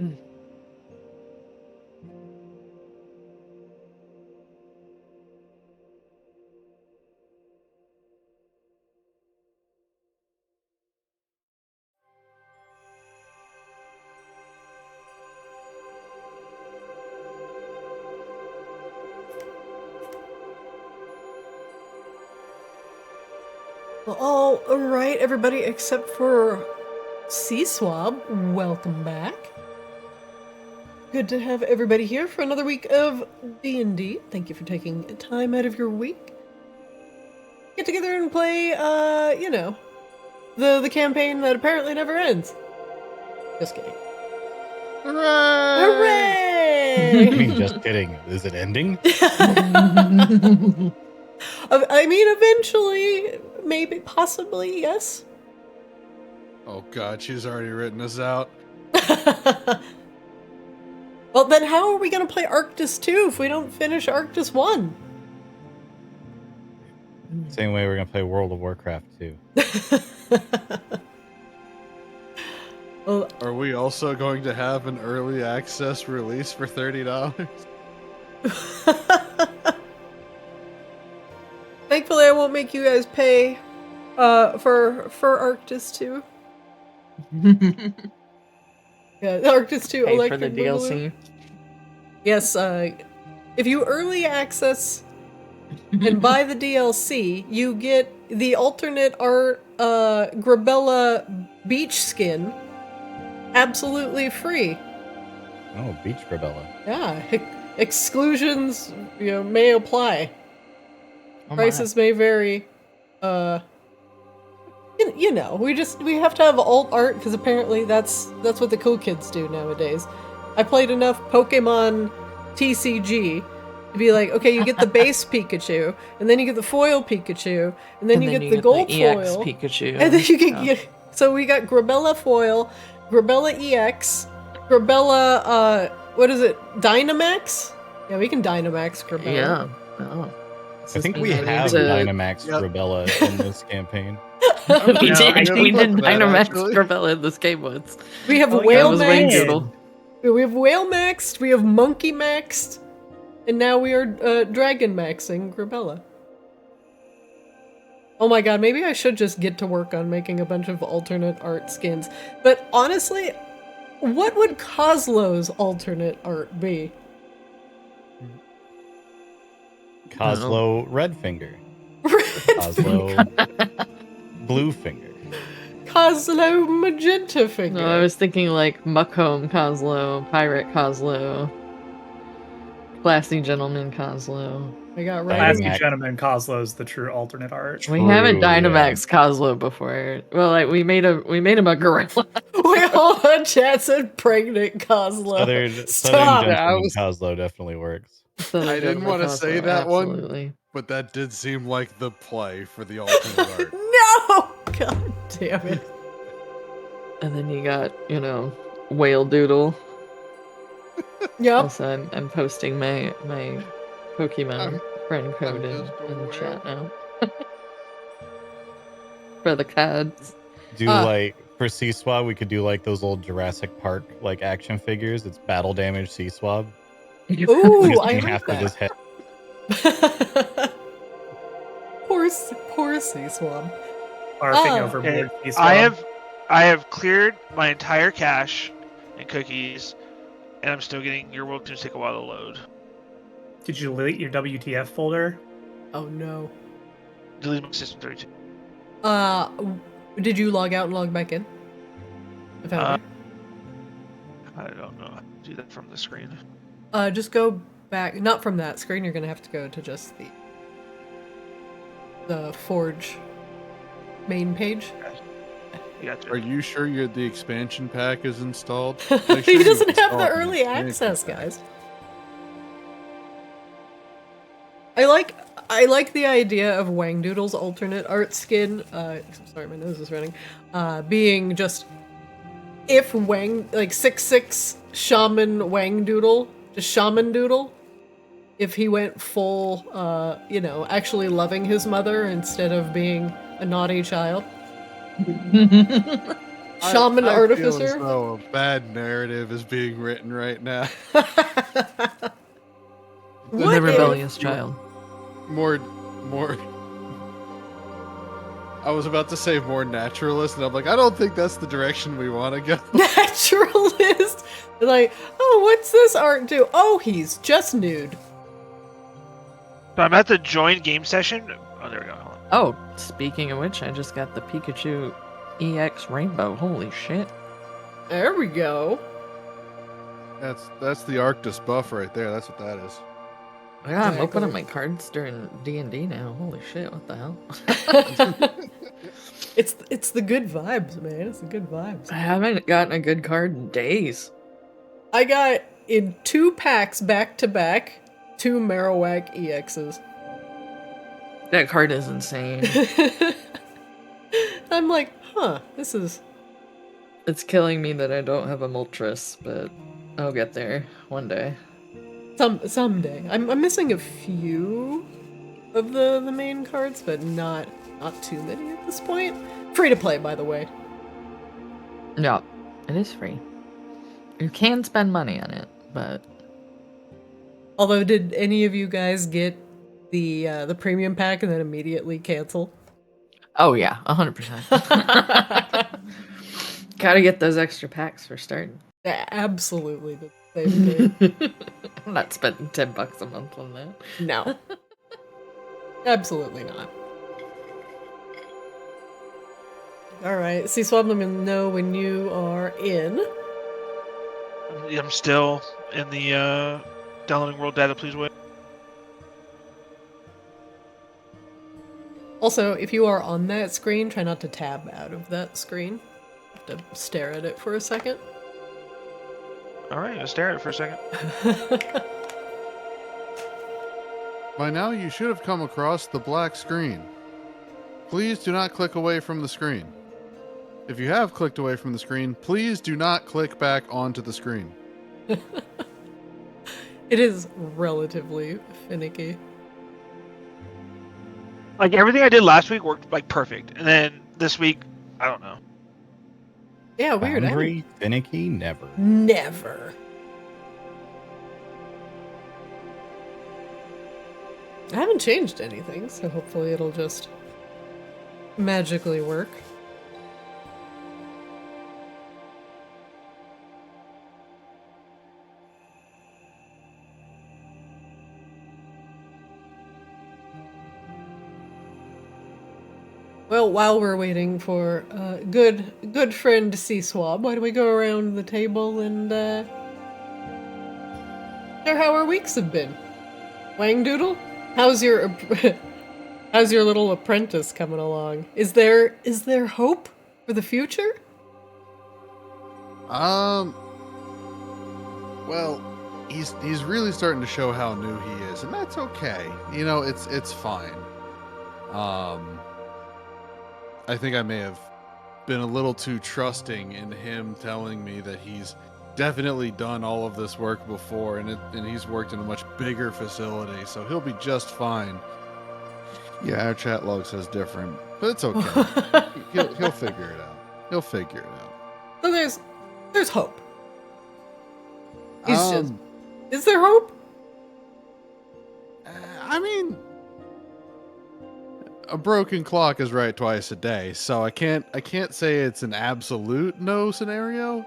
Well, all right, everybody, except for C-Swab, welcome back. Good to have everybody here for another week of D&D. Thank you for taking time out of your week. Get together and play, you know, the campaign that apparently never ends. Just kidding. Hooray! Hooray! I mean, just kidding. Is it ending? I mean, eventually, maybe, possibly, yes. Oh god, she's already written us out. Well, then how are we going to play Arctis 2 if we don't finish Arctis 1? Same way we're going to play World of Warcraft 2. Well, Are we also going to have an early access release for $30? thankfully, I won't make you guys pay for Arctis 2. Yeah, Arctis 2 Pay Electric for the Boogaloo. DLC. Yes, if you early access and buy the DLC, you get the alternate art Grabella beach skin absolutely free. Oh, Beach Grabella. Yeah, exclusions, you know, may apply. Oh Prices may vary. You know, we have to have alt art because apparently that's what the cool kids do nowadays. I played enough Pokemon TCG to be like, okay, you get the base Pikachu, and then you get the foil Pikachu, and then you get the gold the EX foil, Pikachu. and then you can get. So we got Grabella foil, Grabella EX, Grabella. What is it? Dynamax? Yeah, we can Dynamax Grabella. Yeah. Oh. I think we have Dynamax Grabella in this campaign. We Yeah, did. I We did did look at that, Dynamax actually. Grabella in this game once. We have That Whale was Max. Wingdoodle. We have Whale Maxed, we have Monkey Maxed, and now we are Dragon Maxing Grabella. Oh my god, maybe I should just get to work on making a bunch of alternate art skins. But honestly, what would Kozlo's alternate art be? Kozlo Redfinger. Kozlo Bluefinger. Kozlo Magenta Finger. No, I was thinking like Muckhome Kozlo, Pirate Kozlo, Classy Gentleman Kozlo. I got right. Classy Classy Gentleman Kozlo's the true alternate art. We haven't True, yeah. Dynamax Kozlo before. Well, like we made him a gorilla. We all had chats and pregnant Kozlo. Southern Stop. Gentleman Kozlo definitely works. I didn't want to say that one, but that did seem like the play for the alternate art. No! God damn it. And then you got, you know, Whale Doodle. Yep. Also, I'm posting my Pokemon friend code in the chat now. For the cards. Do like for C-Swab, we could do like those old Jurassic Park like action figures. It's battle damage C-Swab. Ooh, Just I in like half of his that. head. Poor C-Swab. Barfing Oh. overboard. Okay, I have cleared my entire cache and cookies, and I'm still getting your world tunes take a while to load. Did you delete your WTF folder? Oh no. Delete my system 32. Did you log out and log back in? I found I don't know how to do that from the screen. it. Just go back. Not from that screen. You're gonna have to go to just the Forge main page. Gotcha. Are you sure the expansion pack is installed? He doesn't have the early access, guys. I like the idea of Wangdoodle's alternate art skin. Sorry, my nose is running. Being just if Wang 6'6" Shaman Wangdoodle, just Shaman Doodle. If he went full, you know, actually loving his mother instead of being a naughty child. Shaman I artificer? feel as though a bad narrative is being written right now. What The if- rebellious child. More. I was about to say more naturalist, and I'm like, I don't think that's the direction we want to go. Naturalist? Like, oh, what's this art do? Oh, he's just nude. So I'm at the join game session. Oh, there we go. Hold on. Oh, speaking of which, I just got the Pikachu EX Rainbow. Holy shit. There we go. That's the Arctis buff right there. That's what that is. Yeah, I'm Exactly. opening my cards during D&D now. Holy shit, what the hell? It's the good vibes, man. It's the good vibes. I haven't gotten a good card in days. I got in 2 packs back to back 2 Marowak EXs. That card is insane. I'm like, huh, this is... It's killing me that I don't have a Moltres, but I'll get there one day. Someday. I'm missing a few of the main cards, but not too many at this point. Free to play, by the way. No, it is free. You can spend money on it, but Although, did any of you guys get the premium pack and then immediately cancel? oh yeah, 100%. Gotta get those extra packs for starting. Yeah, absolutely the same thing. I'm not spending $10 a month on that. No. Absolutely not. Alright, C-Swab, let me know when you are in. I'm still in the downloading world data. Please wait. Also, if you are on that screen, try not to tab out of that screen. Have to stare at it for a second. All right, I'll stare at it for a second. By now, you should have come across the black screen. Please do not click away from the screen. If you have clicked away from the screen, please do not click back onto the screen. It is relatively finicky. Like everything I did last week worked like perfect, and then this week, I don't know. Yeah, weird. Boundary, finicky, never. Never. I haven't changed anything, so hopefully it'll just magically work. Well, while we're waiting for good friend C-Swab, why don't we go around the table and share how our weeks have been? Wangdoodle, how's your little apprentice coming along? Is there hope for the future? Well, he's really starting to show how new he is, and that's okay. You know, it's fine. I think I may have been a little too trusting in him telling me that he's definitely done all of this work before, and he's worked in a much bigger facility, so he'll be just fine. Yeah, our chat log says different, but it's okay. he'll figure it out. He'll figure it out. So there's hope. Is there hope? I mean, a broken clock is right twice a day, so I can't say it's an absolute no scenario.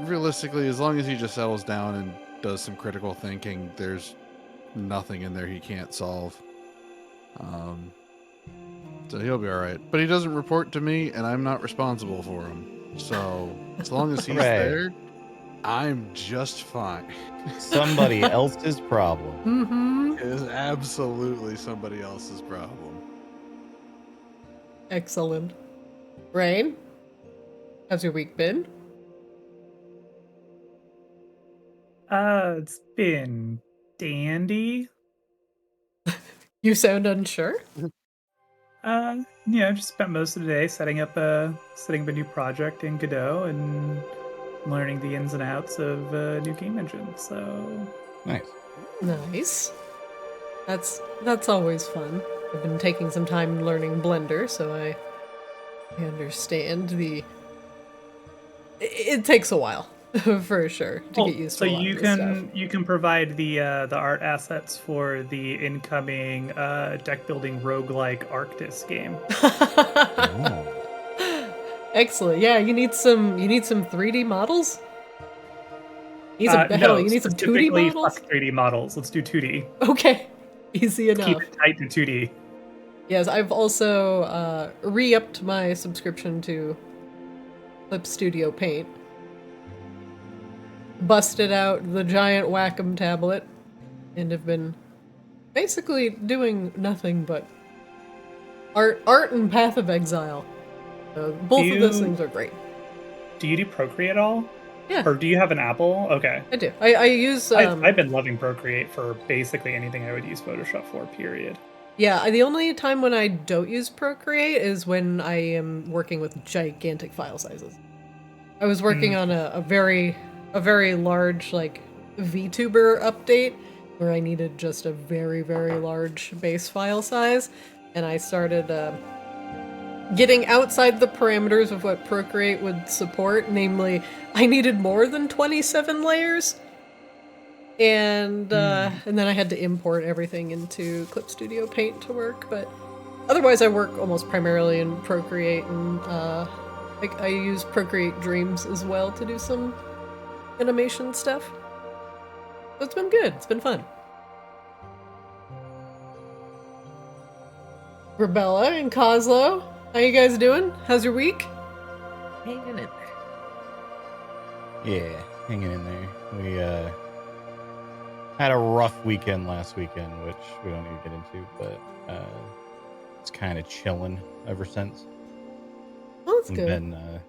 Realistically, as long as he just settles down and does some critical thinking, there's nothing in there he can't solve. So he'll be all right. But he doesn't report to me, and I'm not responsible for him. So as long as he's there, I'm just fine. Somebody else's problem. Mm-hmm. It is absolutely somebody else's problem. Excellent. Rain, how's your week been? It's been dandy. You sound unsure. Yeah, I just spent most of the day setting up a new project in Godot and learning the ins and outs of new game engine. So Nice. Nice. That's always fun. I've been taking some time learning Blender, so I I understand it takes a while for sure to get used to So a lot you of this can you can provide the art assets for the incoming deck building roguelike Arctis game. stuff. Excellent. Yeah, you need some 3D models? You need some, hell, No, you need some 2D specifically models? fuck 3D models. Let's do 2D. Okay. Easy Keep enough. it tight to 2D. Yes, I've also re-upped my subscription to Clip Studio Paint. Busted out the giant Wacom tablet and have been basically doing nothing but art and Path of Exile. Both of those things are great. Do you do Procreate at all? Yeah, Or do you have an Apple? Okay. I do. I use I've been loving Procreate for basically anything I would use Photoshop for, period. yeah, the only time when I don't use Procreate is when I am working with gigantic file sizes. I was working on a very large like VTuber update where I needed just a very large base file size, and I started getting outside the parameters of what Procreate would support. Namely, I needed more than 27 layers, and then I had to import everything into Clip Studio Paint to work. But otherwise, I work almost primarily in Procreate, and I use Procreate Dreams as well to do some animation stuff. So it's been good. It's been fun. Rebella and Coslo, how you guys doing? How's your week? Hanging in there. Yeah, hanging in there. We had a rough weekend last weekend, which we don't need to get into, but it's kind of chilling ever since. Oh, that's And good. then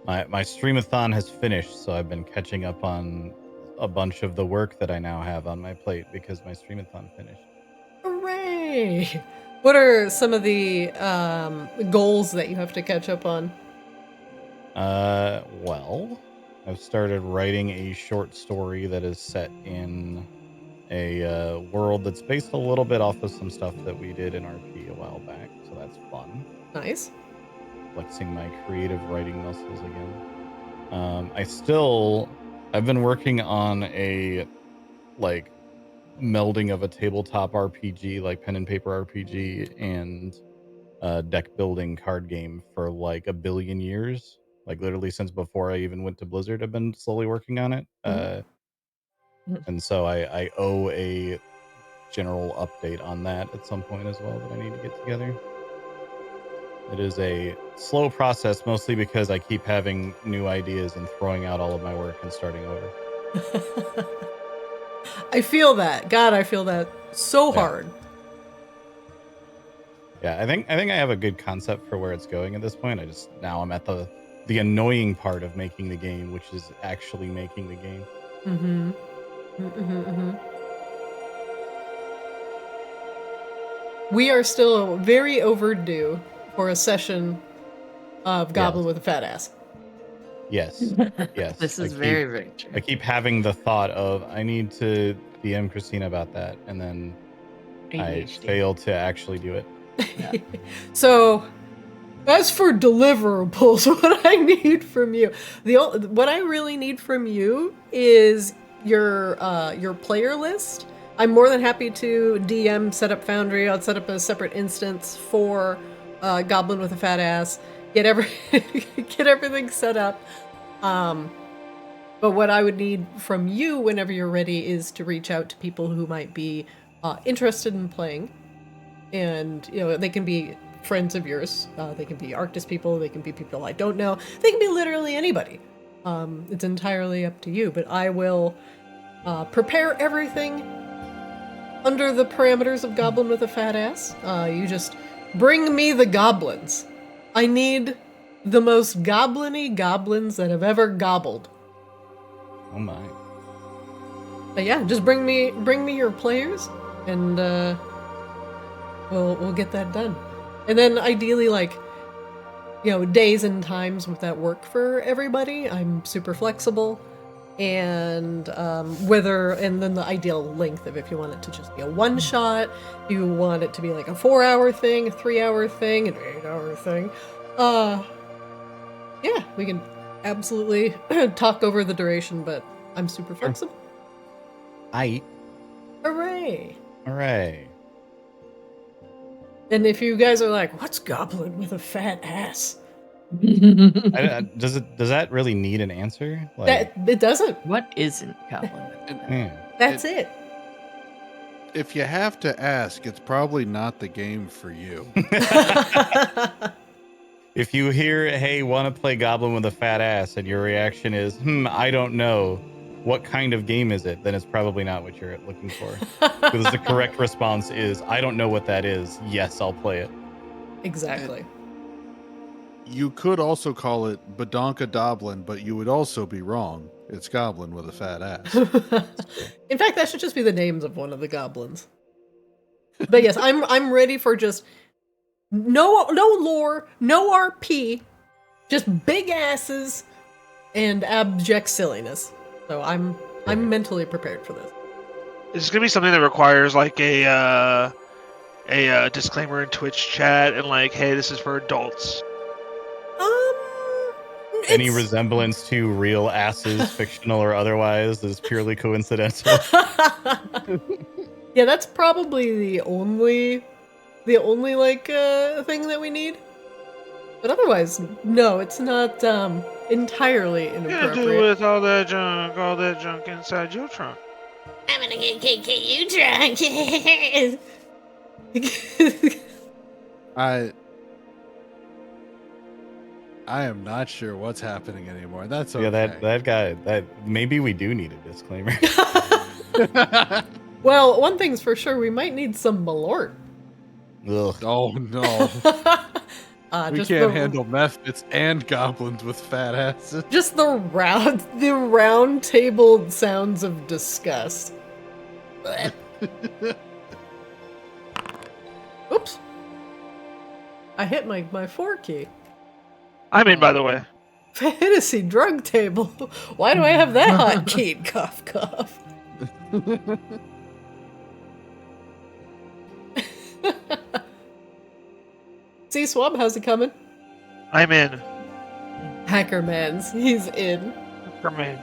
my streamathon has finished, so I've been catching up on a bunch of the work that I now have on my plate because my streamathon finished. Hooray! What are some of the goals that you have to catch up on? Well, I've started writing a short story that is set in a world that's based a little bit off of some stuff that we did in RP a while back, so that's fun. Nice. Flexing my creative writing muscles again. I've been working on a like melding of a tabletop RPG, like pen and paper RPG, and deck building card game for like a billion years. Like literally since before I even went to Blizzard, I've been slowly working on it. And so I owe a general update on that at some point as well that I need to get together. It is a slow process, mostly because I keep having new ideas and throwing out all of my work and starting over. I feel that. God, I feel that so hard. Yeah, I think I have a good concept for where it's going at this point. I'm at the annoying part of making the game, which is actually making the game. We are still very overdue for a session of Goblin with a Fat Ass. Yes. Yes. This is very true. I keep having the thought of I need to DM Christina about that, and then I ADHD. fail to actually do it. Yeah. So, as for deliverables, what I need from you, what I really need from you is your player list. I'm more than happy to DM set up Foundry. I'll set up a separate instance for Goblin with a Fat Ass. Get everything set up. But what I would need from you whenever you're ready is to reach out to people who might be interested in playing. And, they can be friends of yours. They can be Arctis people. They can be people I don't know. They can be literally anybody. It's entirely up to you. But I will prepare everything under the parameters of Goblin with a Fat Ass. You just bring me the goblins. I need the most goblin-y goblins that have ever gobbled. Oh my. But yeah, just bring me your players, and we'll get that done. And then ideally, days and times that work for everybody. I'm super flexible, and then the ideal length of if you want it to just be a one shot, you want it to be like a 4-hour thing, a 3-hour thing, an 8-hour thing. Yeah, we can absolutely talk over the duration, but I'm super flexible. Hooray! Hooray. And if you guys are like, what's goblin with a fat ass? Does that really need an answer? That it doesn't. What isn't goblin? Yeah. That's it. If you have to ask, it's probably not the game for you. If you hear, hey, want to play Goblin with a fat ass, and your reaction is, I don't know, what kind of game is it? Then it's probably not what you're looking for. Because the correct response is, I don't know what that is. Yes, I'll play it. Exactly. You could also call it Badonka Doblin, but you would also be wrong. It's Goblin with a fat ass. In fact, that should just be the names of one of the goblins. But yes, I'm ready for just no lore, no RP, just big asses and abject silliness. So I'm mentally prepared for this. It's gonna be something that requires like a disclaimer in Twitch chat and like, hey, this is for adults. Any resemblance to real asses, fictional or otherwise, is purely coincidental. Yeah, that's probably the only like thing that we need. But otherwise, no, it's not entirely What you inappropriate. gonna do with all that junk inside your trunk? I'm gonna get you drunk. I am not sure what's happening anymore. That's okay. Yeah, that guy, that maybe we do need a disclaimer. Well, one thing's for sure, we might need some malort. Ugh. Oh no. We just can't handle Mephits and goblins with fat asses. just the round table sounds of disgust. Oops. I hit my 4 key. I'm in, by the way. Fantasy drug table. Why do I have that hotkeyed? Cough, cough. See, Swab, how's it coming? I'm in. Hackerman's. He's in. For me.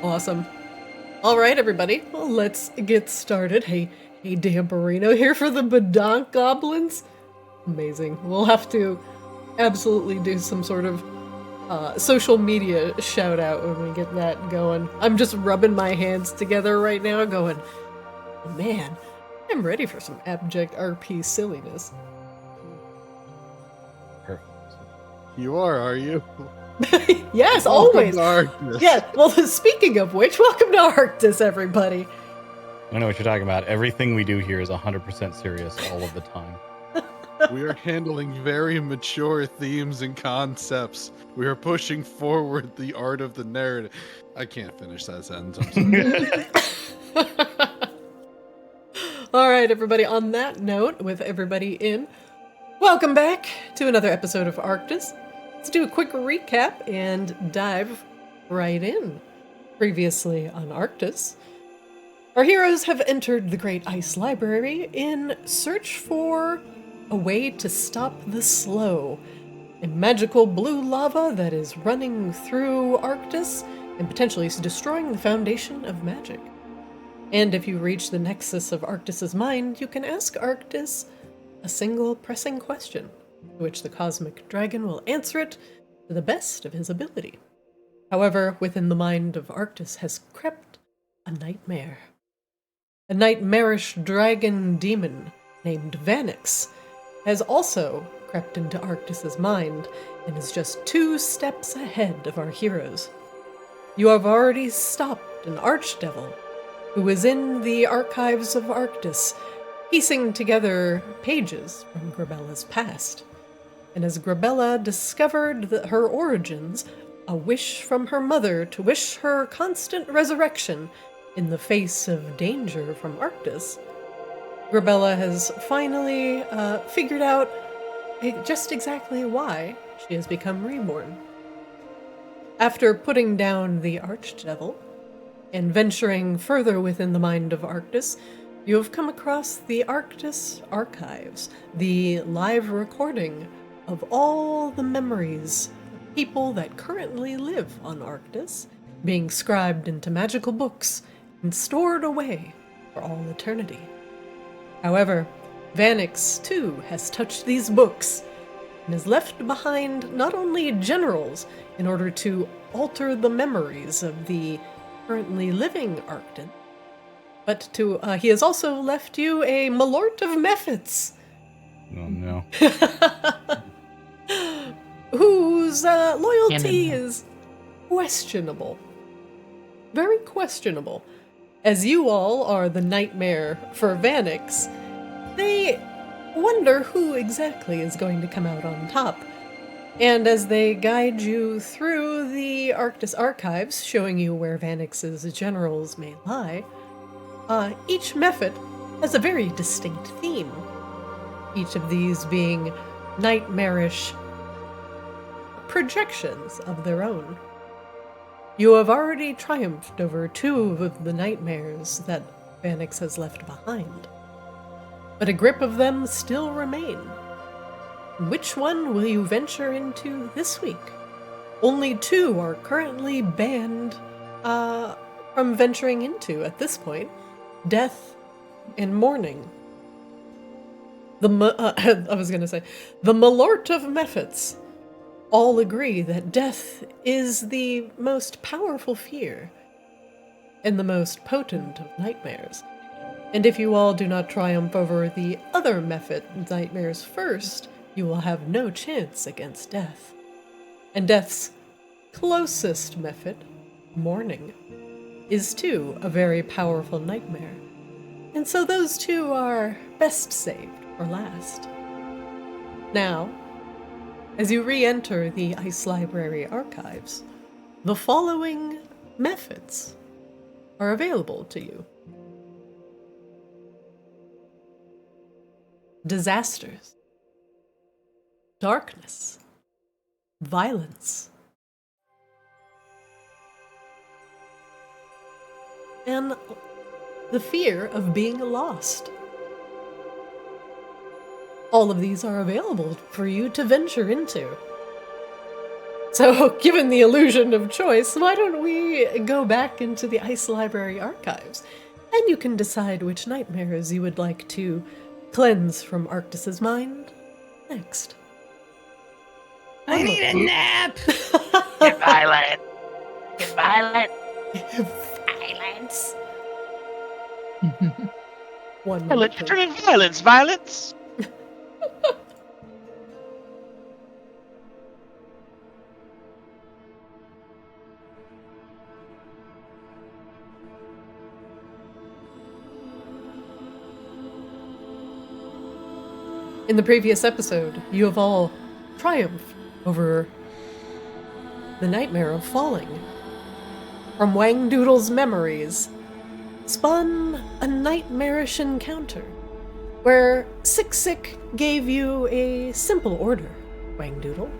Awesome. All right, everybody. Well, let's get started. Hey, Damperino here for the Badonk Goblins. Amazing. We'll have to absolutely do some sort of social media shout out when we get that going. I'm just rubbing my hands together right now going, oh, man, I'm ready for some abject RP silliness. Perfect. You are you? Yes, Welcome always. to Arctis. Yeah, well, speaking of which, welcome to Arctis, everybody. I know what you're talking about. Everything we do here is 100% serious all of the time. We are handling very mature themes and concepts. We are pushing forward the art of the narrative. I can't finish that sentence. I'm sorry. All right, everybody, on that note, with everybody in, welcome back to another episode of Arctis. Let's do a quick recap and dive right in. Previously on Arctis, our heroes have entered the Great Ice Library in search for a way to stop the slow, a magical blue lava that is running through Arctis and potentially destroying the foundation of magic. And if you reach the nexus of Arctis's mind, you can ask Arctis a single pressing question, to which the cosmic dragon will answer it to the best of his ability. However, within the mind of Arctis has crept a nightmare. A nightmarish dragon demon named Vanix has also crept into Arctis's mind and is just 2 steps ahead of our heroes. You have already stopped an archdevil who is in the archives of Arctis, piecing together pages from Grabella's past. And as Grabella discovered her origins, a wish from her mother to wish her constant resurrection in the face of danger from Arctis, Grabella has finally figured out just exactly why she has become reborn. After putting down the Archdevil and venturing further within the mind of Arctis, you have come across the Arctis Archives, the live recording of all the memories of people that currently live on Arctis, being scribed into magical books and stored away for all eternity. However, Vanix, too, has touched these books and has left behind not only generals in order to alter the memories of the currently living Arctan, but he has also left you a Malort of Mephits, Oh no. whose loyalty Canon. is questionable. Very questionable. As you all are the nightmare for Vanix, they wonder who exactly is going to come out on top. And as they guide you through the Arctis archives, showing you where Vanix's generals may lie, each Mephit has a very distinct theme. Each of these being nightmarish projections of their own. You have already triumphed over 2 of the nightmares that Vanix has left behind, but a grip of them still remain. Which one will you venture into this week? Only 2 are currently banned from venturing into at this point: Death and Mourning. The Malort of Mephits all agree that death is the most powerful fear and the most potent of nightmares. And if you all do not triumph over the other Mephit nightmares first, you will have no chance against death. And death's closest Mephit, Mourning, is too a very powerful nightmare. And so those 2 are best saved for last. Now, as you re-enter the Ice Library archives, the following Mephits are available to you. Disasters, darkness, violence, and the fear of being lost. All of these are available for you to venture into. So, given the illusion of choice, why don't we go back into the Ice Library archives, and you can decide which nightmares you would like to cleanse from Arctis's mind next. I need a nap. Get violent. Get violent. Silence. One Violence. moment. Turning violence. Violence. In the previous episode, you have all triumphed over the nightmare of falling. From Wang Doodle's memories, spun a nightmarish encounter where Sik gave you a simple order, Wang Doodle.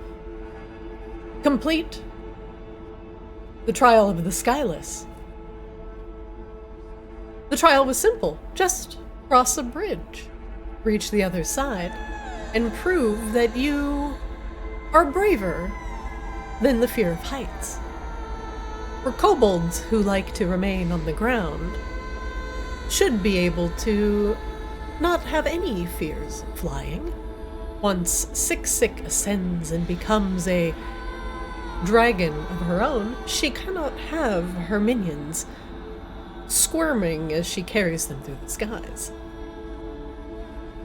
Complete the trial of the Skyless. The trial was simple. Just cross a bridge, reach the other side, and prove that you are braver than the fear of heights. For kobolds who like to remain on the ground should be able to not have any fears of flying. Once Sik ascends and becomes a dragon of her own, she cannot have her minions squirming as she carries them through the skies.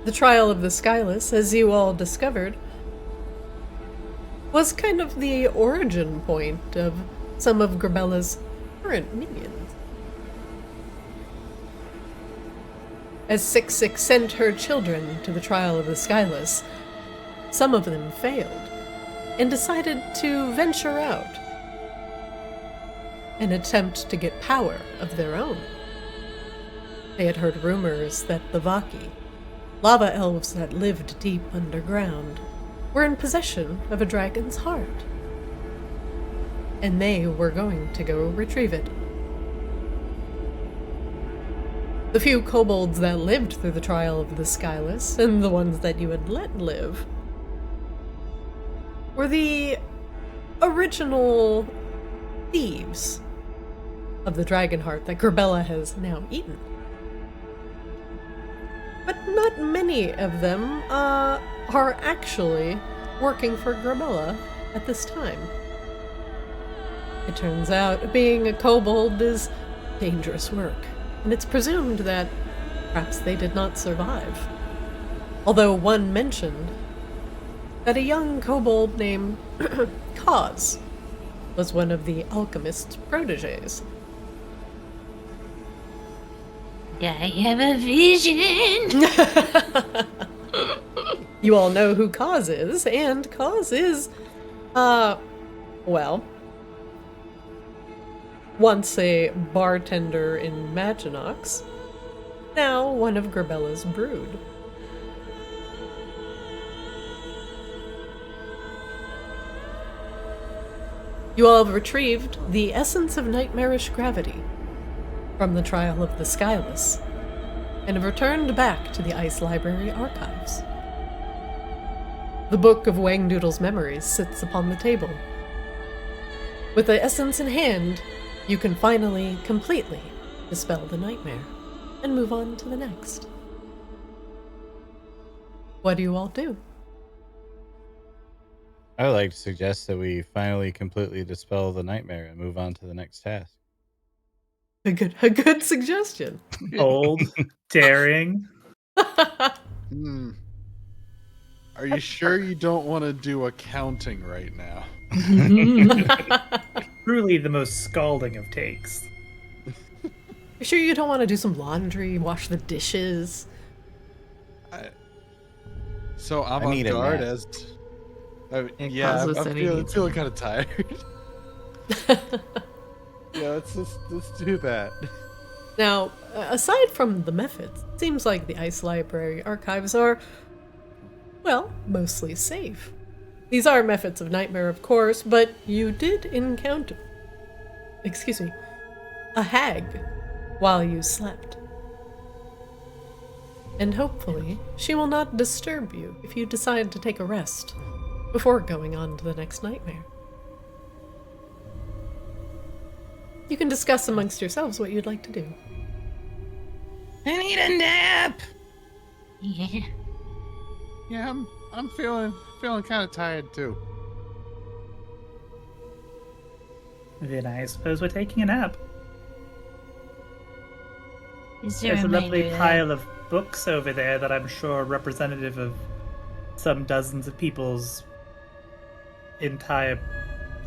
The trial of the Skyless, as you all discovered, was kind of the origin point of some of Grabella's current minions. As Sik sent her children to the trial of the Skyless, some of them failed and decided to venture out and attempt to get power of their own. They had heard rumors that the Vaki, lava elves that lived deep underground, were in possession of a dragon's heart, and they were going to go retrieve it. The few kobolds that lived through the trial of the Skyless, and the ones that you had let live, were the original thieves of the dragon heart that Grabella has now eaten. But not many of them are actually working for Grabella at this time. It turns out being a kobold is dangerous work, and it's presumed that perhaps they did not survive. Although one mentioned that a young kobold named Kaz was one of the alchemist's proteges. I have a vision. You all know who Kaz is, and Kaz is, well, once a bartender in Maginox, now one of Grabella's brood. You all have retrieved the essence of nightmarish gravity from the trial of the Skyless, and have returned back to the Ice Library archives. The book of Wangdoodle's memories sits upon the table. With the essence in hand, you can finally, completely dispel the nightmare and move on to the next. What do you all do? I would like to suggest that we finally completely dispel the nightmare and move on to the next task. A good suggestion. Bold, daring. Hmm. Are you sure you don't want to do accounting right now? Truly the most scalding of takes. You sure you don't want to do some laundry, wash the dishes? So I'm I on need a guard nap. as... And yeah, Cosmo I'm said he feeling, needs feeling a kind of tired. Yeah, let's do that. Now, aside from the Mephits, it seems like the Ice Library archives are, well, mostly safe. These are Mephits of Nightmare, of course, but you did encounter, a hag while you slept. And hopefully, she will not disturb you if you decide to take a rest before going on to the next nightmare. You can discuss amongst yourselves what you'd like to do. I need a nap. Yeah. Yeah, I'm feeling kind of tired too. Then I suppose we're taking a nap. Is there There's a lovely reminder pile of books over there that I'm sure are representative of some dozens of people's entire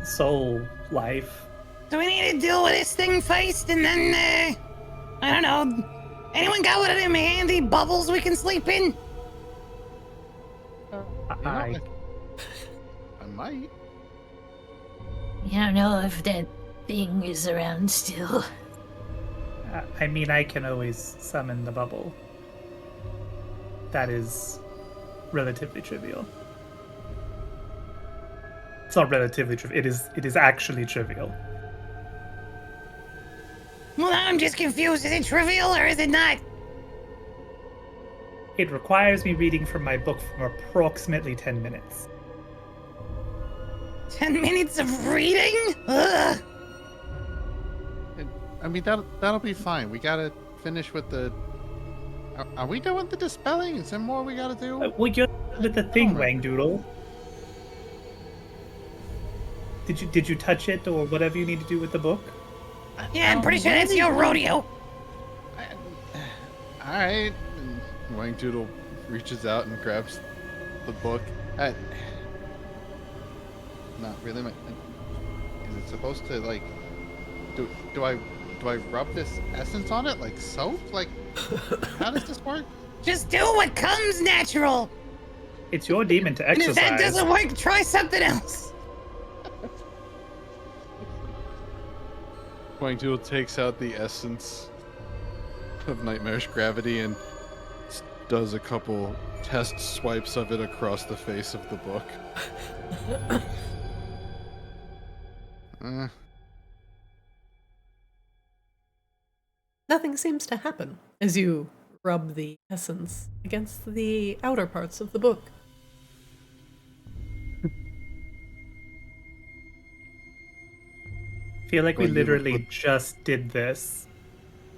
soul life. Do we need to deal with this thing first and then, I don't know. Anyone got one of them handy bubbles we can sleep in? I might. I don't know if that thing is around still. I mean, I can always summon the bubble. That is relatively trivial. It's not relatively trivial. It is actually trivial. Well, now I'm just confused. Is it trivial or is it not? It requires me reading from my book for approximately 10 minutes. 10 minutes of reading? Ugh. I mean, that'll be fine. We gotta finish with the... Are we done with the dispelling? Is there more we gotta do? Well, you're with the thing, Oh my- Wangdoodle. Did you touch it or whatever you need to do with the book? Yeah, I'm pretty sure that's your rodeo. Alright. Wangdoodle reaches out and grabs the book. Not really. Is it supposed to, like... Do I rub this essence on it like soap? Like, how does this work? Just do what comes natural. It's your demon to And if exercise. that doesn't work, try something else. Wangdoodle takes out the essence of nightmarish gravity and does a couple test swipes of it across the face of the book. Nothing seems to happen as you rub the essence against the outer parts of the book. feel like we Well, you would literally put- just did this.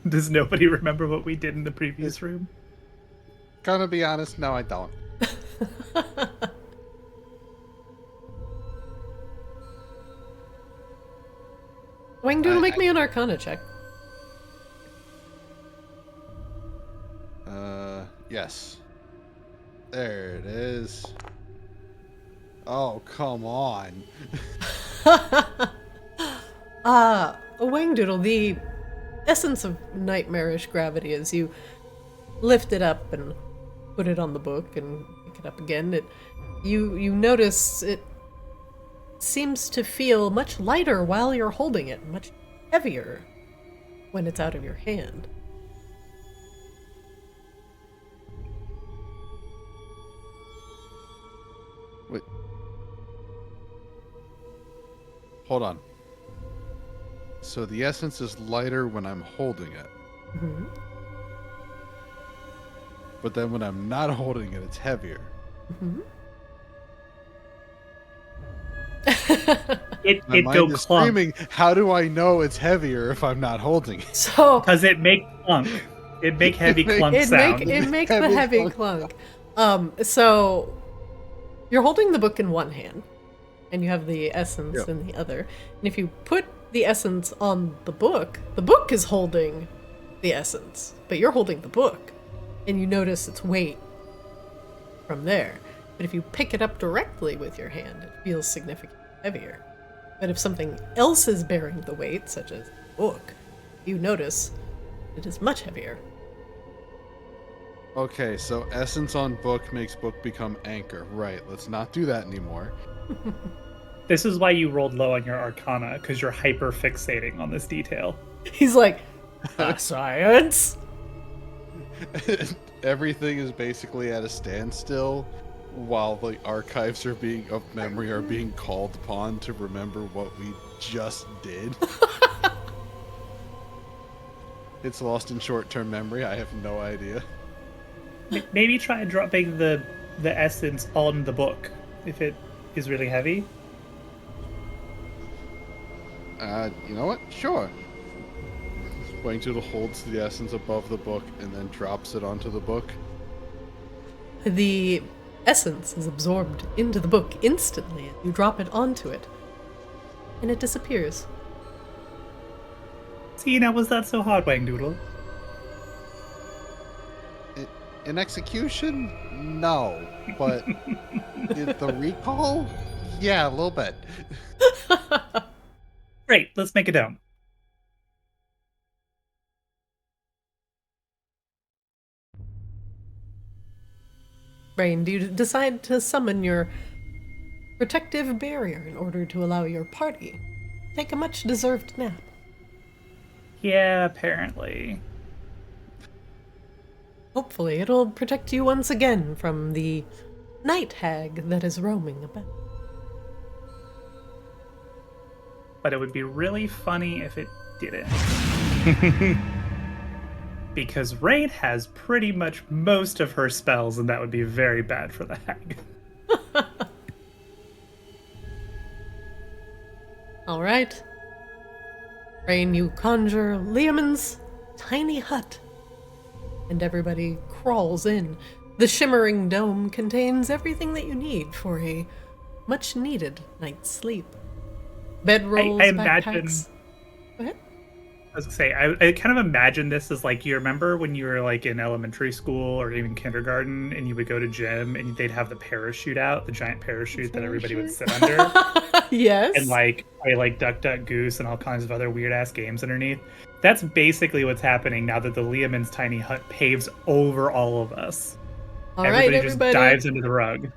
Does nobody remember what we did in the previous room? Gonna be honest, no, I don't. Wangdoodle, make me an Arcana check. Yes. There it is. Oh, come on. Wangdoodle, the essence of nightmarish gravity as you lift it up and put it on the book and pick it up again, you notice it seems to feel much lighter while you're holding it, much heavier when it's out of your hand. Wait. Hold on. So the essence is lighter when I'm holding it. Mm-hmm. But then when I'm not holding it, it's heavier. Mm-hmm. It My go mind is clunk screaming, how do I know it's heavier if I'm not holding it? So because it make clunk. It make heavy clunk sound. it makes the Heavy heavy clunk. clunk. So you're holding the book in one hand, and you have the essence Yep. in the other. And if you put the essence on the book is holding the essence, but you're holding the book, and you notice its weight from there. But if you pick it up directly with your hand, it feels significantly heavier. But if something else is bearing the weight, such as the book, you notice it is much heavier. Okay, so essence on book makes book become anchor. Right, let's not do that anymore. This is why you rolled low on your Arcana, because you're hyper fixating on this detail. He's like, science? Everything is basically at a standstill while the archives of memory are being called upon to remember what we just did. It's lost in short-term memory. I have no idea. Maybe try dropping the essence on the book if it is really heavy. You know what? Sure. Wangdoodle holds the essence above the book and then drops it onto the book. The essence is absorbed into the book instantly. You drop it onto it, and it disappears. See, now was that so hard, Wangdoodle? In execution, no. But the recall, yeah, a little bit. Great, let's make it down. Rain, do you decide to summon your protective barrier in order to allow your party to take a much-deserved nap? Yeah, apparently. Hopefully, it'll protect you once again from the night hag that is roaming about. But it would be really funny if it didn't. Because Rain has pretty much most of her spells, and that would be very bad for the hag. All right. Rain, you conjure Liamon's tiny hut, and everybody crawls in. The shimmering dome contains everything that you need for a much-needed night's sleep. Bedrolls, I imagine. backpacks. Go ahead. I was gonna say, I kind of imagine this as like, you remember when you were like in elementary school or even kindergarten and you would go to gym and they'd have the parachute out, the giant parachute that everybody would sit under, Yes. and like play like Duck Duck Goose and all kinds of other weird ass games underneath. That's basically what's happening now that the Liamon's tiny hut paves over all of us. All right, Everybody just dives into the rug.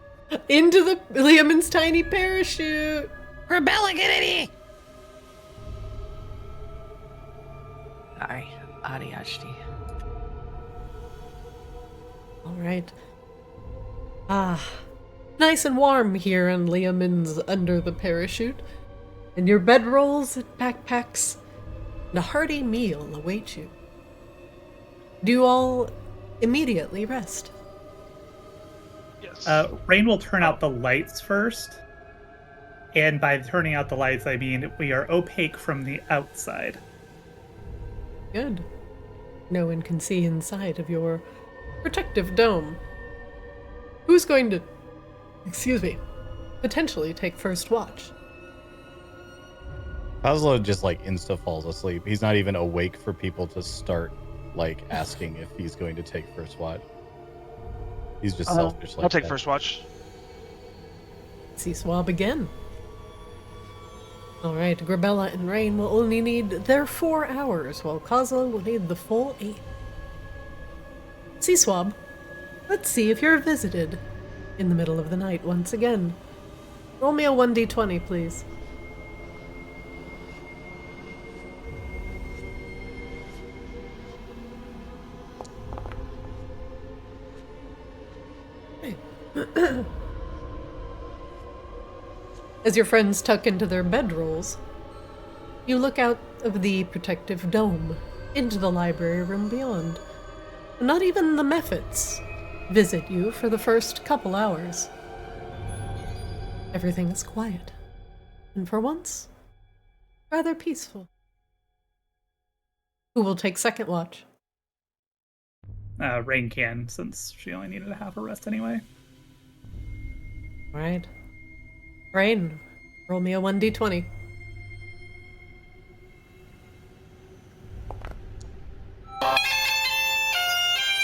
into the Liamon's tiny parachute. Rebellion! Sorry, ADHD. All right. Nice and warm here in Liamon's under the parachute. And your bedrolls and backpacks and a hearty meal await you. Do you all immediately rest? Yes. Rain will turn out the lights first, And by turning out the lights, I mean we are opaque from the outside. Good. No one can see inside of your protective dome. Who's going to, potentially take first watch? Kozlo just like insta falls asleep. He's not even awake for people to start like asking if he's going to take first watch. He's just selfish like I'll take that. first watch. See Swab again. Alright, Grabella and Rain will only need their 4 hours, while Kozlo will need the full 8. See Swab, let's see if you're visited in the middle of the night once again. Roll me a 1d20, please. As your friends tuck into their bedrolls, you look out of the protective dome into the library room beyond. Not even the Mephits visit you for the first couple hours. Everything is quiet, and for once, rather peaceful. Who will take second watch? Rain can, since she only needed a half a rest anyway. Alright. Rain, roll me a 1d20.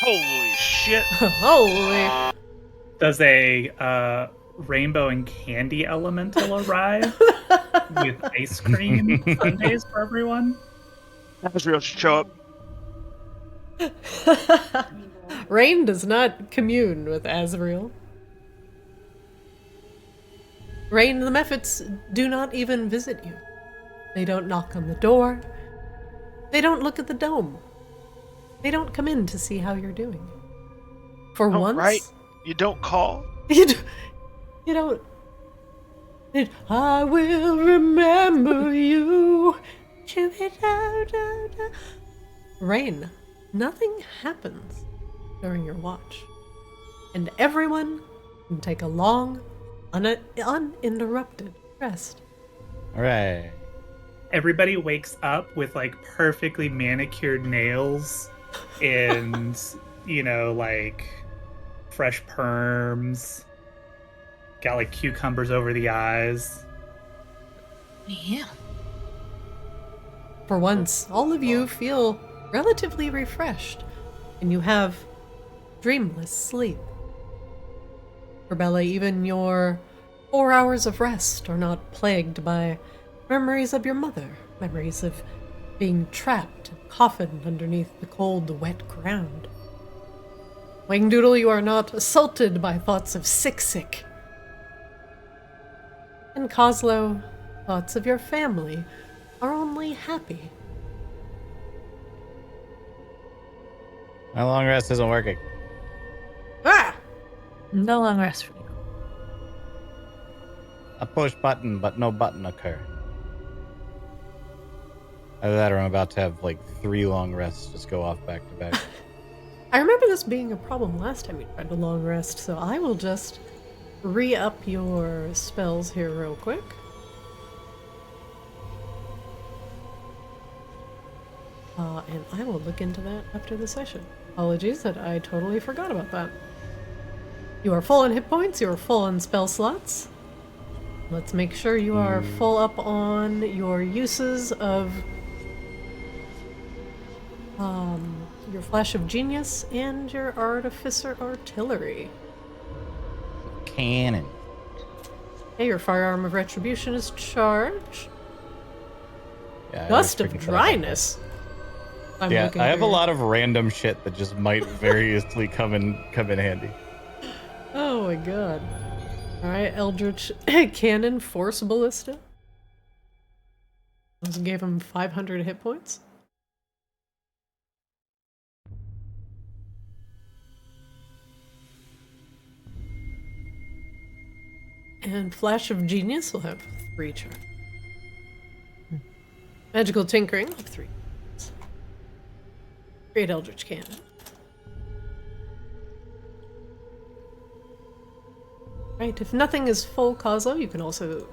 Holy shit! Holy! Does a rainbow and candy elemental arrive with ice cream sundaes for everyone? Azrael should show up. Rain does not commune with Azrael. Rain and the Mephits do not even visit you. They don't knock on the door. They don't look at the dome. They don't come in to see how you're doing. For Oh, once... right. You don't call? You don't... I will remember you. Rain, nothing happens during your watch. And everyone can take a long, uninterrupted rest. All right. Everybody wakes up with like perfectly manicured nails and, you know, like fresh perms. Got like cucumbers over the eyes. Yeah. For once, all of you feel relatively refreshed, and you have dreamless sleep. For Bella, even your 4 hours of rest are not plagued by memories of your mother, memories of being trapped and coffined underneath the cold, wet ground. Wangdoodle, you are not assaulted by thoughts of sick. And Kozlo, thoughts of your family are only happy. My long rest isn't working. Ah! No long rest for you. I push button, but no button occur. Either that or I'm about to have like 3 long rests just go off back to back. I remember this being a problem last time you tried a long rest, so I will just re-up your spells here real quick. And I will look into that after the session. Apologies that I totally forgot about that. You are full on hit points, you are full on spell slots. Let's make sure you are full up on your uses of your Flash of Genius and your Artificer Artillery. Cannon. Okay, your Firearm of Retribution is charged. Yeah, I Gust was of freaking Dryness. I'm Yeah, looking I have a here. lot of random shit that just might variously come in handy. Oh my god. Alright, Eldritch Cannon, Force Ballista. Those gave him 500 hit points. And Flash of Genius will have 3 charge. Magical Tinkering will have 3. Great Eldritch Cannon. Right, if nothing is full Kozlo, you can also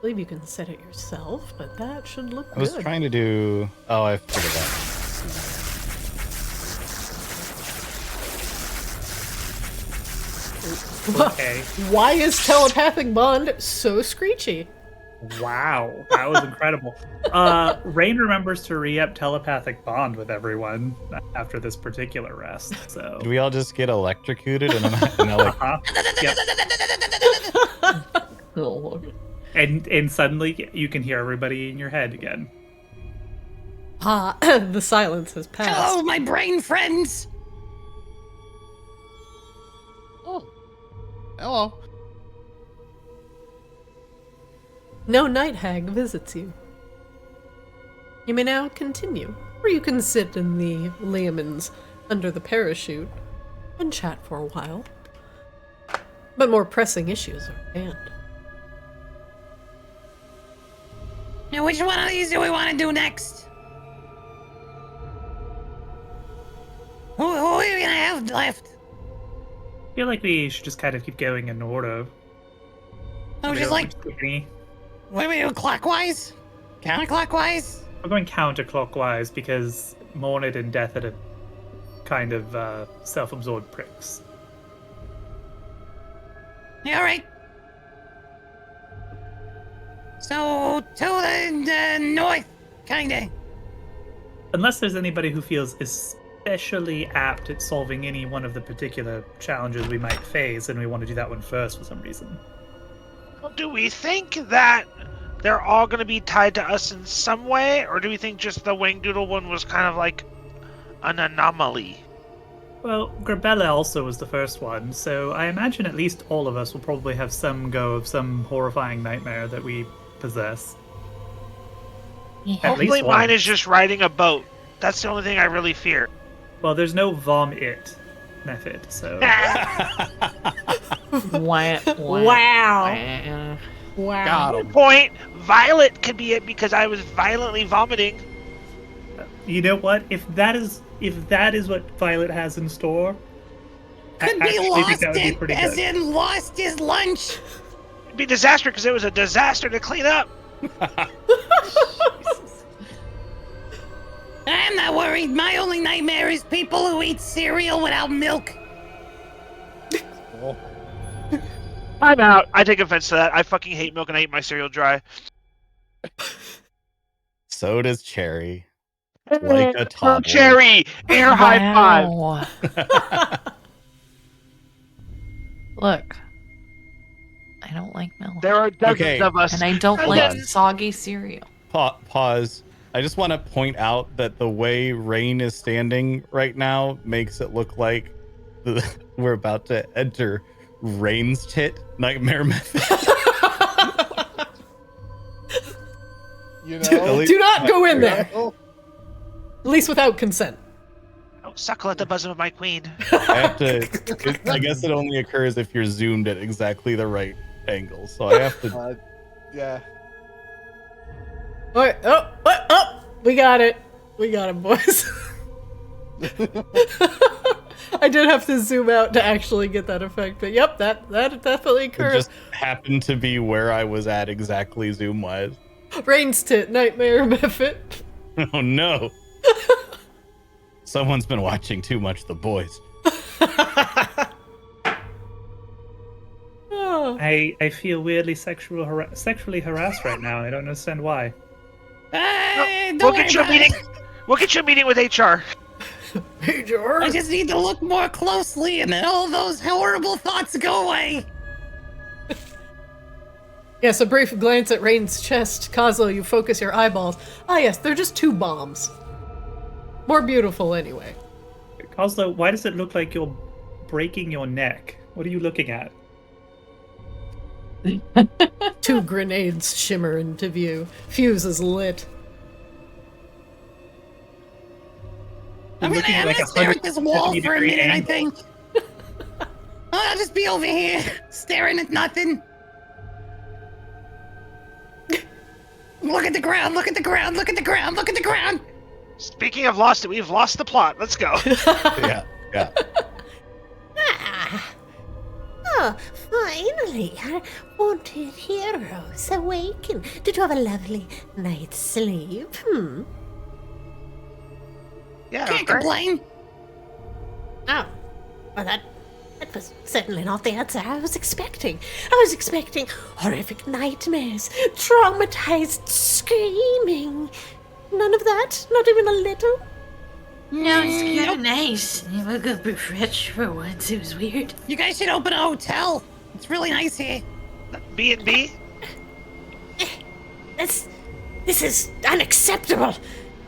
believe you can set it yourself, but that should look I was good. trying to do. Oh, I figured that. Okay. Why is telepathic bond so screechy? Wow, that was incredible. Rain remembers to re-up telepathic bond with everyone after this particular rest. So Did we all just get electrocuted and then like Yep. Oh, Lord. And suddenly you can hear everybody in your head again. Ah, the silence has passed. Hello, my brain friends. Oh, hello. No night hag visits you. You may now continue, or you can sit in the layman's under the parachute and chat for a while. But more pressing issues are at hand. Now, which one of these do we want to do next? Who are we gonna have left? I feel like we should just kind of keep going in order. Oh, We just don't like, skip any. what do we do, clockwise? Counterclockwise? We're going counterclockwise because Mornid and Deathit are kind of self-absorbed pricks. Yeah, all right. So, to the north, kinda. Unless there's anybody who feels especially apt at solving any one of the particular challenges we might face, and we want to do that one first for some reason. Well, do we think that they're all going to be tied to us in some way, or do we think just the Wangdoodle one was kind of like an anomaly? Well, Grabella also was the first one, so I imagine at least all of us will probably have some go of some horrifying nightmare that we possess. At least Hopefully one. mine is just riding a boat. That's the only thing I really fear. Well, there's no vom-it method, so... Wow. Wow. Wow. Got Good him. point. Violet could be it because I was violently vomiting. You know what? If that is what Violet has in store, Could I be actually lost think that would be it, pretty as good. in lost his lunch. It'd be a disaster because it was a disaster to clean up. I'm not worried. My only nightmare is people who eat cereal without milk. I'm out. I take offense to that. I fucking hate milk and I eat my cereal dry. So does Cherry. Like a toddler. Cherry! Air high five! Wow. Look, I don't like milk, There are dozens Okay. of us. and I don't Hold like on. soggy cereal. Pause. I just want to point out that the way Rain is standing right now makes it look like we're about to enter Rain's tit nightmare method. You know, Do not go in there. At least without consent. Don't suckle at the bosom of my queen. I have to. I guess it only occurs if you're zoomed at exactly the right angle. So I have to. Yeah. Alright, oh, we got it. We got it, boys. I did have to zoom out to actually get that effect, but yep, that definitely It occurred. just happened to be where I was at exactly zoom wise. Rain's tit, nightmare Mephit. Oh no! Someone's been watching too much The Boys. Oh. I feel weirdly sexually harassed right now, and I don't understand why. Don't We'll worry get you a about it. meeting. We'll get you a meeting with HR. I just need to look more closely, and then all those horrible thoughts go away. Yes, a brief glance at Rain's chest. Kozlo, you focus your eyeballs. Ah yes, they're just two bombs. More beautiful anyway. Kozlo, why does it look like you're breaking your neck? What are you looking at? Two grenades shimmer into view. Fuse is lit. You're I'm looking at gonna like stare at this wall 170 for a degree minute, I angle. think. I'll just be over here, staring at nothing. Look at the ground, look at the ground, look at the ground, look at the ground! Speaking of lost it, we've lost the plot. Let's go. Yeah, yeah. Ah, finally, our wanted heroes awaken. Did you have a lovely night's sleep? Yeah, Can't great. complain. Oh, well, that was certainly not the answer I was expecting. I was expecting horrific nightmares, traumatized screaming. None of that? Not even a little? No, it's kind Nope. of nice. You woke up refreshed for once. It was weird. You guys should open a hotel. It's really nice here. B&B? This is unacceptable.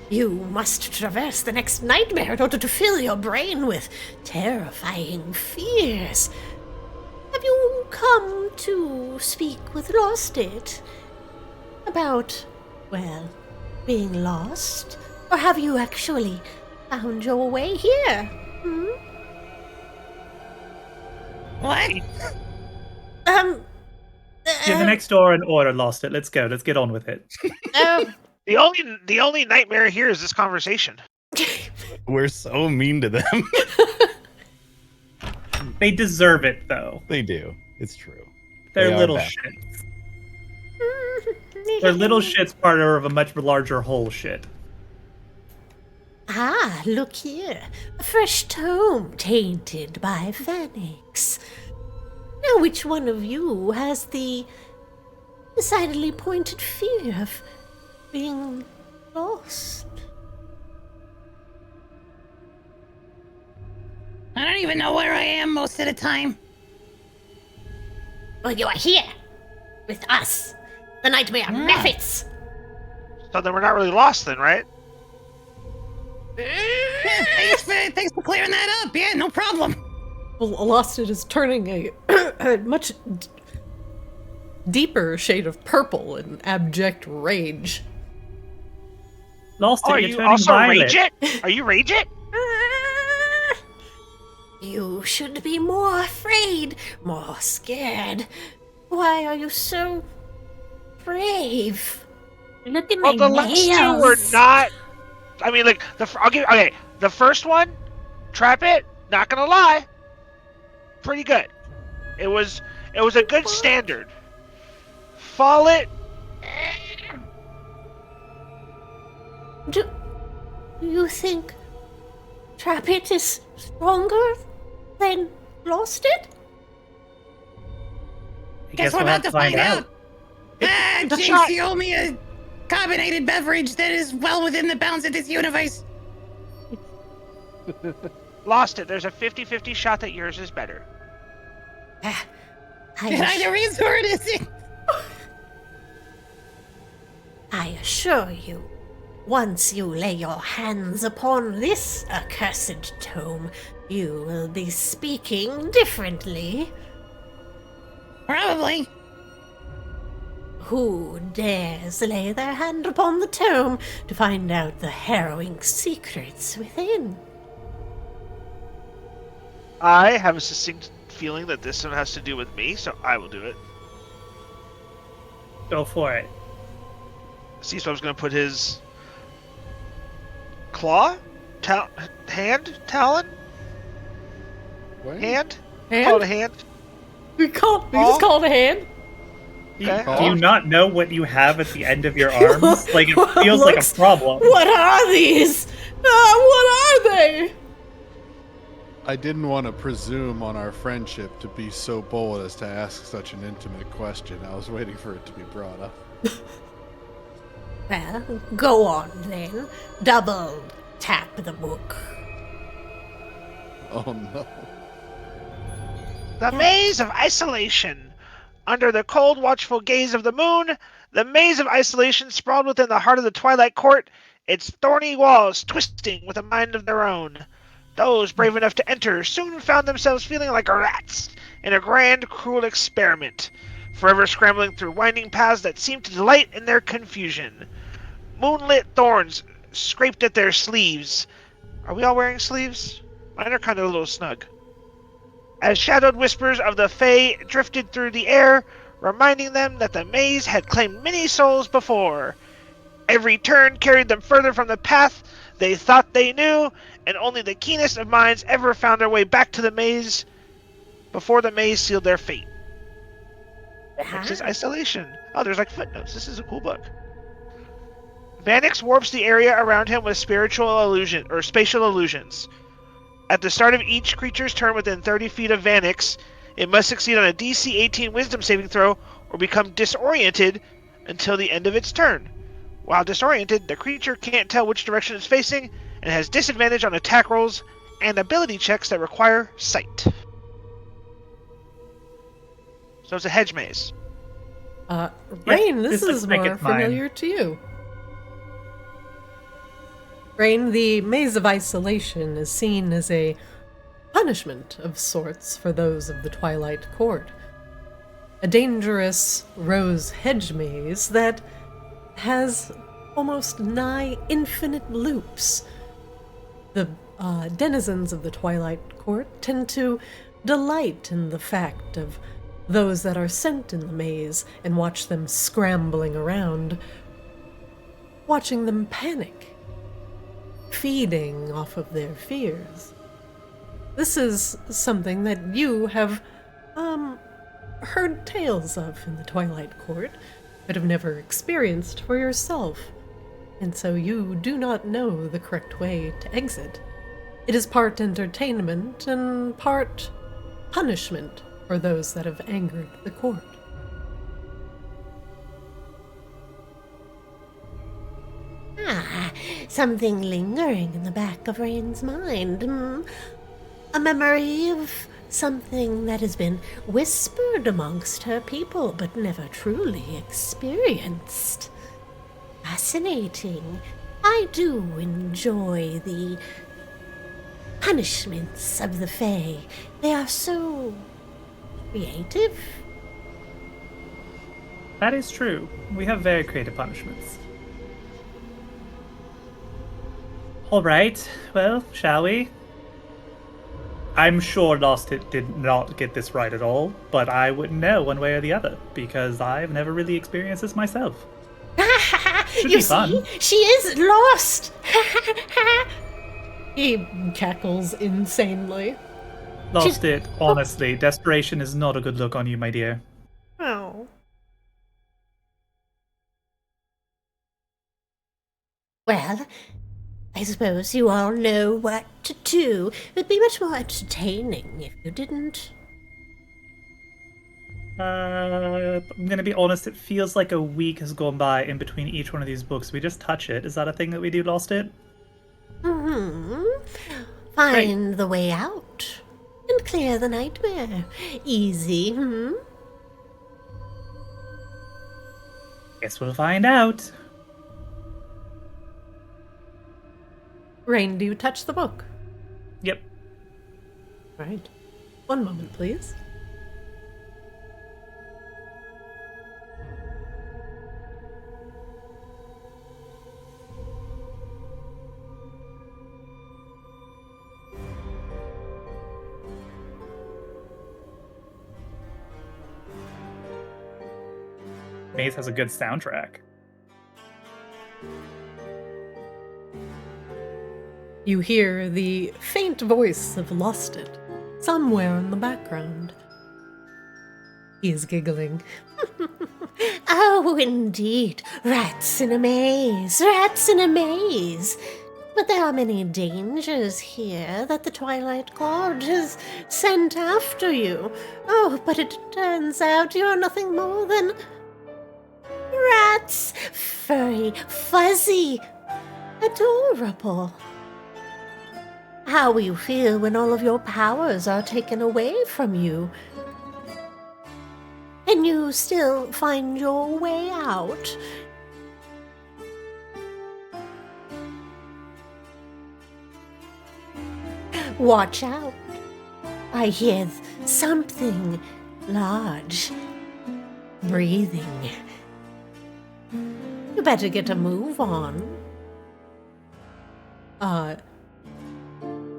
You must traverse the next nightmare in order to fill your brain with terrifying fears. Have you come to speak with Lostit about, well, being lost? Or have you actually found your way here? What? You're the next door in order, Lostit. Let's go. Let's get on with it. The only nightmare here is this conversation. We're so mean to them. They deserve it, though. They do. It's true. They're They are little bad. shits. They're little shits part of a much larger whole shit. Ah, look here. A fresh tome tainted by Phoenix. Now, which one of you has the decidedly pointed fear of being lost? I don't even know where I am most of the time. Well, you are here with us, the Nightmare Mephits. So then we're not really lost then, right? Yeah, thanks for clearing that up. Yeah, no problem. Well, Lostit is turning a much deeper shade of purple in abject rage. Lost Oh, are it, you're you turning also violet. Rage It? Are you Rage It? You should be more afraid, more scared. Why are you so brave? Look at my Well, the last two were nails. not. I mean, like the first one, Trap It. Not gonna lie, pretty good. It was a good standard. Fall It. Do you think Trap It is stronger than Lost It? I Guess we'll we're have about to find out. Ah, the Jinx, shot- you owe me a carbonated beverage that is well within the bounds of this universe. Lost It. There's a 50-50 shot that yours is better. Neither is or it isn't. I assure you, once you lay your hands upon this accursed tome, you will be speaking differently. Probably. Who dares lay their hand upon the tome to find out the harrowing secrets within? I have a succinct feeling that this one has to do with me, so I will do it. Go for it. See, so I was going to put his claw, hand, talon, What? hand. Call it a hand. We just call it a hand. Okay. Do you not know what you have at the end of your arms? Like, it feels like a Looks- problem. What are these? What are they? I didn't want to presume on our friendship to be so bold as to ask such an intimate question. I was waiting for it to be brought up. Well, go on then. Double tap the book. Oh no. The maze of isolation. Under the cold, watchful gaze of the moon, the maze of isolation sprawled within the heart of the Twilight Court, its thorny walls twisting with a mind of their own. Those brave enough to enter soon found themselves feeling like rats in a grand, cruel experiment, forever scrambling through winding paths that seemed to delight in their confusion. Moonlit thorns scraped at their sleeves. Are we all wearing sleeves? Mine are kind of a little snug. As shadowed whispers of the Fae drifted through the air, reminding them that the maze had claimed many souls before. Every turn carried them further from the path they thought they knew, and only the keenest of minds ever found their way back to the maze. before the maze sealed their fate. Ah. Next is isolation. Oh, there's like footnotes. This is a cool book. Vanix warps the area around him with spiritual illusion or spatial illusions. At the start of each creature's turn within 30 feet of Vanix, it must succeed on a DC 18 Wisdom saving throw or become disoriented until the end of its turn. While disoriented, the creature can't tell which direction it's facing and has disadvantage on attack rolls and ability checks that require sight. So it's a hedge maze. Rain, this this is looks like more it's mine. familiar to you. Rain, the Maze of Isolation is seen as a punishment of sorts for those of the Twilight Court. A dangerous rose hedge maze that has almost nigh infinite loops. The denizens of the Twilight Court tend to delight in the fact of those that are sent in the maze and watch them scrambling around, watching them panic, feeding off of their fears. This is something that you have heard tales of in the Twilight Court, but have never experienced for yourself, and so you do not know the correct way to exit. It is part entertainment and part punishment for those that have angered the court. Ah, something lingering in the back of Rain's mind. A memory of something that has been whispered amongst her people, but never truly experienced. Fascinating. I do enjoy the punishments of the Fae. They are so creative. That is true. We have very creative punishments. Alright, well, shall we? I'm sure Lostit did not get this right at all, but I wouldn't know one way or the other, because I've never really experienced this myself. Should You be fun. see, she is lost. He cackles insanely. Lostit, honestly, desperation is not a good look on you, my dear. Oh. Well, I suppose you all know what to do. It would be much more entertaining if you didn't. I'm gonna be honest, it feels like a week has gone by in between each one of these books. We just touch it. Is that a thing that we do, Lostit? Find the way out and clear the nightmare. Easy, Guess we'll find out. Rain, do you touch the book? Yep. Right. One moment, please. Maze has a good soundtrack. You hear the faint voice of Lostit somewhere in the background. He is giggling. Oh, indeed. Rats in a maze. Rats in a maze. But there are many dangers here that the Twilight Court has sent after you. Oh, but it turns out you're nothing more than rats. Furry, fuzzy, adorable. How will you feel when all of your powers are taken away from you? And you still find your way out? Watch out. I hear something large breathing. You better get a move on.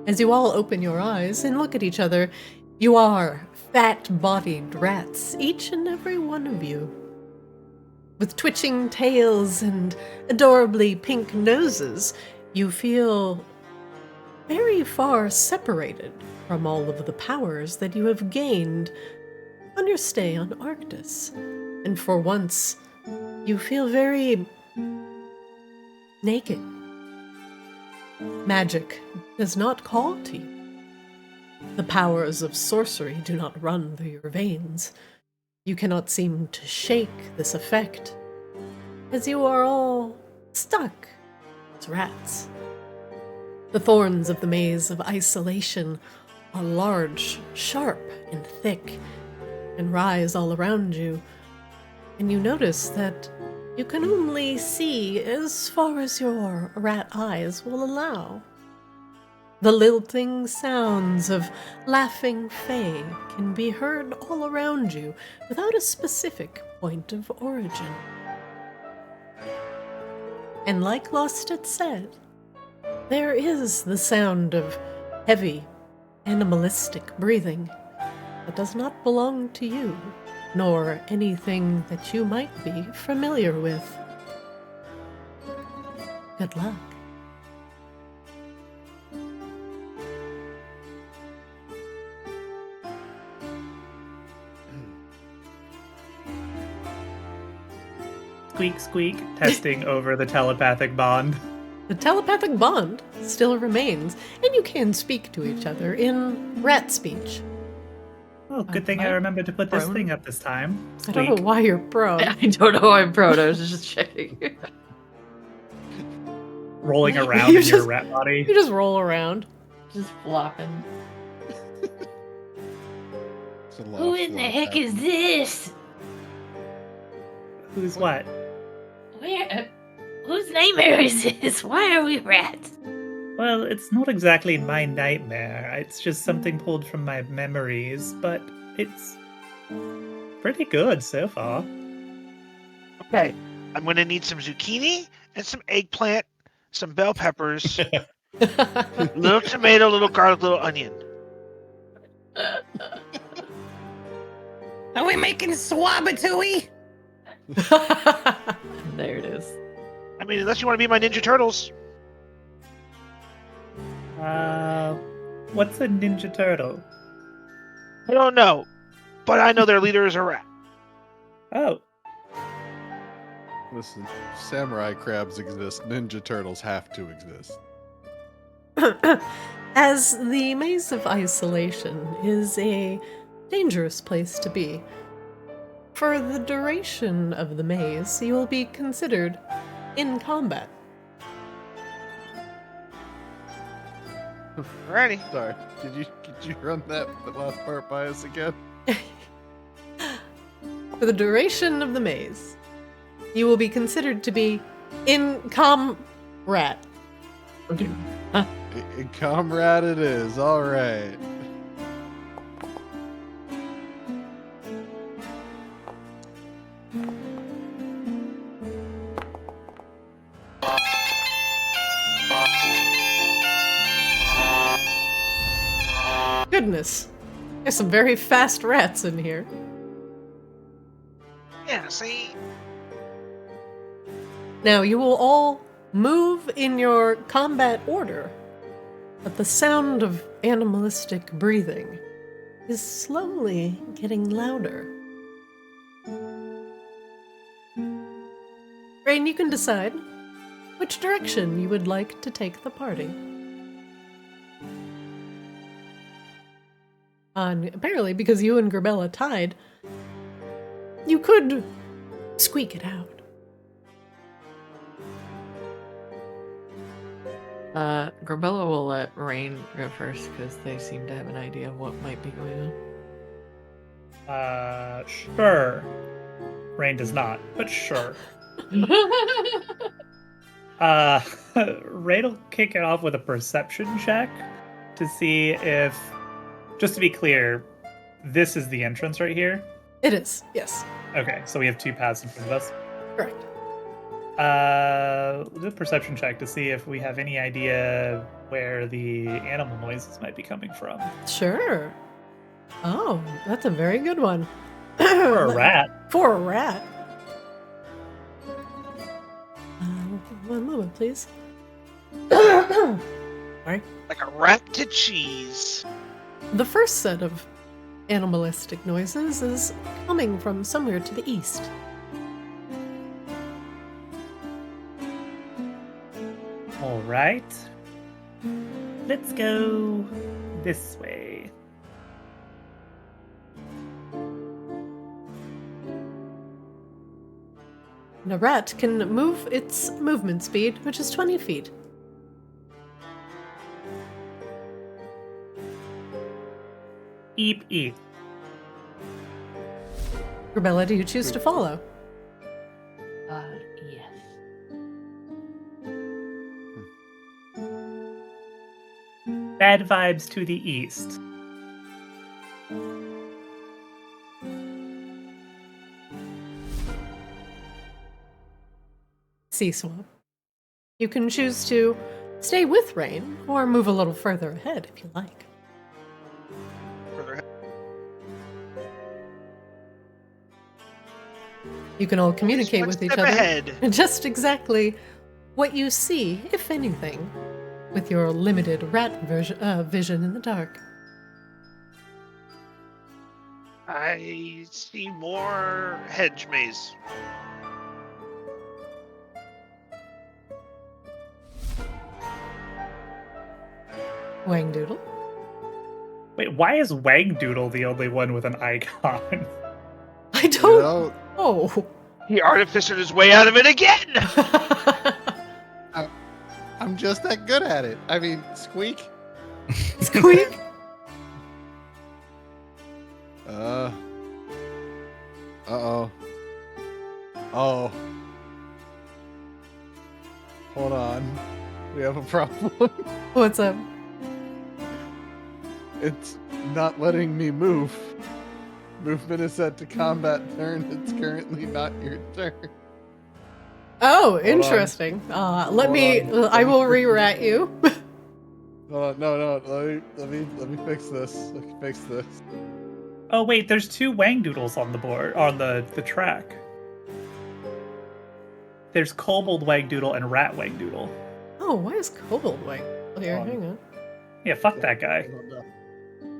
As you all open your eyes and look at each other, you are fat-bodied rats, each and every one of you. With twitching tails and adorably pink noses, you feel very far separated from all of the powers that you have gained on your stay on Arctis. And for once, you feel very naked. Magic does not call to you. The powers of sorcery do not run through your veins. You cannot seem to shake this effect, as you are all stuck as rats. The thorns of the maze of isolation are large, sharp, and thick, and rise all around you, and you notice that you can only see as far as your rat eyes will allow. The lilting sounds of laughing fae can be heard all around you without a specific point of origin. And like Lostit said, there is the sound of heavy, animalistic breathing that does not belong to you, nor anything that you might be familiar with. Good luck. Squeak, squeak, testing over the telepathic bond. The telepathic bond still remains, and you can speak to each other in rat speech. Oh, good thing I remembered to put this thing up this time. I don't know why you're prone. I don't know why I'm prone. I was just checking. Rolling around in your rat body. You just roll around. Just flopping. Who in the heck is this? Who's what? Where? Whose nightmare is this? Why are we rats? Well, it's not exactly my nightmare. It's just something pulled from my memories, but it's pretty good so far. Okay, I'm gonna need some zucchini and some eggplant, some bell peppers, little tomato, little garlic, little onion. Are we making swabbatui? There it is. I mean, unless you want to be my Ninja Turtles. What's a Ninja Turtle? I don't know, but I know their leader is a rat. Oh. Listen, samurai crabs exist. Ninja turtles have to exist. As the Maze of Isolation is a dangerous place to be, for the duration of the maze, you will be considered in combat. Ready? Sorry, did you run that last part by us again? For the duration of the maze, you will be considered to be in combat. Comrade it is, alright. Goodness, there's some very fast rats in here. Yeah, see? Now, you will all move in your combat order, but the sound of animalistic breathing is slowly getting louder. Rain, you can decide which direction you would like to take the party. And apparently, because you and Grabella tied, you could squeak it out. Grabella will let Rain go first because they seem to have an idea of what might be going on. Sure. Rain does not, but sure. Rain will kick it off with a perception check to see if, just to be clear, this is the entrance right here? It is, yes. Okay, so we have two paths in front of us. Correct. We'll do a perception check to see if we have any idea where the animal noises might be coming from. Sure. Oh, that's a very good one. For a rat. For a rat. One moment, please. Sorry. Like a rat to cheese. The first set of animalistic noises is coming from somewhere to the east. All right. Let's go this way. And a rat can move its movement speed, which is 20 feet. Eep, eep. Rebella, do you choose to follow? Yes. Bad vibes to the east. Sea swab. You can choose to stay with Rain or move a little further ahead if you like. Further ahead. You can all communicate One with each step other. ahead. Just exactly what you see, if anything, with your limited rat vision in the dark. I see more hedge maze. Wangdoodle. Wait, why is Wangdoodle the only one with an icon? I don't know, know. He artificered his way out of it again! I'm just that good at it. I mean, Squeak. Squeak. Uh-oh. Oh. Hold on. We have a problem. What's up? It's not letting me move. Movement is set to combat turn. It's currently not your turn. Oh, interesting. Let me. I will re-rat you. Hold on. No. Let me fix this. Let me fix this. Oh wait, there's two Wangdoodles on the board on the track. There's Kobold Wangdoodle and Rat Wangdoodle. Oh, why is Kobold Wang? Here, hang on. Yeah, fuck that guy.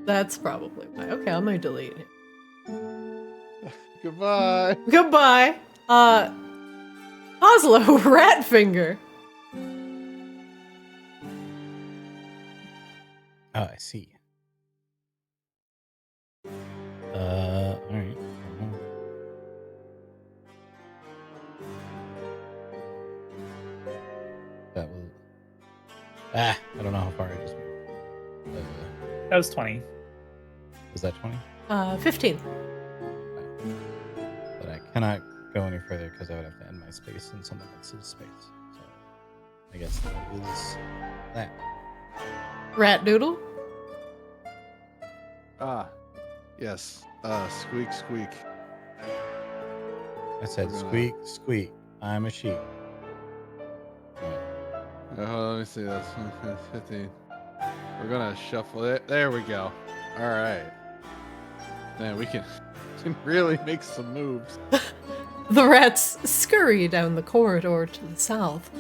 That's probably why. Okay, I'm gonna delete him. Goodbye. Goodbye. Oslo, Ratfinger. Oh, I see. All right. That was. I don't know how far I just moved. That was 20. Was that 20? 15. But I cannot go any further because I would have to end my space in someone else's space. So I guess that is that. Rat Doodle. Yes. Squeak. I said squeak, squeak. I'm a sheep. Let me see. That's 15. We're gonna shuffle it. There we go. All right. Man, we can really make some moves. The rats scurry down the corridor to the south.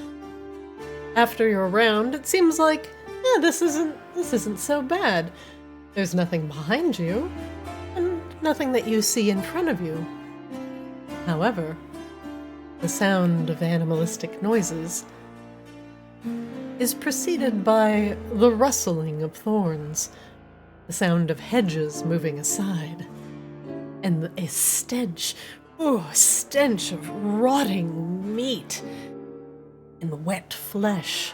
After your round, it seems like this isn't so bad. There's nothing behind you, and nothing that you see in front of you. However, the sound of animalistic noises is preceded by the rustling of thorns, the sound of hedges moving aside, and a stench of rotting meat and wet flesh.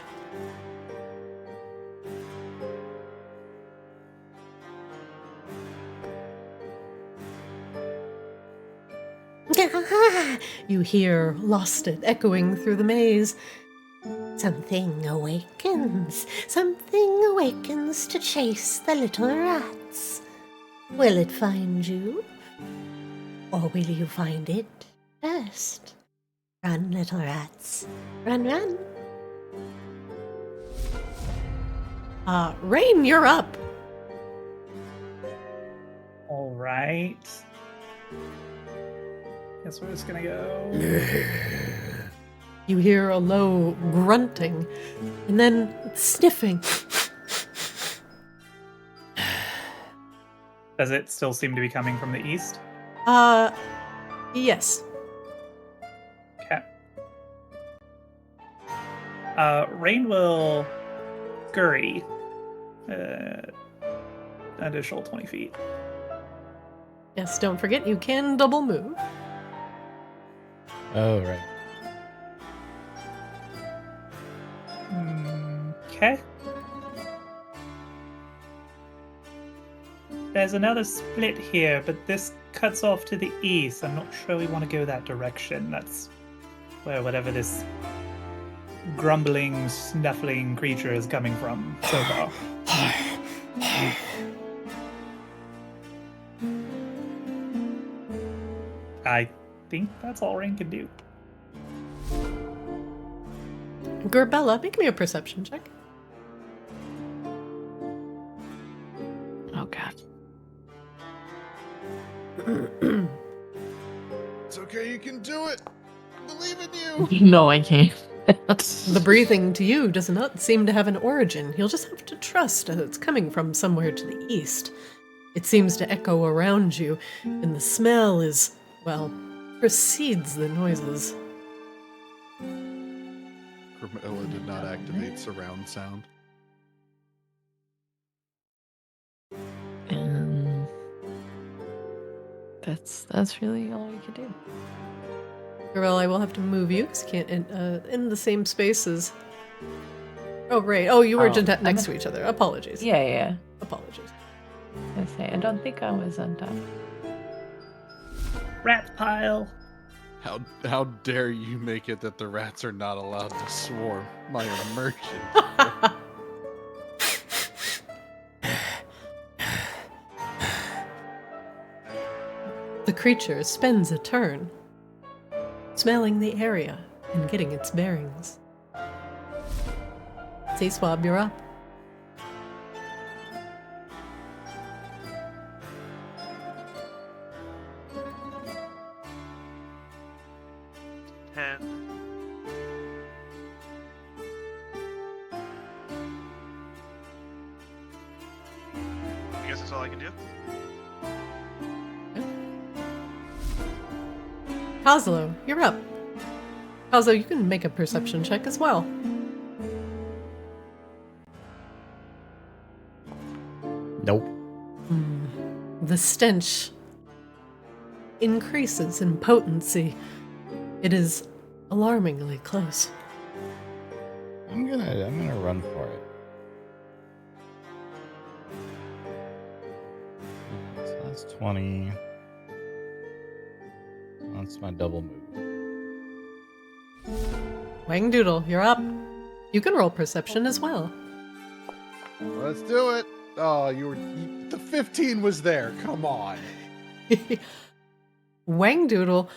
You hear Lostit echoing through the maze. Something awakens to chase the little rats. Will it find you? Or will you find it first? Run, little rats. Run, run. Rain, you're up. All right. Guess we're just gonna go. You hear a low grunting, and then sniffing Does it still seem to be coming from the east? Yes. Okay. Rain will scurry an additional 20 feet. Yes, don't forget you can double move. Oh, right. Okay. There's another split here, but this cuts off to the east. I'm not sure we want to go that direction. That's where whatever this grumbling, snuffling creature is coming from so far. I think that's all Rain can do. Gerbella, make me a perception check. Oh god. It's okay, you can do it. I believe in you. No, I can't. The breathing to you does not seem to have an origin. You'll just have to trust that it's coming from somewhere to the east. It seems to echo around you, and the smell is, well, precedes the noises. Grimilla did not activate surround sound. That's really all we could do. Gerbella, I will have to move you because you can't in the same spaces. Oh, right. Oh, you were next to each other. Apologies. Yeah. Apologies. I say, I don't think I was on top. Rat pile. How dare you make it that the rats are not allowed to swarm my immersion? The creature spins a turn, smelling the area and getting its bearings. Swab, you're up. I guess that's all I can do. Kozlo, you're up. Kozlo, you can make a perception check as well. Nope. The stench increases in potency. It is alarmingly close. I'm gonna run for it. So that's 20. That's my double move. Wangdoodle, you're up. You can roll perception as well. Let's do it. Oh, the 15 was there. Come on. Wangdoodle,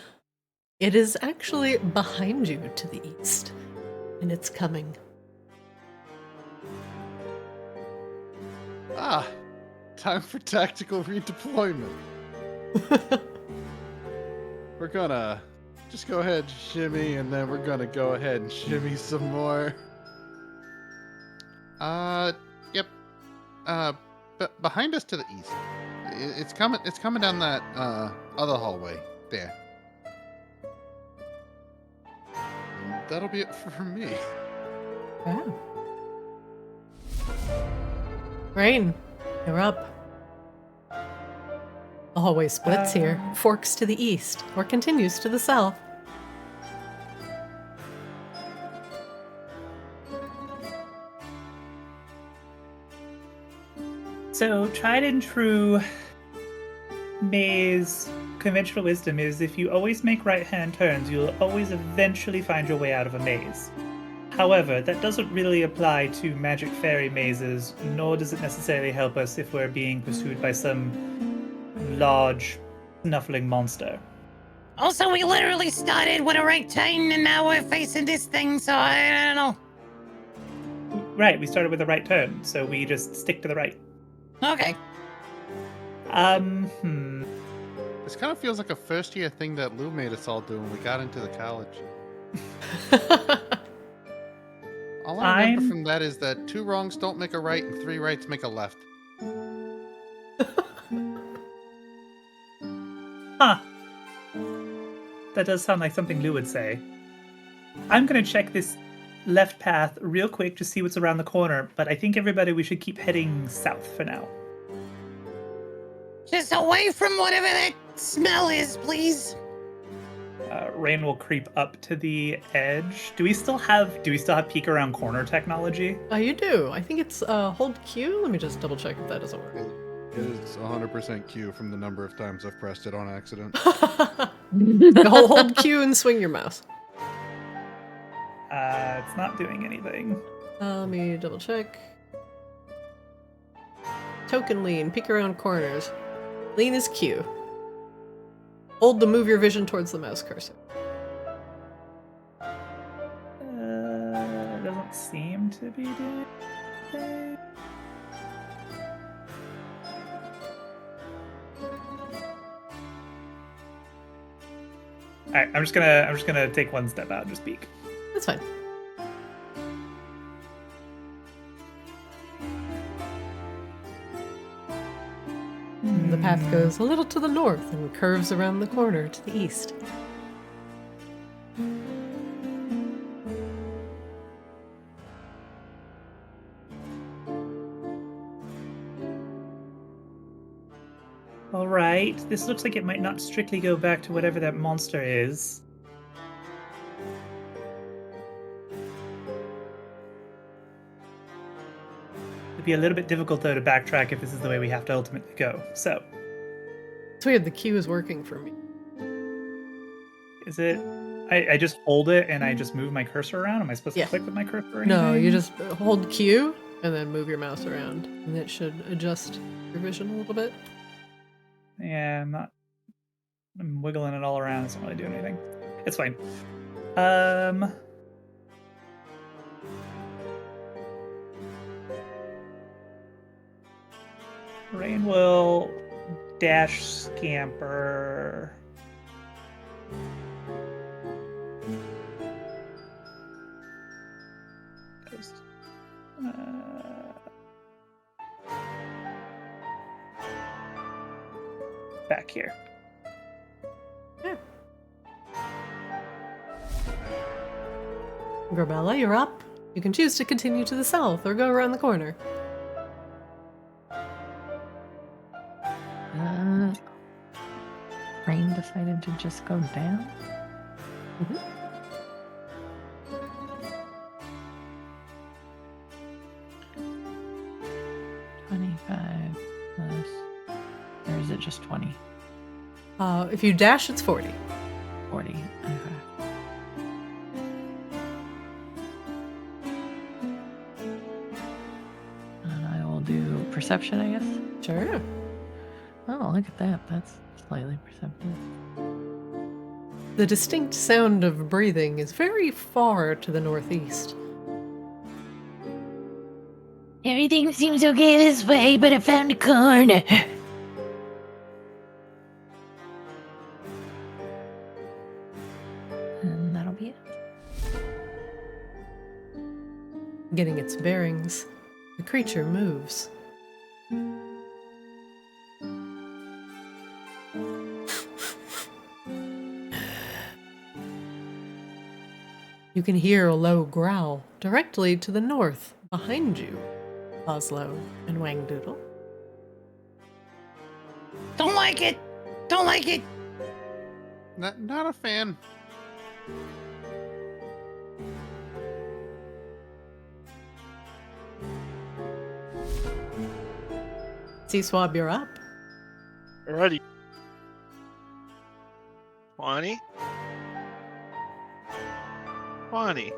it is actually behind you to the east, and it's coming. Time for tactical redeployment. We're gonna just go ahead and shimmy, and then we're gonna go ahead and shimmy some more. Yep. Behind us to the east. It's coming down that other hallway there. And that'll be it for me. Wow. Rain, you're up. The hallway splits here, forks to the east, or continues to the south. So, tried and true maze conventional wisdom is if you always make right-hand turns, you'll always eventually find your way out of a maze. However, that doesn't really apply to magic fairy mazes, nor does it necessarily help us if we're being pursued by some large, snuffling monster. Also, we literally started with a right turn and now we're facing this thing, so I don't know. Right, we started with the right turn, so we just stick to the right. Okay. This kind of feels like a first-year thing that Lou made us all do when we got into the college. All I remember from that is that 2 wrongs don't make a right and 3 rights make a left. That does sound like something Lou would say. I'm gonna check this left path real quick to see what's around the corner, but I think everybody we should keep heading south for now. Just away from whatever that smell is, please. Rain will creep up to the edge. Do we still have peek around corner technology? You do. I think it's hold Q. Let me just double check if that doesn't work. It is 100% Q from the number of times I've pressed it on accident. hold Q and swing your mouse. It's not doing anything. Let me double check. Token lean. Peek around corners. Lean is Q. Hold to move your vision towards the mouse cursor. Doesn't seem to be doing anything. Alright, I'm just gonna take one step out and just peek. That's fine. The path goes a little to the north and curves around the corner to the east. Alright, this looks like it might not strictly go back to whatever that monster is. It'd be a little bit difficult though to backtrack if this is the way we have to ultimately go, so. It's weird, the Q is working for me. Is it? I just hold it and I just move my cursor around? Am I supposed to click with my cursor or anything? No, you just hold Q and then move your mouse around, and it should adjust your vision a little bit. Yeah, I'm wiggling it all around. It's not really doing anything. It's fine. Rain will dash scamper. Back here. Yeah. Grabella, you're up. You can choose to continue to the south or go around the corner. Rain decided to just go down. Mm-hmm. Or is it just 20? If you dash, it's 40. 40. Okay. And I will do perception, I guess. Sure. Oh, look at that. That's slightly perceptive. The distinct sound of breathing is very far to the northeast. Everything seems okay this way, but I found a corner. And that'll be it. Getting its bearings, the creature moves. You can hear a low growl directly to the north, behind you, Oslo and Wangdoodle. Don't like it. Don't like it. Not a fan. Swab, you're up. Alrighty. 20. 20.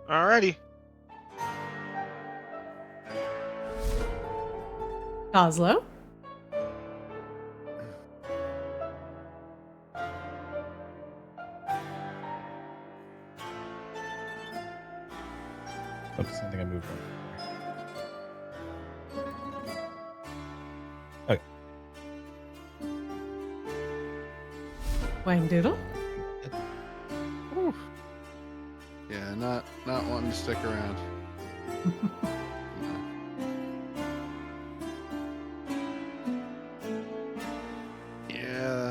Alrighty. Oslo. Oops, I think I moved one. Wangdoodle. Oof. Yeah, not wanting to stick around. Yeah,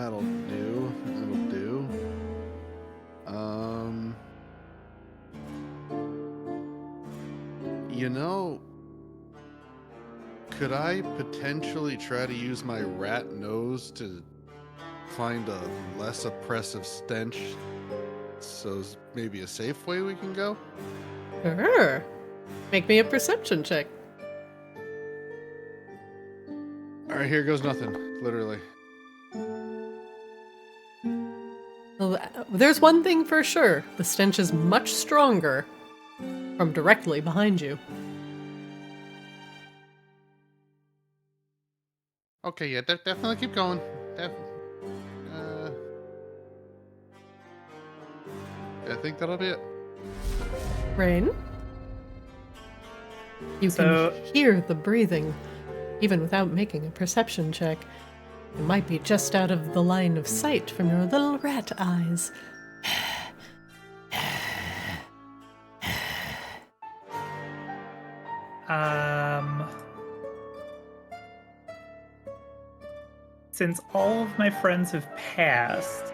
You know, could I potentially try to use my rat nose to find a less oppressive stench? So maybe a safe way we can go? Sure. Make me a perception check. All right, here goes nothing, literally. Well, there's one thing for sure. The stench is much stronger from directly behind you. Okay, yeah, definitely keep going. I think that'll be it. Rain? You So- can hear the breathing, even without making a perception check. It might be just out of the line of sight from your little rat eyes. Since all of my friends have passed,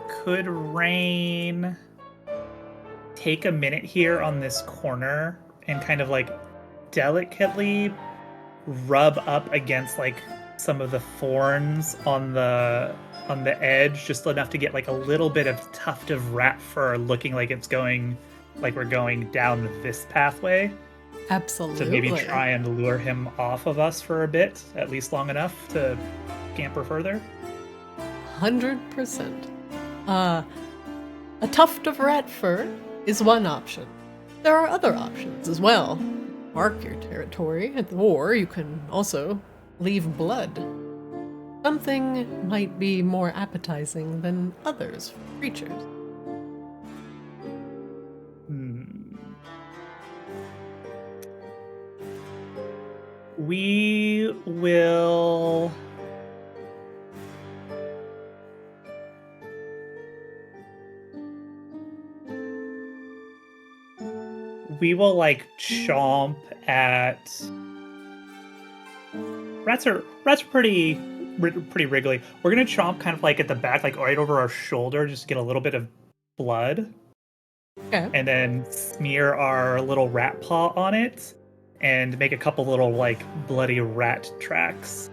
could Rain take a minute here on this corner and kind of like delicately rub up against like some of the thorns on the edge, just enough to get like a little bit of tuft of rat fur looking like it's going like we're going down this pathway? Absolutely. To maybe try and lure him off of us for a bit, at least long enough to scamper further? 100%. A tuft of rat fur is one option. There are other options as well. Mark your territory, or you can also leave blood. Something might be more appetizing than others for creatures. We will... like chomp at... Rats are pretty wriggly. We're gonna chomp kind of like at the back, like right over our shoulder, just to get a little bit of blood. Okay. And then smear our little rat paw on it, and make a couple little like bloody rat tracks,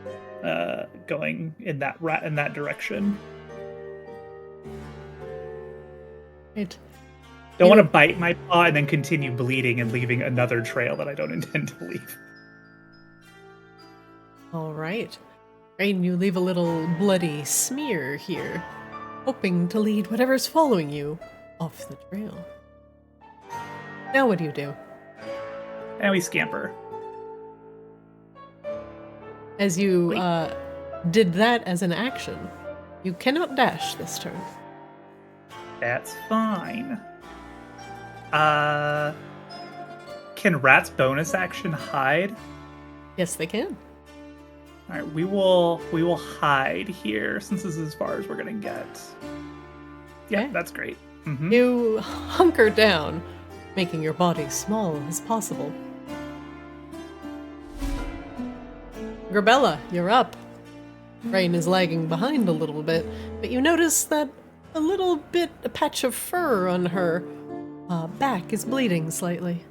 going in that direction. Right. Don't want to bite my paw and then continue bleeding and leaving another trail that I don't intend to leave. All right. Rain, you leave a little bloody smear here, hoping to lead whatever's following you off the trail. Now what do? And we scamper. As you did that as an action, you cannot dash this turn. That's fine. Can rats bonus action hide? Yes, they can. All right, we will hide here since this is as far as we're gonna get. Yeah, Okay. that's great. You hunker down, making your body small as possible. Grabella, you're up. Rain is lagging behind a little bit, but you notice that a patch of fur on her back is bleeding slightly.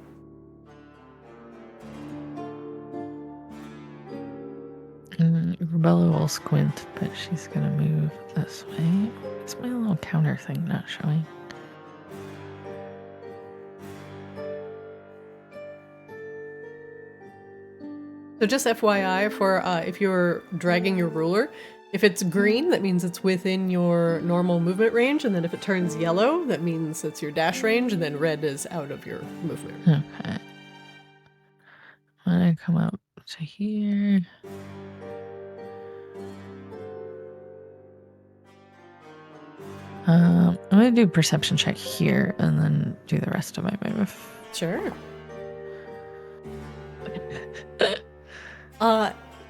Rebella will squint, but she's gonna move this way. It's my little counter thing not showing. So just FYI for if you're dragging your ruler, if it's green, that means it's within your normal movement range, and then if it turns yellow, that means it's your dash range, and then red is out of your movement. Okay. I'm gonna come up to here. I'm gonna do perception check here and then do the rest of my move. Sure.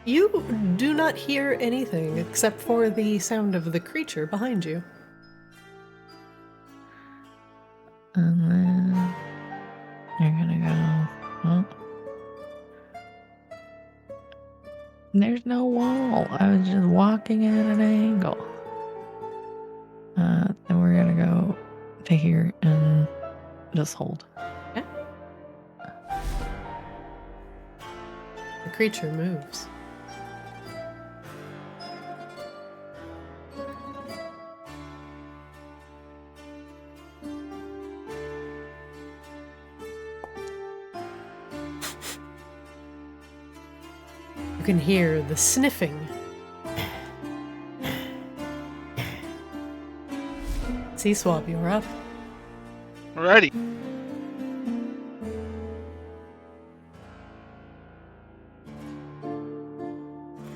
You do not hear anything except for the sound of the creature behind you. And then you're gonna go. Oh. There's no wall. I was just walking at an angle. Then we're gonna go to here and just hold. Okay. creature moves. You can hear the sniffing. Sea Swab, you're up. Alrighty. And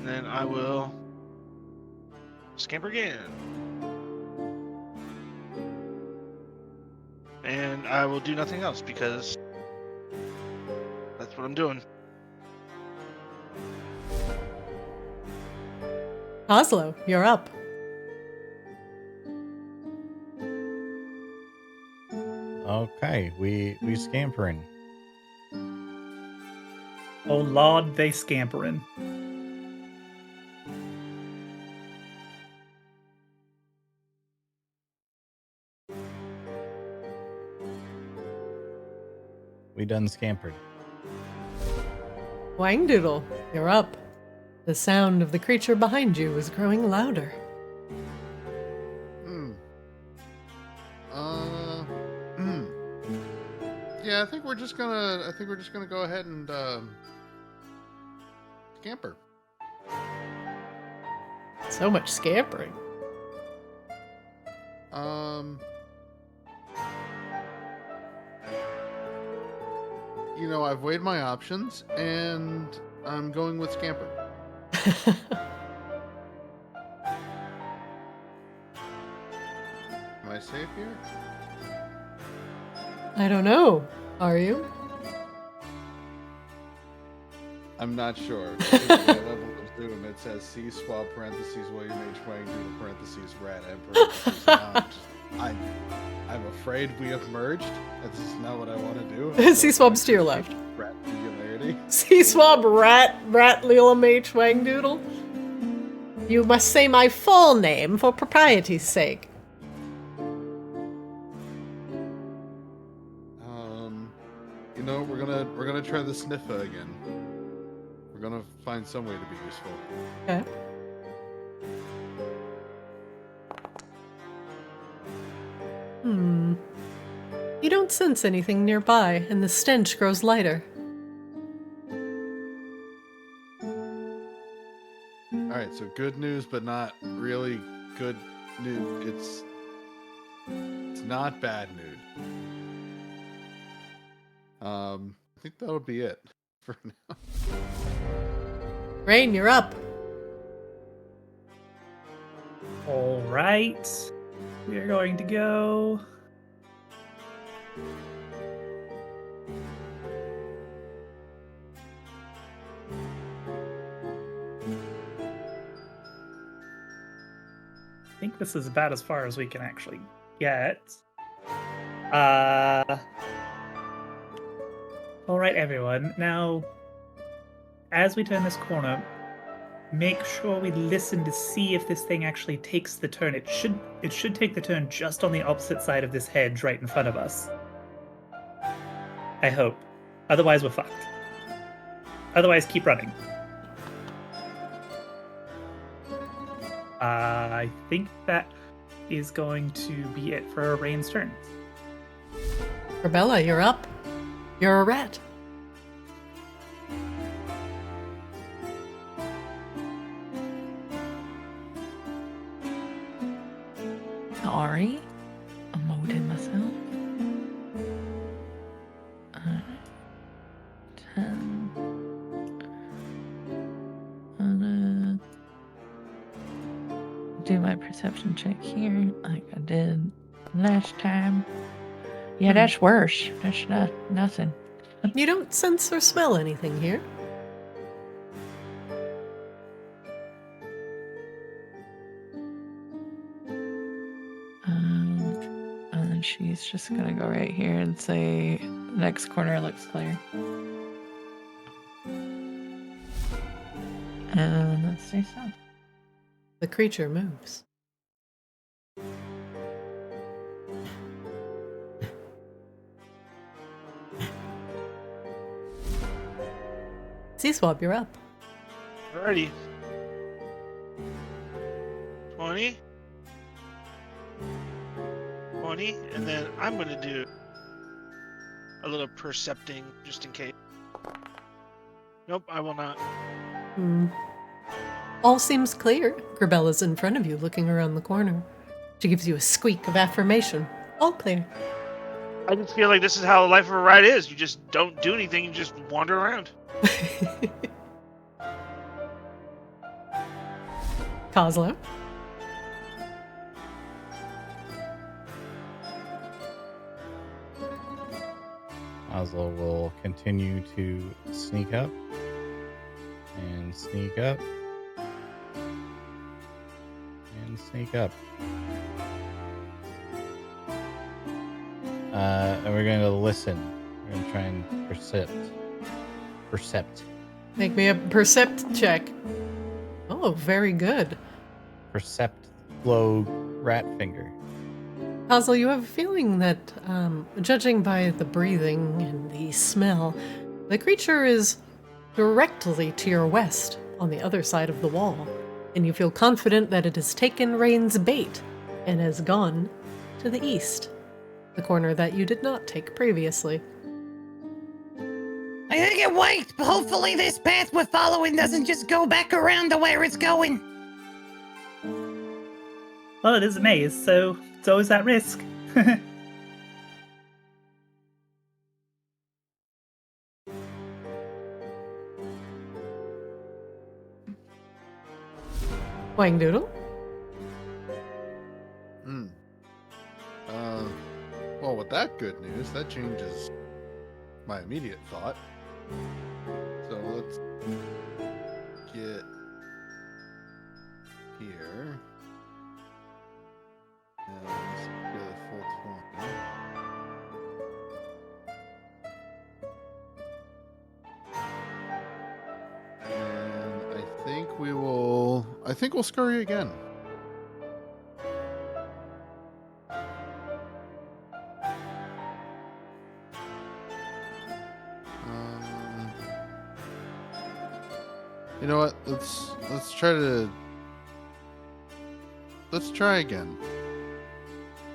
then I will scamper again. And I will do nothing else because that's what I'm doing. Oslo, you're up. Okay, we scampering. Oh Lord, they scampering. We done scampered. Wangdoodle, you're up. The sound of the creature behind you is growing louder. Yeah, I think we're just gonna go ahead and scamper. So much scampering. You know, I've weighed my options, and I'm going with scamper. Am I safe here? I don't know. Are you? I'm not sure. It's my level of Zoom. It says C swab parentheses William H. Wangdoodle parentheses rat and parentheses. I'm afraid we have merged. This is not what I want to do. Sea Swab's to your left. Rat singularity. Sea Swab rat Lilam H. Wangdoodle. You must say my full name for propriety's sake. You know, we're gonna try the sniffer again. We're gonna find some way to be useful. Okay. You don't sense anything nearby, and the stench grows lighter. Alright, so good news, but not really good news. It's not bad news. I think that'll be it for now. Rain, you're up. All right. We are going to go. I think this is about as far as we can actually get. All right, everyone. Now, as we turn this corner, make sure we listen to see if this thing actually takes the turn. It should take the turn just on the opposite side of this hedge right in front of us. I hope. Otherwise, we're fucked. Otherwise, keep running. I think that is going to be it for Rain's turn. Rebella, you're up. You're a rat. Sorry. I'm loading myself. 10. I'm gonna do my perception check here like I did last time. Yeah, that's worse. That's not nothing. You don't sense or smell anything here. And then she's just gonna go right here and say, next corner looks clear. And let's stay still. The creature moves. C-Swab, you're up. Alrighty. 20. 20, and then I'm going to do a little percepting just in case. Nope, I will not. All seems clear. Grabella's in front of you, looking around the corner. She gives you a squeak of affirmation. All clear. I just feel like this is how the life of a ride is. You just don't do anything, you just wander around. Kozlo. Oslo will continue to sneak up and sneak up and sneak up. And we're going to listen. We're going to try and percept. Make me a percept check. Oh, very good. Percept glow rat finger. Kozlo, you have a feeling that, judging by the breathing and the smell, the creature is directly to your west, on the other side of the wall, and you feel confident that it has taken Rain's bait and has gone to the east, the corner that you did not take previously. I think it worked, but hopefully this path we're following doesn't just go back around to where it's going. Well, it is a maze, so it's always that risk. Wangdoodle? Well, with that good news, that changes my immediate thought. So let's get here. And let's go the full 20. And I think we'll scurry again. You know what? Let's try again.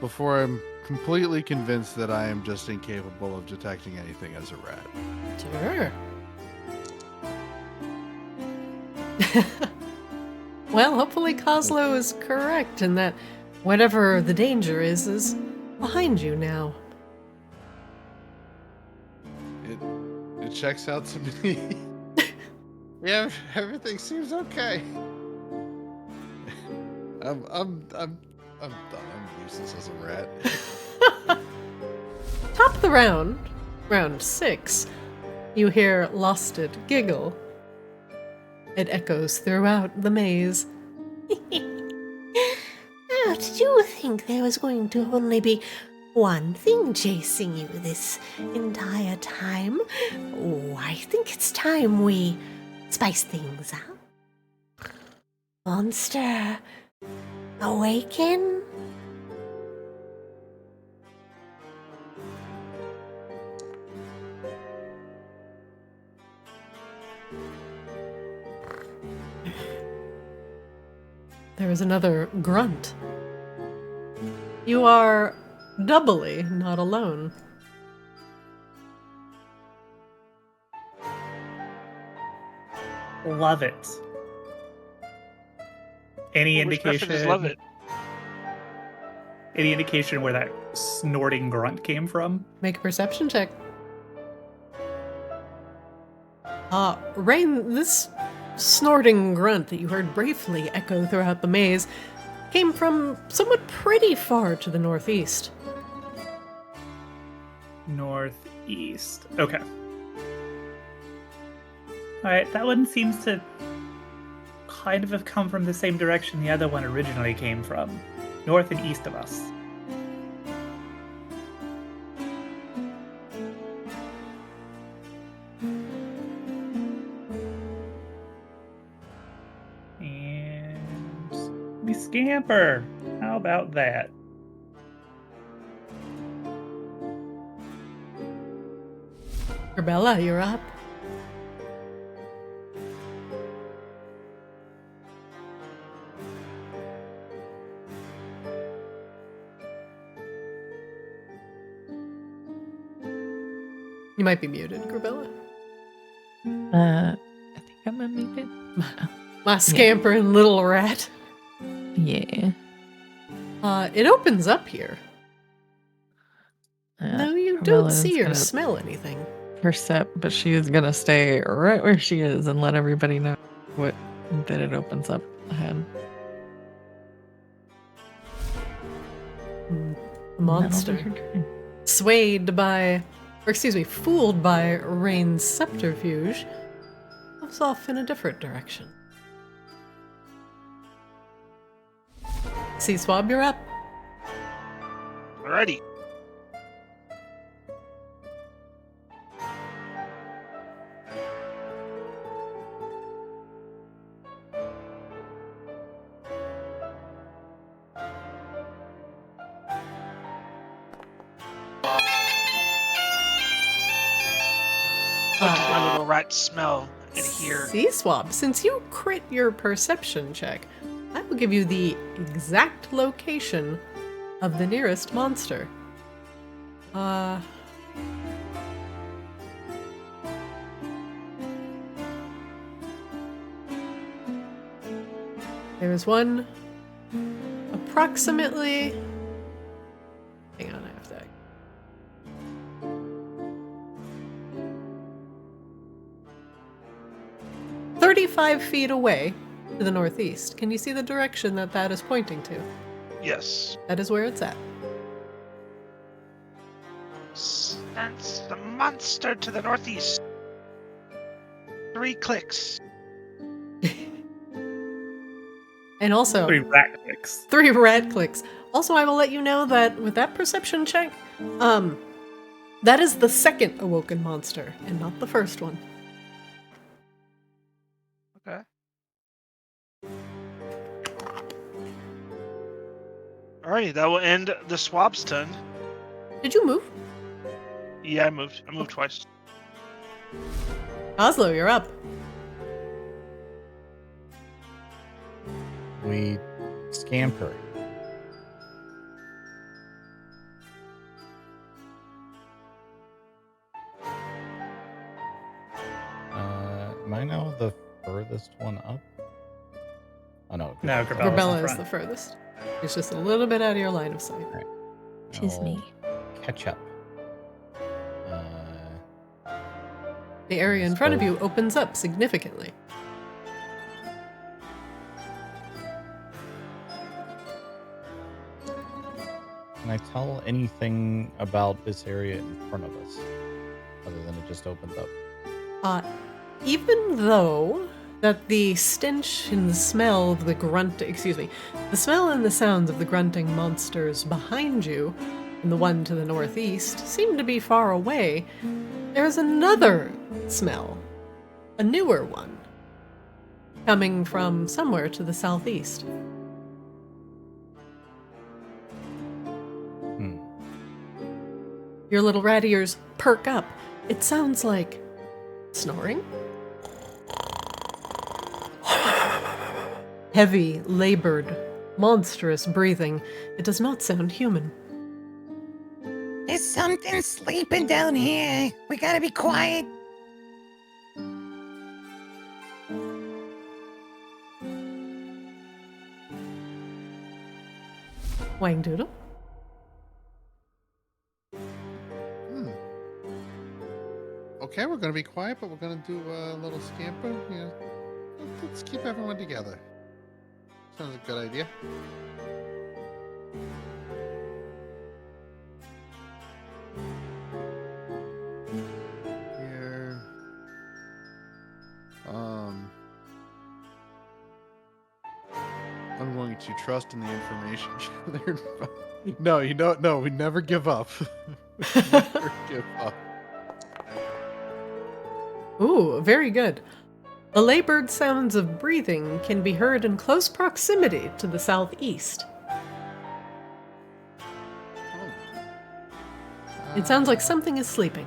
Before I'm completely convinced that I am just incapable of detecting anything as a rat. Sure. Well, hopefully Kozlo is correct in that whatever the danger is behind you now. It checks out to me. Yeah, everything seems okay. I'm done. I'm useless as a rat. Top of the round, round 6, you hear Lostit giggle. It echoes throughout the maze. Oh, did you think there was going to only be one thing chasing you this entire time? Oh, I think it's time we spice things up. Monster, awaken. There is another grunt. You are doubly not alone. Love it. Any Which indication? Just love it. Any indication where that snorting grunt came from? Make a perception check. Rain, this snorting grunt that you heard briefly echo throughout the maze came from somewhat pretty far to the northeast. Northeast. Okay. Alright, that one seems to kind of have come from the same direction the other one originally came from. North and east of us. And we scamper. How about that? Bella, you're up. You might be muted, Grabella. I think I'm unmuted. My scampering little rat. Yeah. It opens up here. No, you don't Carmella's see or gonna smell anything. Percept, but she is gonna stay right where she is and let everybody know that it opens up ahead. The monster, fooled by Rain's subterfuge, moves off in a different direction. See, Swab, you're up. Alrighty. What does my little rat smell in here? See, Swab, since you crit your perception check, I will give you the exact location of the nearest monster. There's one approximately. Hang on, I have to. "35 feet away to the northeast. Can you see the direction that is pointing to? Yes. That is where it's at. Sense the monster to the northeast. 3 clicks. And also 3 rat clicks. 3 rat clicks. Also, I will let you know that with that perception check, that is the second awoken monster and not the first one. Okay. Alrighty, that will end the swab's turn. Did you move? Yeah, I moved. I moved twice. Oslo, you're up. We scamper. Am I now the furthest one up? Oh no. No, Grabella is front. the furthest. It's just a little bit out of your line of sight. Right. She's I'll me. Catch up. The area in front of you opens up significantly. Can I tell anything about this area in front of us, other than it just opened up? Even though that the stench and the smell of the the smell and the sounds of the grunting monsters behind you and the one to the northeast seem to be far away, there's another smell, a newer one, coming from somewhere to the southeast. Your little rat ears perk up. It sounds like snoring. Heavy, labored, monstrous breathing. It does not sound human. There's something sleeping down here. We gotta be quiet. Wang Doodle. Okay, we're gonna be quiet, but we're gonna do a little scamper. Yeah, let's keep everyone together. Sounds a good idea. Here. I'm going to trust in the information gathered. No, we never give up. We never give up. Ooh, very good. The labored sounds of breathing can be heard in close proximity to the southeast. It sounds like something is sleeping.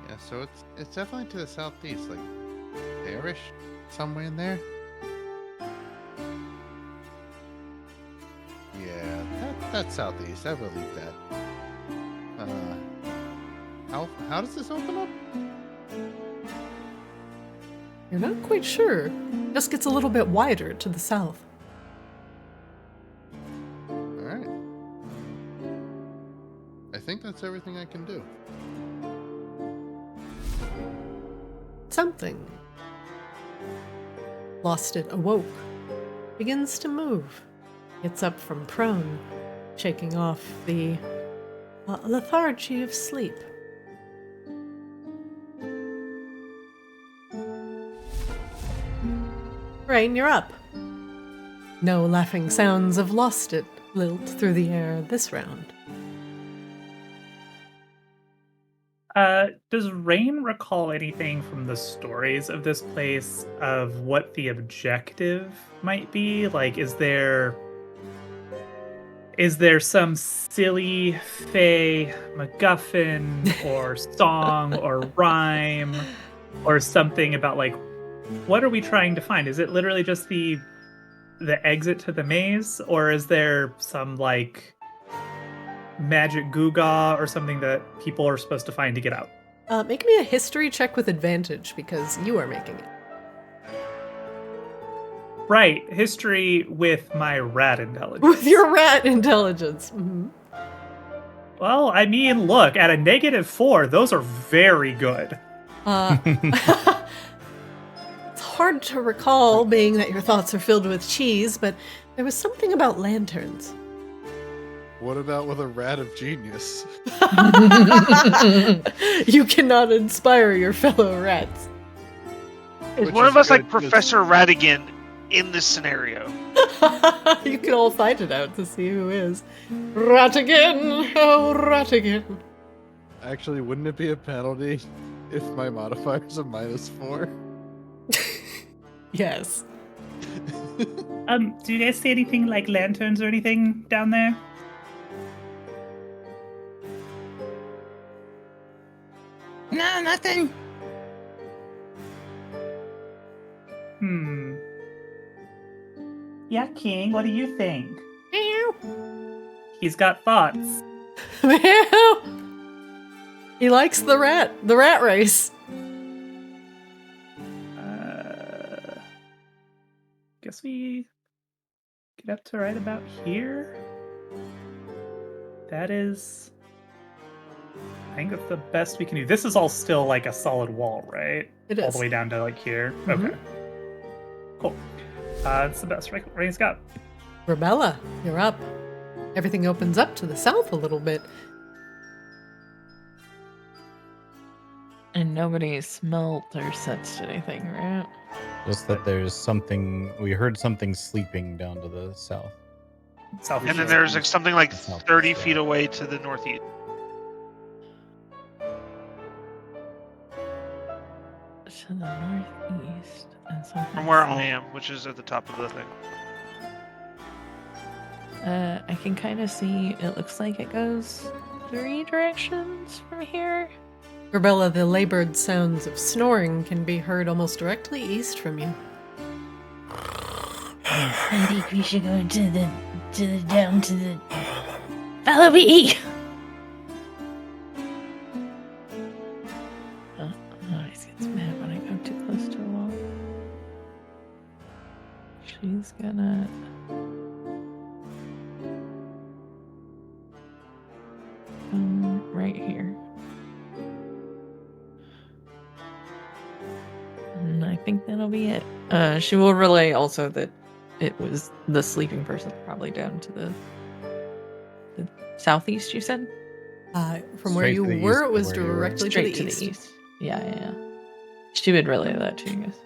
Yeah, so it's definitely to the southeast, like there-ish, somewhere in there. Yeah, that's southeast. I believe that. how does this open up? You're not quite sure. It just gets a little bit wider to the south. All right. I think that's everything I can do. Something. Lostit awoke. Begins to move. Gets up from prone, shaking off the lethargy of sleep. Rain, you're up. No laughing sounds of Lostit lilt through the air this round. Does Rain recall anything from the stories of this place of what the objective might be? Like, is there some silly fey MacGuffin or song or rhyme or something about, like, what are we trying to find? Is it literally just the exit to the maze, or is there some, like, magic Googa or something that people are supposed to find to get out? Make me a history check with advantage because you are making it. Right, history with my rat intelligence. With your rat intelligence. Mm-hmm. Well, I mean, look, at a -4, those are very good. It's hard to recall, being that your thoughts are filled with cheese, but there was something about lanterns. What about with a rat of genius? You cannot inspire your fellow rats. Is Which one is of us good, like Professor Ratigan in this scenario? You can all fight it out to see who is. Ratigan! Oh, Ratigan! Actually, wouldn't it be a penalty if my modifier is a -4? Yes. Do you guys see anything like lanterns or anything down there? No, nothing. Yeah, King, what do you think? He's got thoughts. He likes the rat race. Guess we get up to right about here. That is, I think that's the best we can do. This is all still like a solid wall, right? It All is. the way down to like here. Mhm. Okay. Cool. It's the best Rain's got. Rebella, you're up. Everything opens up to the south a little bit. And nobody smelt or sensed anything, right? Just that there's something. We heard something sleeping down to the south. Southeast. And then there's like something like Southeast, 30 yeah. feet away to the northeast. To the northeast. And something From where I am, which is at the top of the thing. I can kind of see. It looks like it goes 3 directions from here. Rebella, the labored sounds of snoring can be heard almost directly east from you. I think we should go down to the. Follow me! Always gets mad when I go too close to a wall. She's gonna. Right here. And I think that'll be it. She will relay also that it was the sleeping person probably down to the southeast, you said? From where Straight you to the were, east it of was where you were. directly Straight to the east. Yeah. She would relay that to you guys.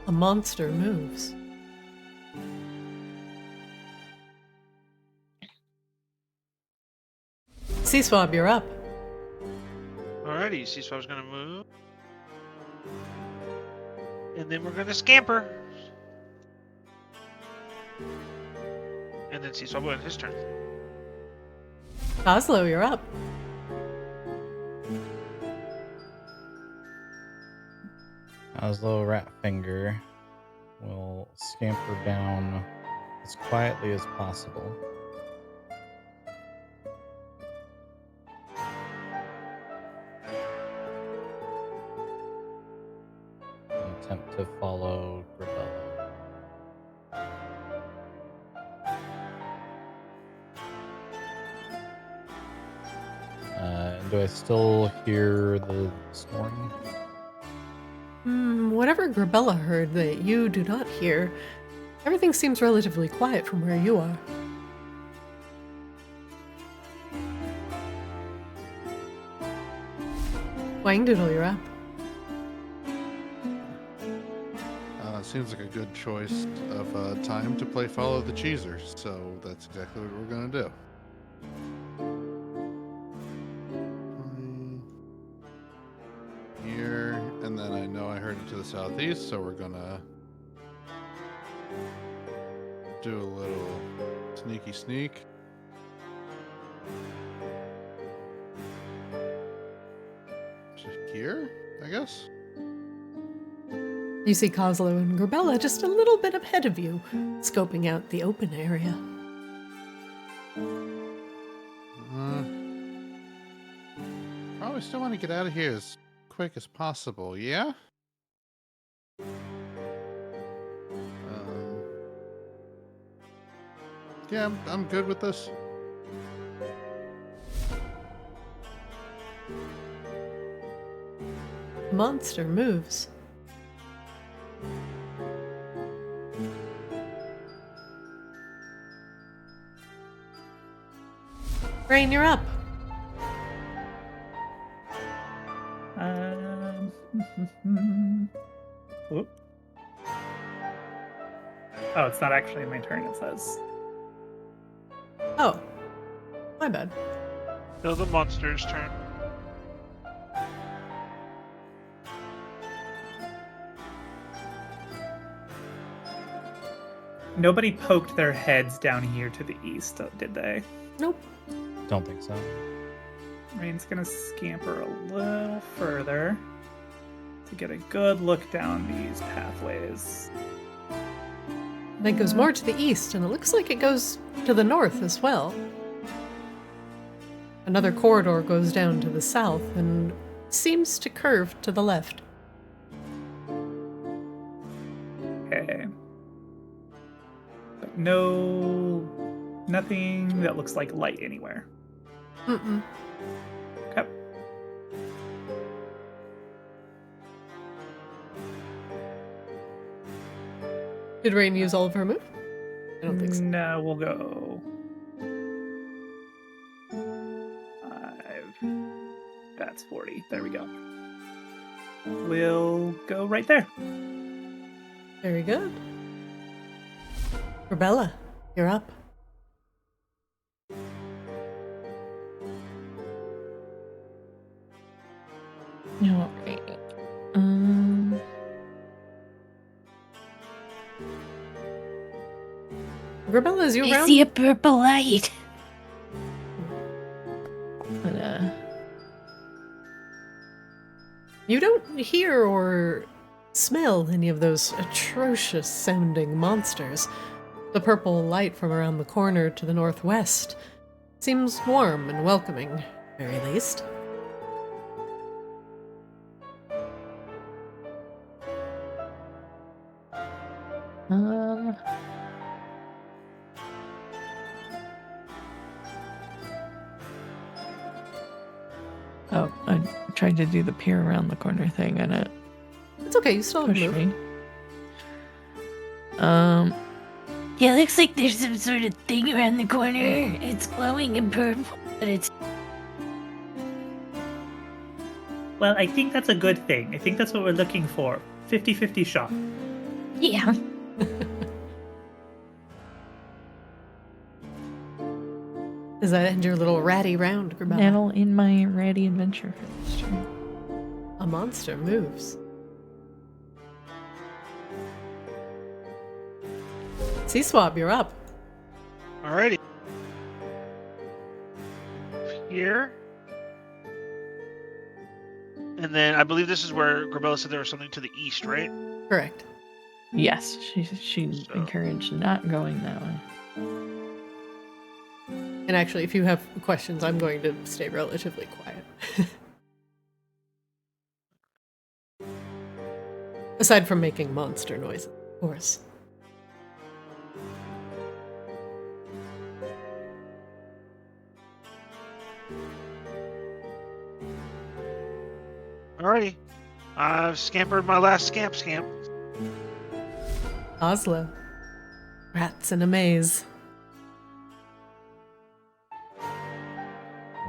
A monster moves. Seaswab, you're up. Alrighty, Seaswab's gonna move. And then we're gonna scamper. And then Seaswab will end his turn. Oslo, you're up. Oslo Ratfinger will scamper down as quietly as possible. to follow Grabella. Do I still hear the snoring? Whatever Grabella heard that you do not hear, everything seems relatively quiet from where you are. Wangdoodle, you're up. Seems like a good choice of time to play Follow the Cheesers, so that's exactly what we're gonna do. Here, and then I know I heard it to the southeast, so we're gonna do a little sneaky sneak. To here, I guess. You see Coslo and Grabella just a little bit ahead of you, scoping out the open area. Probably still want to get out of here as quick as possible, yeah? Yeah, I'm good with this. Monster moves. Rain, you're up. Whoop. Oh, it's not actually my turn, it says. Oh, my bad. No, the monster's turn. Nobody poked their heads down here to the east, did they? Nope. Don't think so. Rain's gonna scamper a little further to get a good look down these pathways. That goes more to the east, and it looks like it goes to the north as well. Another corridor goes down to the south and seems to curve to the left. Okay. But nothing that looks like light anywhere. Mm-mm. Okay. Did Rain use all of her move? I don't think so. No, we'll go 5. That's 40. There we go. We'll go right there. Very good. Grabella, you're up. Okay. Grabella, is you I around? see a purple light. But, You don't hear or smell any of those atrocious sounding monsters. The purple light from around the corner to the northwest seems warm and welcoming, at the very least. Oh, I tried to do the peer around the corner thing and it It's okay, you still have pushed move. me. Yeah, looks like there's some sort of thing around the corner. It's glowing in purple, but it's Well, I think that's a good thing. I think that's what we're looking for. 50-50 shot. yeah. Does that end your little ratty round, Grabella? Nettle in my ratty adventure for this turn. A monster moves. C-Swab, you're up. Alrighty. Here. And then I believe this is where Grabella said there was something to the east, right? Correct. Yes, she So- encouraged not going that way. And actually, if you have questions, I'm going to stay relatively quiet. Aside from making monster noises, of course. Alrighty. I've scampered my last scamp. Oslo. Rats in a maze.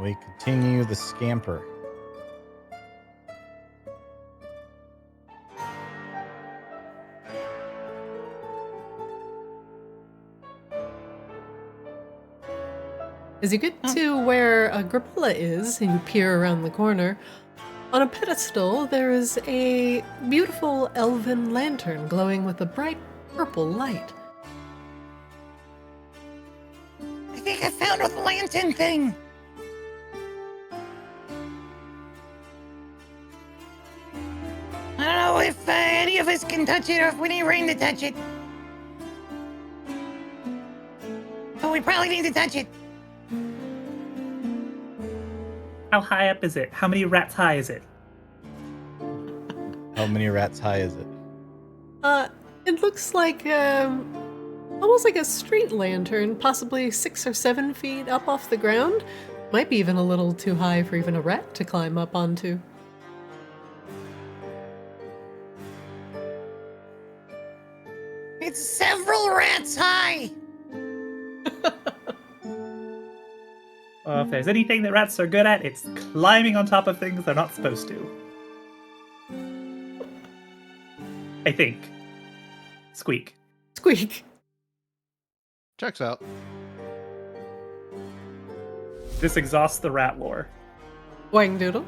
We continue the scamper. As you get to where Agripilla is, and you peer around the corner, on a pedestal there is a beautiful elven lantern glowing with a bright purple light. I think I found the lantern thing. I don't know if any of us can touch it or if we need Rain to touch it. But we probably need to touch it. How high up is it? How many rats high is it? How many rats high is it? It looks like almost like a street lantern, possibly 6 or 7 feet up off the ground. Might be even a little too high for even a rat to climb up onto. It's several rats high. Well, if there's anything that rats are good at, it's climbing on top of things they're not supposed to. I think. Squeak. Squeak. Checks out. This exhausts the rat lore. Wang Doodle.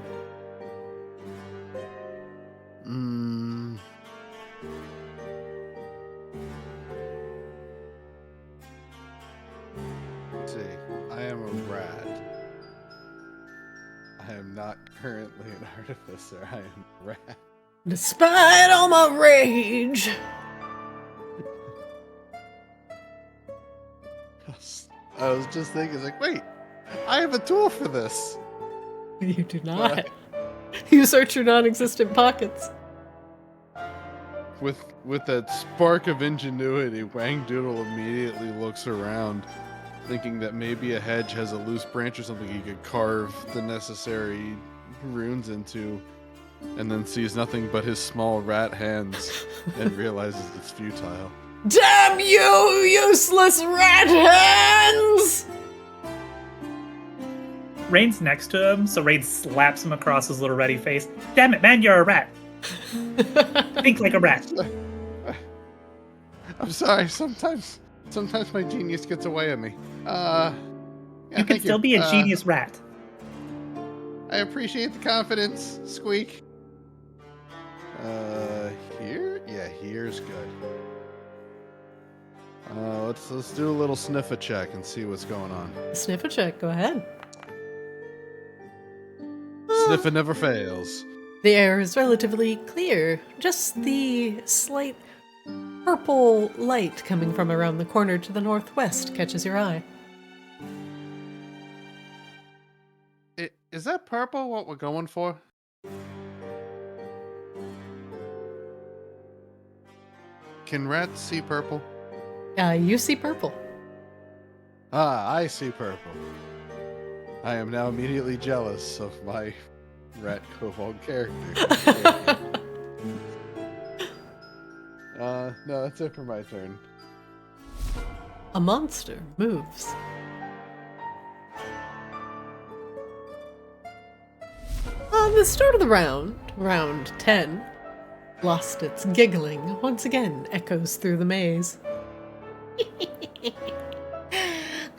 Let's see. I am a rat. I am not currently an artificer. I am a rat. Despite all my rage. I was just thinking, like, wait, I have a tool for this. You do not. You search your non-existent pockets. With that spark of ingenuity, Wang Doodle immediately looks around, thinking that maybe a hedge has a loose branch or something he could carve the necessary runes into, and then sees nothing but his small rat hands and realizes it's futile. Damn you, useless rat hands! Rain's next to him, so Rain slaps him across his little ready face. Damn it, man, you're a rat. Think like a rat. I'm sorry, sometimes my genius gets away at me. Yeah, You can still be a genius rat. I appreciate the confidence, Squeak. Here? Yeah, here's good. Let's do a little sniffer check and see what's going on. Sniffer check, go ahead. Sniffer never fails. The air is relatively clear. Just the slight purple light coming from around the corner to the northwest catches your eye. Is that purple what we're going for? Can rats see purple? You see purple. Ah, I see purple. I am now immediately jealous of my rat kobold character. No, that's it for my turn. A monster moves. On the start of the round 10, Lostit's giggling once again echoes through the maze.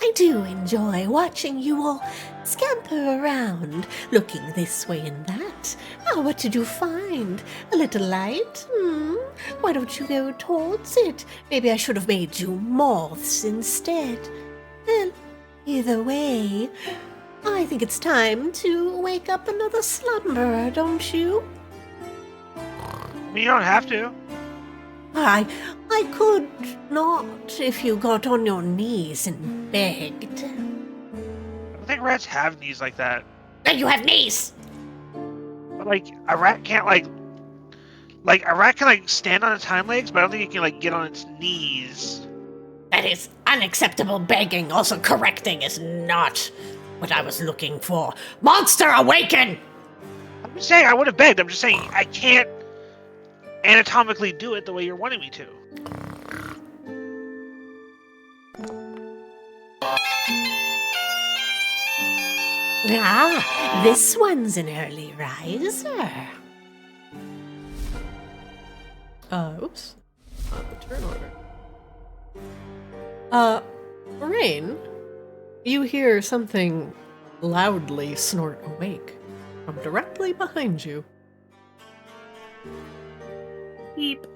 I do enjoy watching you all scamper around, looking this way and that. Oh, what did you find? A little light? Why don't you go towards it? Maybe I should have made you moths instead. Well, either way, I think it's time to wake up another slumberer, don't you? You don't have to. I could not if you got on your knees and begged. I don't think rats have knees like that. Now you have knees! But, like, a rat can't, like, Like, a rat can, like, stand on its hind legs, but I don't think it can, like, get on its knees. That is unacceptable begging. Also, correcting is not what I was looking for. Monster, awaken! I'm just saying I would have begged. I'm just saying I can't anatomically do it the way you're wanting me to. Ah, this one's an early riser. Oops. Not the turn order. Rain, you hear something loudly snort awake from directly behind you. Beep.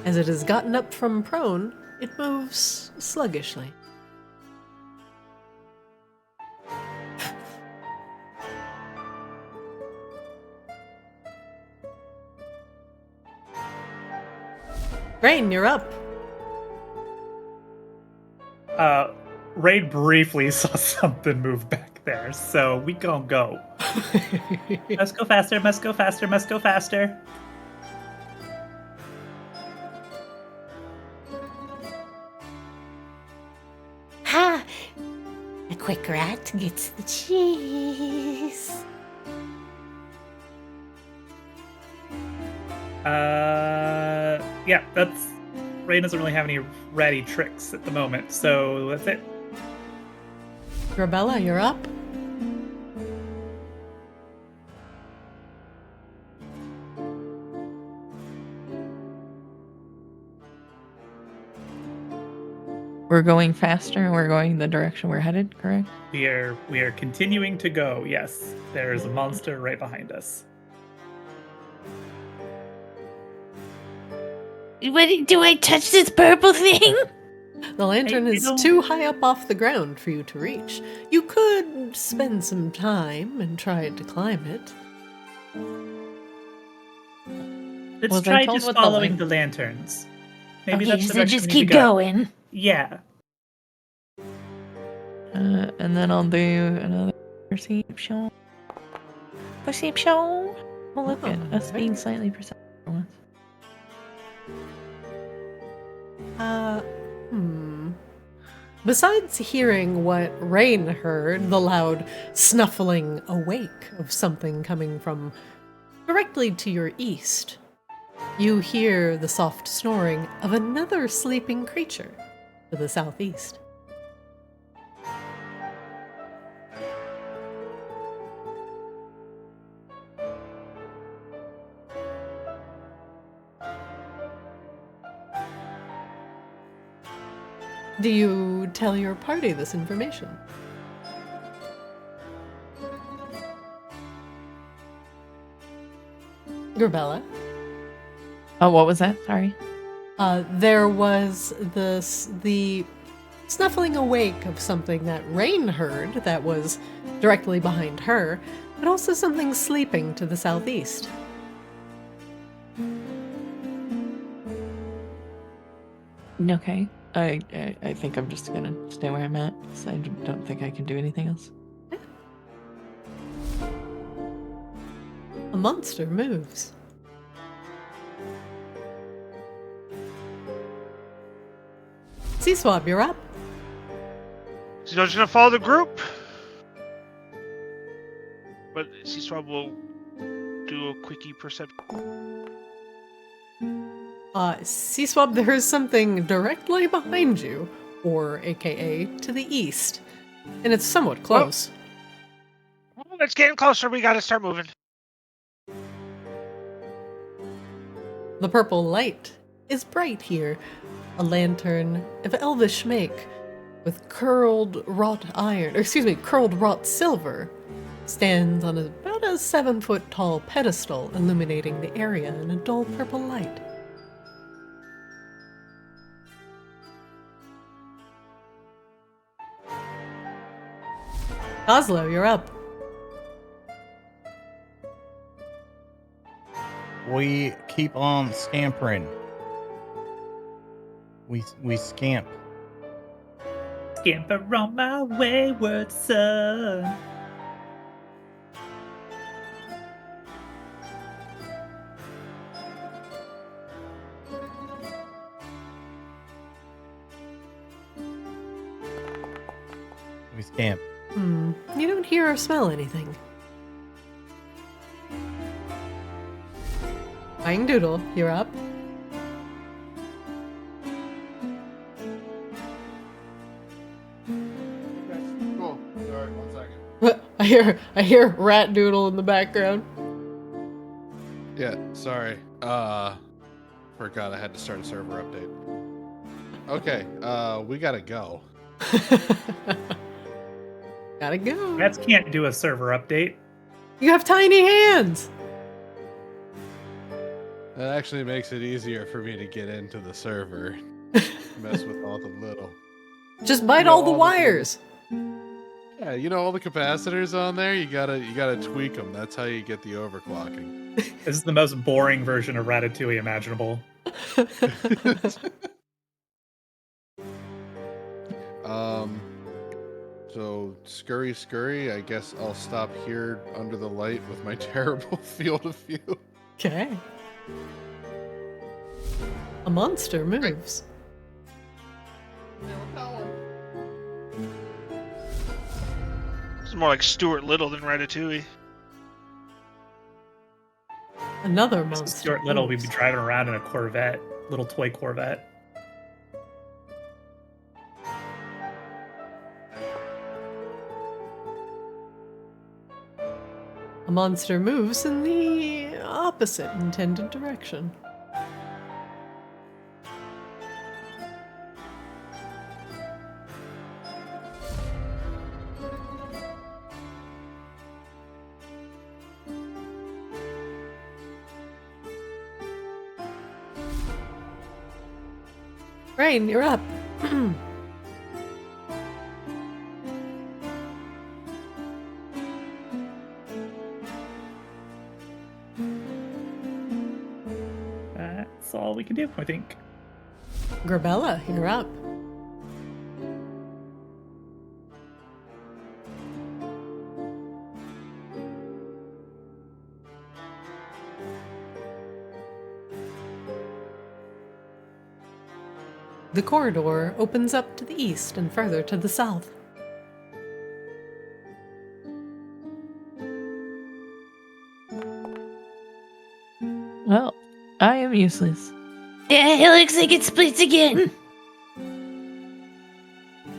As it has gotten up from prone, it moves sluggishly. Rain, you're up. Ray briefly saw something move back there, so we gonna go. Must go faster, must go faster, must go faster. Ha! A quick rat gets the cheese. Yeah, that's... Ray doesn't really have any ready tricks at the moment, so that's it. Grabella, you're up. We're going faster and we're going the direction we're headed, correct? We are continuing to go, yes. There is a monster right behind us. What do I touch this purple thing? The lantern is too high up off the ground for you to reach. You could spend some time and try to climb it. Let's Was I try told just what the following link- the lanterns. Maybe Okay, that's the so direction just we need keep to go. going. Yeah. And then I'll do another perception. Perception. We'll look at us Alright. being slightly perceptive for once. Besides hearing what Rain heard, the loud snuffling awake of something coming from directly to your east, you hear the soft snoring of another sleeping creature to the southeast. Do you tell your party this information? Grabella? Oh, what was that? Sorry. There was the snuffling awake of something that Rain heard that was directly behind her, but also something sleeping to the southeast. Okay. I think I'm just gonna stay where I'm at, because I don't think I can do anything else. A monster moves. Swab, you're up. So you're just gonna follow the group? But C-Swab will do a quickie perception. Swab, there is something directly behind you, or aka to the east, and it's somewhat close. Oh, it's getting closer. We gotta start moving. The purple light is bright here, a lantern of elvish make, with curled wrought silver, stands on about a 7-foot tall pedestal, illuminating the area in a dull purple light. Oslo, you're up. We keep on scampering. We scamp. Scamper on my wayward son. scamp. You don't hear or smell anything. Flying Doodle, you're up. Cool. Sorry, 1 second. I hear Rat Doodle in the background. Yeah, sorry. Forgot I had to start a server update. Okay, we gotta go. Gotta go. Rats can't do a server update. You have tiny hands. That actually makes it easier for me to get into the server. Mess with all the little. Just bite all the wires. Yeah, you know all the capacitors on there. You gotta tweak them. That's how you get the overclocking. This is the most boring version of Ratatouille imaginable. So scurry. I guess I'll stop here under the light with my terrible field of view. Okay. A monster moves. It's more like Stuart Little than Ratatouille. Another monster. Stuart Little, we'd moves. be driving around in a Corvette, little toy Corvette. A monster moves in the opposite intended direction. Rain, you're up. That's all we can do, I think. Grabella, you're up. The corridor opens up to the east and further to the south. Well, I am useless. Yeah, it looks like it splits again.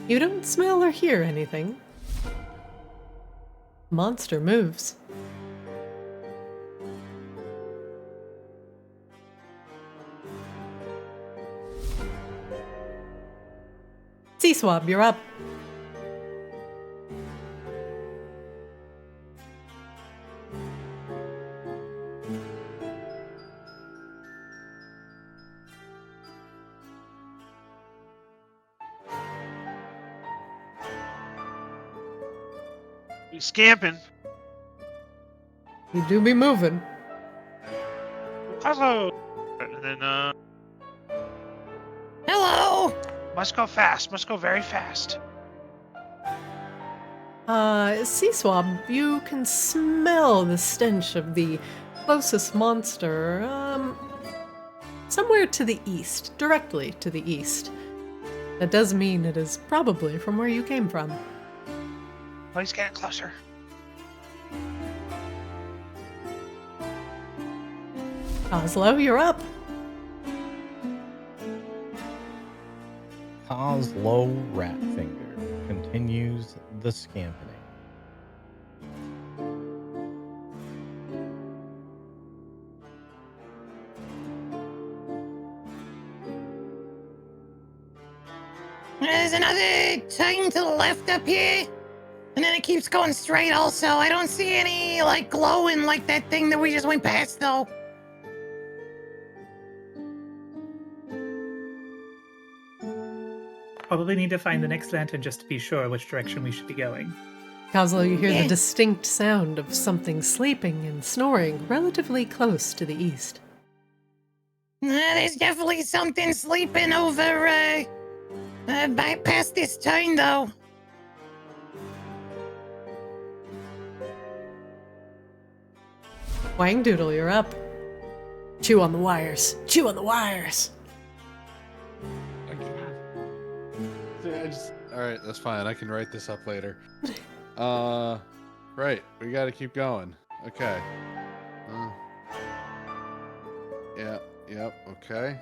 You don't smell or hear anything. Monster moves. Swab, you're up. You scamping. You do be moving. Hello. And then, Hello! must go fast. Must go very fast. Swab, you can smell the stench of the closest monster, somewhere to the east, directly to the east. That does mean it is probably from where you came from. Oh, he's getting closer. Oslo, you're up. Oslo Ratfinger continues the scampening. There's another turn to the left up here. And then it keeps going straight also. I don't see any, like, glowing like that thing that we just went past, though. Probably need to find the next lantern just to be sure which direction we should be going. Oslo, you hear the distinct sound of something sleeping and snoring relatively close to the east. There's definitely something sleeping over, back past this turn, though. Wang Doodle, you're up. Chew on the wires. Chew on the wires. All right, that's fine. I can write this up later. Right. We got to keep going. Okay. Yep. Okay.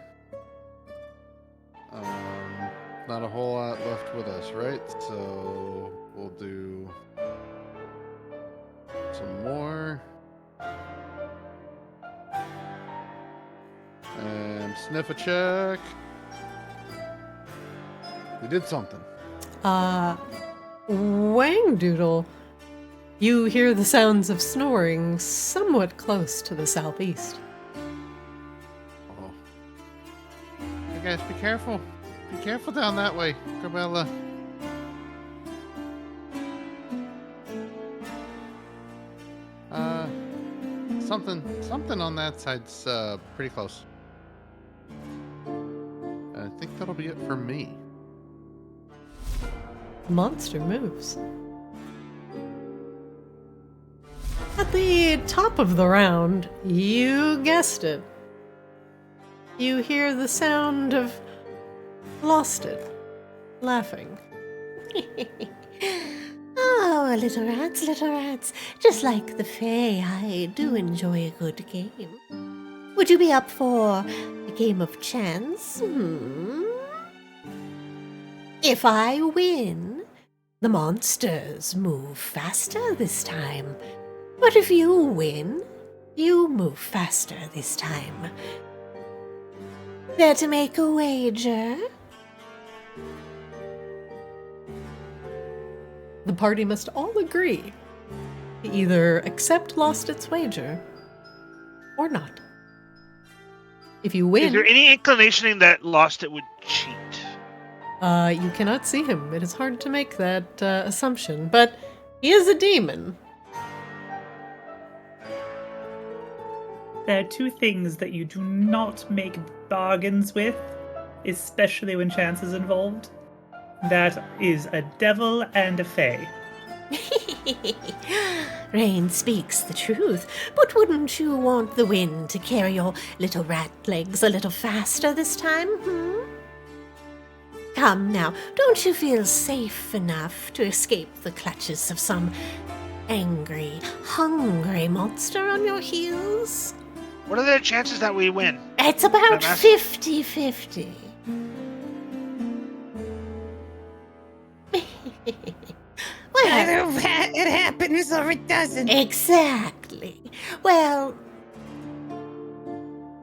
Not a whole lot left with us, right? So we'll do some more. And sniff a check. We did something. Wangdoodle, you hear the sounds of snoring somewhat close to the southeast. Oh. Hey guys, be careful. Be careful down that way, Gabella. Something on that side's pretty close. I think that'll be it for me. Monster moves. At the top of the round, you guessed it. You hear the sound of Lostit laughing. Oh, little rats, just like the Fae, I do enjoy a good game. Would you be up for a game of chance? If I win, the monsters move faster this time. But if you win, you move faster this time. Dare to make a wager? The party must all agree to either accept Lostit's wager or not. If you win... Is there any inclination that Lostit would cheat? You cannot see him. It is hard to make that assumption, but he is a demon. There are two things that you do not make bargains with, especially when chance is involved. That is a devil and a fae. Rain speaks the truth, but wouldn't you want the wind to carry your little rat legs a little faster this time, Come now, don't you feel safe enough to escape the clutches of some angry, hungry monster on your heels? What are the chances that we win? It's about 50-50. Well, Either it happens or it doesn't. exactly. Well,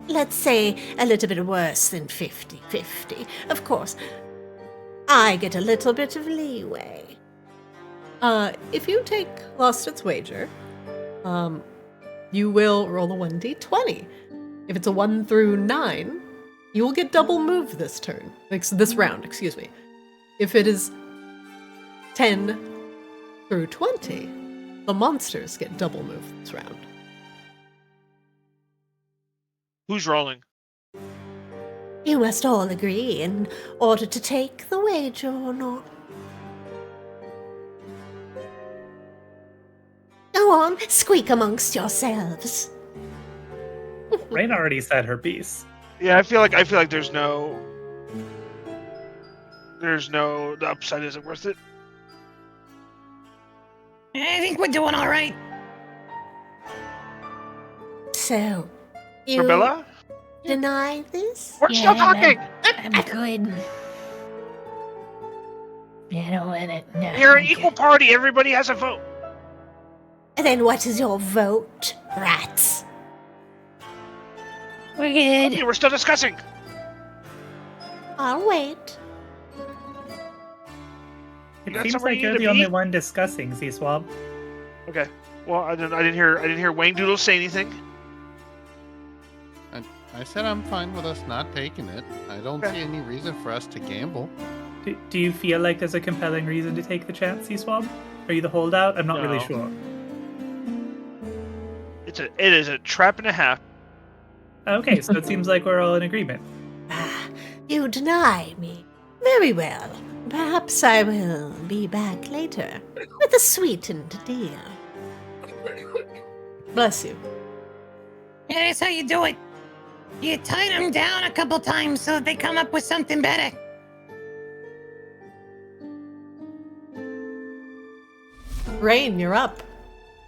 let's say a little bit worse than 50-50. Of course, I get a little bit of leeway. If you take Lostit's wager, you will roll a 1d20. If it's a 1 through 9, you will get double move this turn. This round, excuse me. If it is 10 through 20, the monsters get double move this round. Who's rolling? You must all agree in order to take the wager or not. Go on, squeak amongst yourselves. Rain already said her piece. Yeah, I feel like there's no the upside isn't worth it. I think we're doing all right. So, you Rebella? deny this? We're still talking! I'm good. I don't want it. No, You're an I'm equal good. party, everybody has a vote. Then what is your vote, rats? We're good. Okay, we're still discussing. I'll wait. It That's seems somewhere like you you're need the to only be. one discussing, C-Swab. Okay. Well, I didn't hear Wangdoodle say anything. I said I'm fine with us not taking it. I don't see any reason for us to gamble. Do you feel like there's a compelling reason to take the chance, C-Swab? Are you the holdout? I'm not really No. sure. It is a trap and a half. Okay, so it seems like we're all in agreement. You deny me. Very well. Perhaps I will be back later with a sweetened deal. Bless you. Yeah, that's how you do it. You tie them down a couple times so that they come up with something better. Rain, you're up.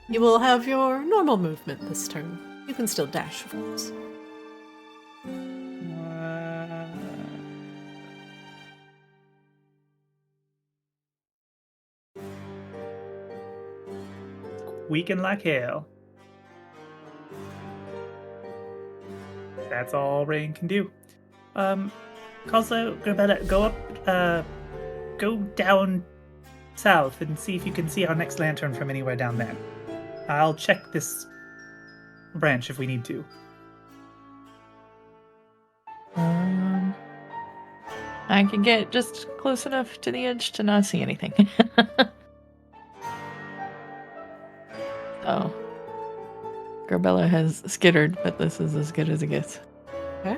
You will have your normal movement this turn. You can still dash, of course. Weaken like hell. That's all Rain can do. Kozlo, Grabella, go down south and see if you can see our next lantern from anywhere down there. I'll check this branch if we need to. I can get just close enough to the edge to not see anything. So, Grabella has skittered, but this is as good as it gets. Okay.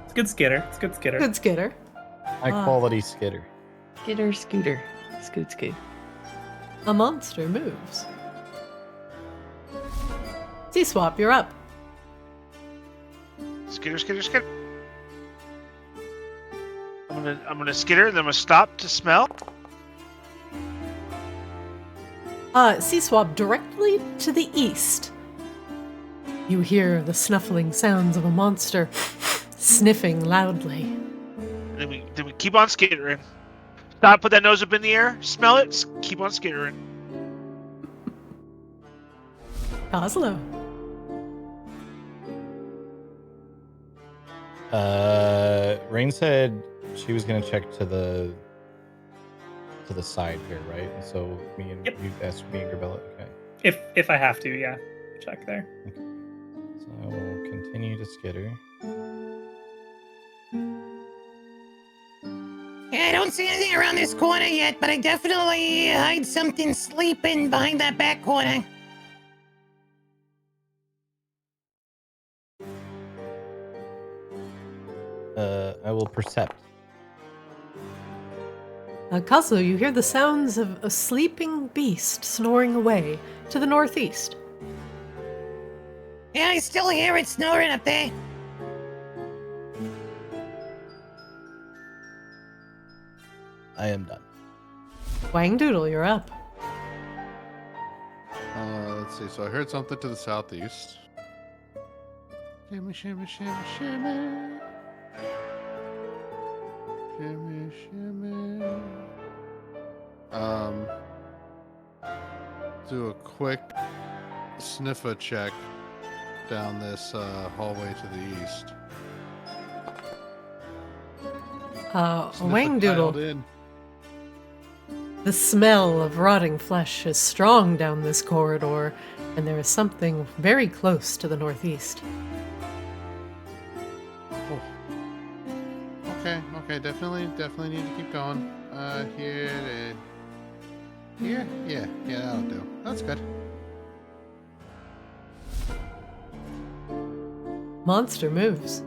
It's good skitter. It's good skitter. Good skitter. High quality skitter. Skitter, scooter. Scoot, scoot. A monster moves. C-Swap, you're up. Skitter, skitter, skitter. I'm gonna skitter, then I'm gonna stop to smell. C-Swap, directly to the east. You hear the snuffling sounds of a monster sniffing loudly. Then we keep on skittering. Stop, put that nose up in the air, smell it, keep on skittering. Kozlo. Rain said she was gonna check to the side here, right? And so me and Yep. you asked me and Grabella. Okay. If I have to, yeah. Check there. Okay. So I will continue to skitter. Yeah, I don't see anything around this corner yet, but I definitely hide something sleeping behind that back corner. I will percept. Kozlo, you hear the sounds of a sleeping beast snoring away to the northeast. Yeah, I still hear it snoring up there. I am done. Wang Doodle, you're up. Let's see. So I heard something to the southeast. Shimmy, shimmy, shimmy, shimmy. Shimmy, shimmy. Do a quick sniffer check down this hallway to the east. Wang Sniffer tiled Doodle, in. the smell of rotting flesh is strong down this corridor, and there is something very close to the northeast. Okay, definitely need to keep going. Here, yeah, that'll do. That's good. Monster moves.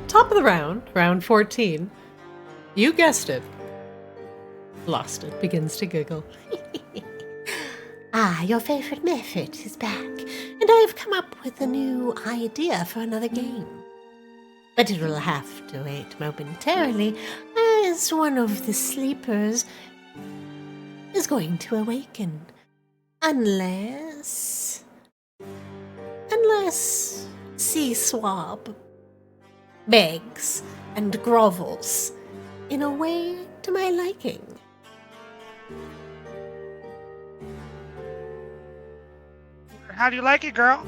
Top of the round 14. You guessed it. Lostit begins to giggle. Ah, your favorite Mephit is back, and I have come up with a new idea for another game. But it will have to wait momentarily, as one of the sleepers is going to awaken. Unless C-Swab begs and grovels in a way to my liking. How do you like it, girl?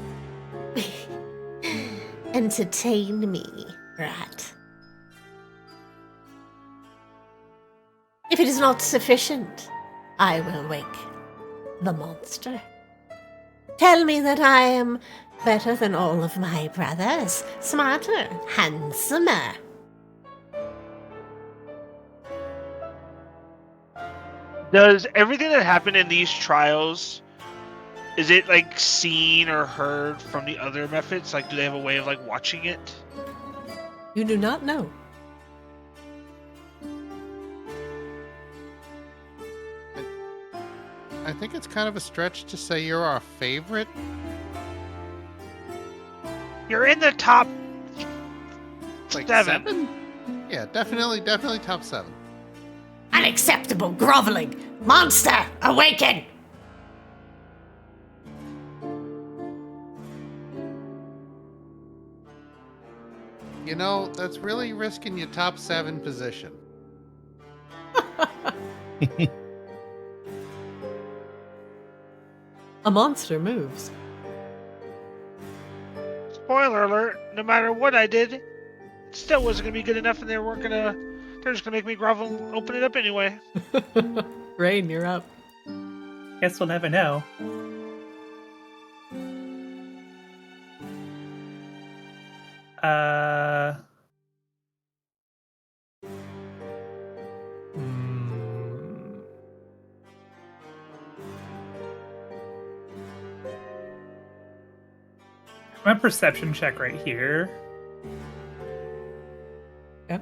Entertain me, rat. If it is not sufficient, I will wake the monster. Tell me that I am better than all of my brothers, smarter, handsomer. Does everything that happened in these trials, is it like seen or heard from the other Mephits? Like, do they have a way of like watching it? You do not know. I think it's kind of a stretch to say you're our favorite. You're in the top Like 7. 7? Yeah, definitely top 7. Unacceptable groveling! Monster, awaken! You know, that's really risking your top 7 position. A monster moves. Spoiler alert, no matter what I did, it still wasn't going to be good enough, and they're just going to make me grovel and open it up anyway. Rain, you're up. Guess we'll never know. My perception check right here. Yep.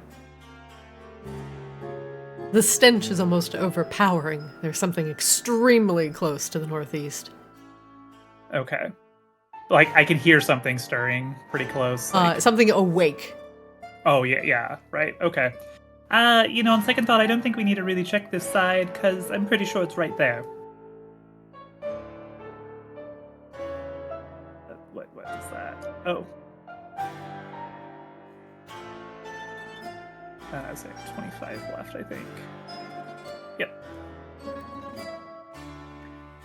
The stench is almost overpowering. There's something extremely close to the northeast. Okay. Like, I can hear something stirring pretty close. Like, Something awake. oh, yeah, right. Okay. On second thought, I don't think we need to really check this side, because I'm pretty sure it's right there. What is that? Oh. It's like 25 left, I think. Yep.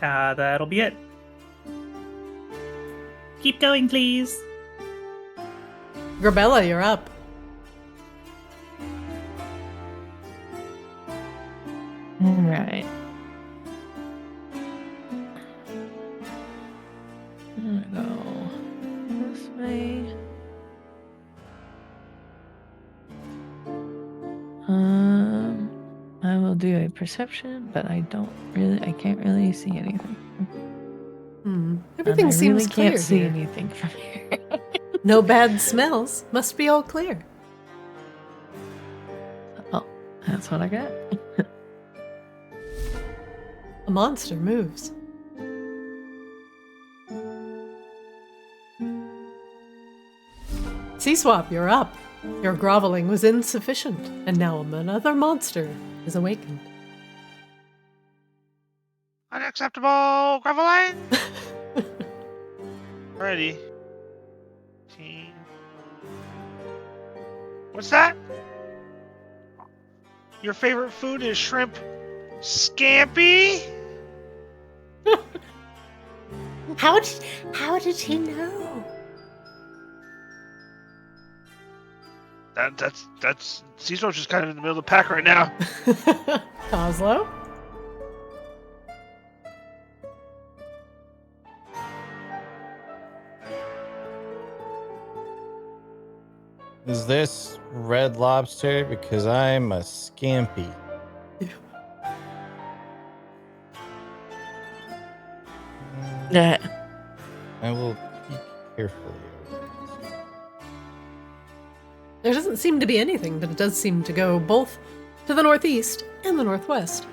That'll be it. Keep going, please. Grabella, you're up. Alright. I'm gonna go this way. I will do a perception, but I can't really see anything. Everything And I seems really clear can't see here. anything from here. No bad smells. Must be all clear. Oh, that's what I got. A monster moves. Sea Swap, you're up. Your groveling was insufficient, and now another monster is awakened. Unacceptable groveling! Ready. What's that? Your favorite food is shrimp scampi? How did he know? That's Cecil's just kind of in the middle of the pack right now. Coslow? Is this Red Lobster? Because I'm a scampy. Yeah. I will peek carefully. There doesn't seem to be anything, but it does seem to go both to the northeast and the northwest.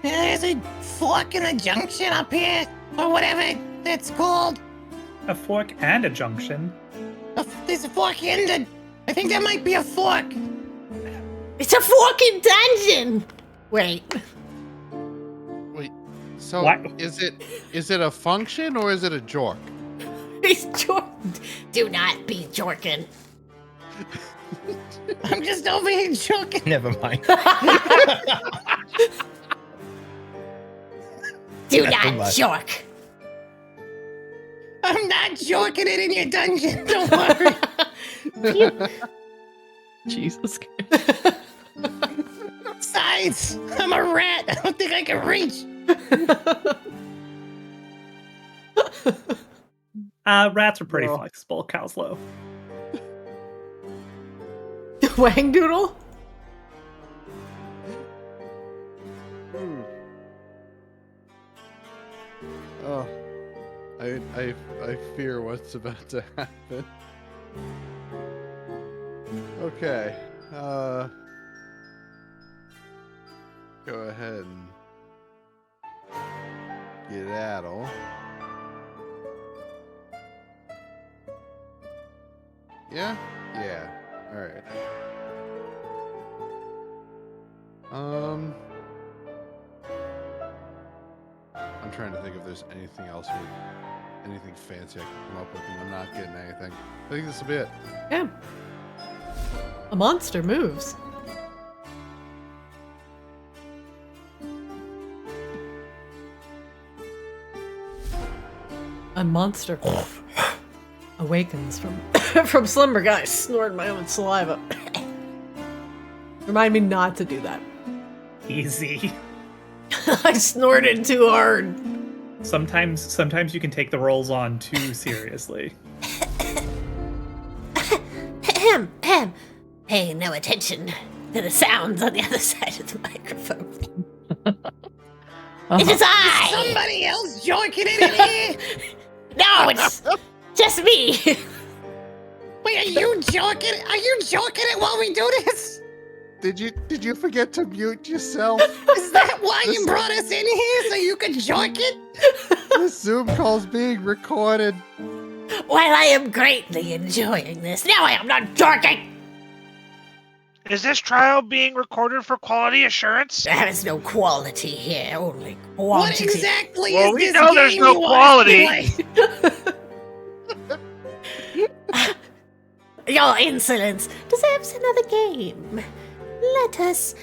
There's a fork in a junction up here, or whatever that's called. A fork and a junction. There's a fork in the... I think that might be a fork. It's a fucking dungeon! Wait. Wait, so What? is it a function or is it a jork? He's Do not be jorking. I'm just over here joking. Never mind. Do Never not mind. jork. I'm not joking it in your dungeon. Don't worry. Jesus Christ. Besides, I'm a rat. I don't think I can reach. Rats are pretty flexible, Coslow. Wangdoodle? Oh, I fear what's about to happen. Okay, go ahead and skedaddle. Yeah? Yeah. Alright. I'm trying to think if there's anything else anything fancy I can come up with, and I'm not getting anything. I think this will be it. Yeah. A monster moves. A monster awakens from from slumber. Guys, snorting my own saliva. Remind me not to do that. Easy. I snorted too hard. Sometimes you can take the rolls on too seriously. Ahem, ahem. Pay no attention to the sounds on the other side of the microphone. It is I! Somebody else joking it in here? No, it's just me. Wait, are you joking? Are you joking it while we do this? Did you forget to mute yourself? Is that why you brought us in here, so you could joke it? This Zoom call's being recorded. While I am greatly enjoying this, now I am not joking. Is this trial being recorded for quality assurance? There is no quality here, only quantity. What exactly Well, is we this know game there's no you want us to quality. play? Your insolence deserves another game. Let us,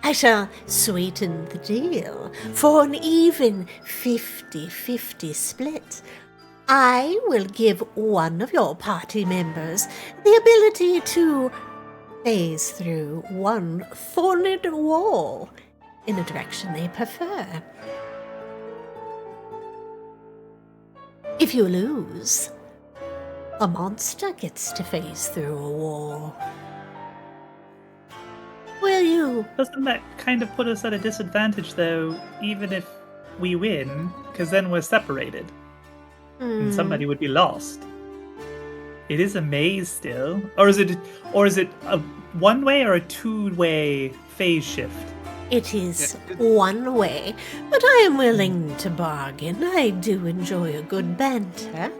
I shall sweeten the deal for an even 50-50 split. I will give one of your party members the ability to phase through one thorned wall in a direction they prefer. If you lose, a monster gets to phase through a wall. Will you? Doesn't that kind of put us at a disadvantage, though, even if we win? Because then we're separated, and somebody would be lost. It is a maze still, or is it a one-way or a two-way phase shift? It is one way, but I am willing to bargain. I do enjoy a good banter.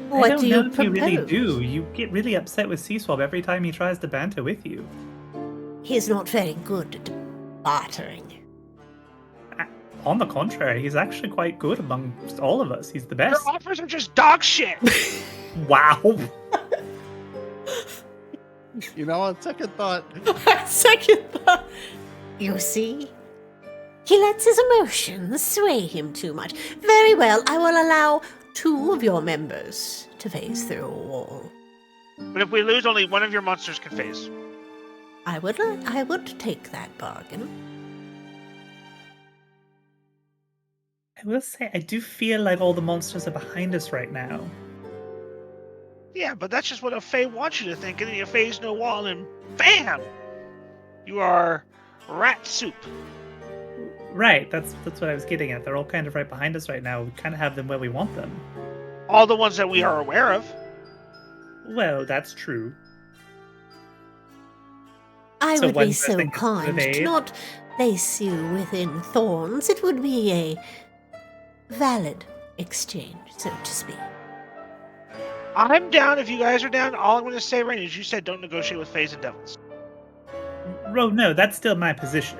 What I don't do know you if propose? you really do. You get really upset with Seaswab every time he tries to banter with you. He's not very good at bartering. On the contrary, he's actually quite good amongst all of us. He's the best. Your offers are just dog shit. Wow. You know, on second thought. Second thought. You see? He lets his emotions sway him too much. Very well, I will allow 2 of your members to phase through a wall. But if we lose, only one of your monsters can phase. I would take that bargain. I will say, I do feel like all the monsters are behind us right now. Yeah, but that's just what a Fae wants you to think, and then you phase no wall, and BAM! You are rat soup. Right, that's what I was getting at. They're all kind of right behind us right now. We kind of have them where we want them. All the ones that we are aware of. Well, that's true. I So would one be so person gets kind to evade? not place you within thorns. It would be a valid exchange, so to speak. I'm down if you guys are down. All I'm going to say, Rain, is you said don't negotiate with Faes and Devils. Oh, no, that's still my position.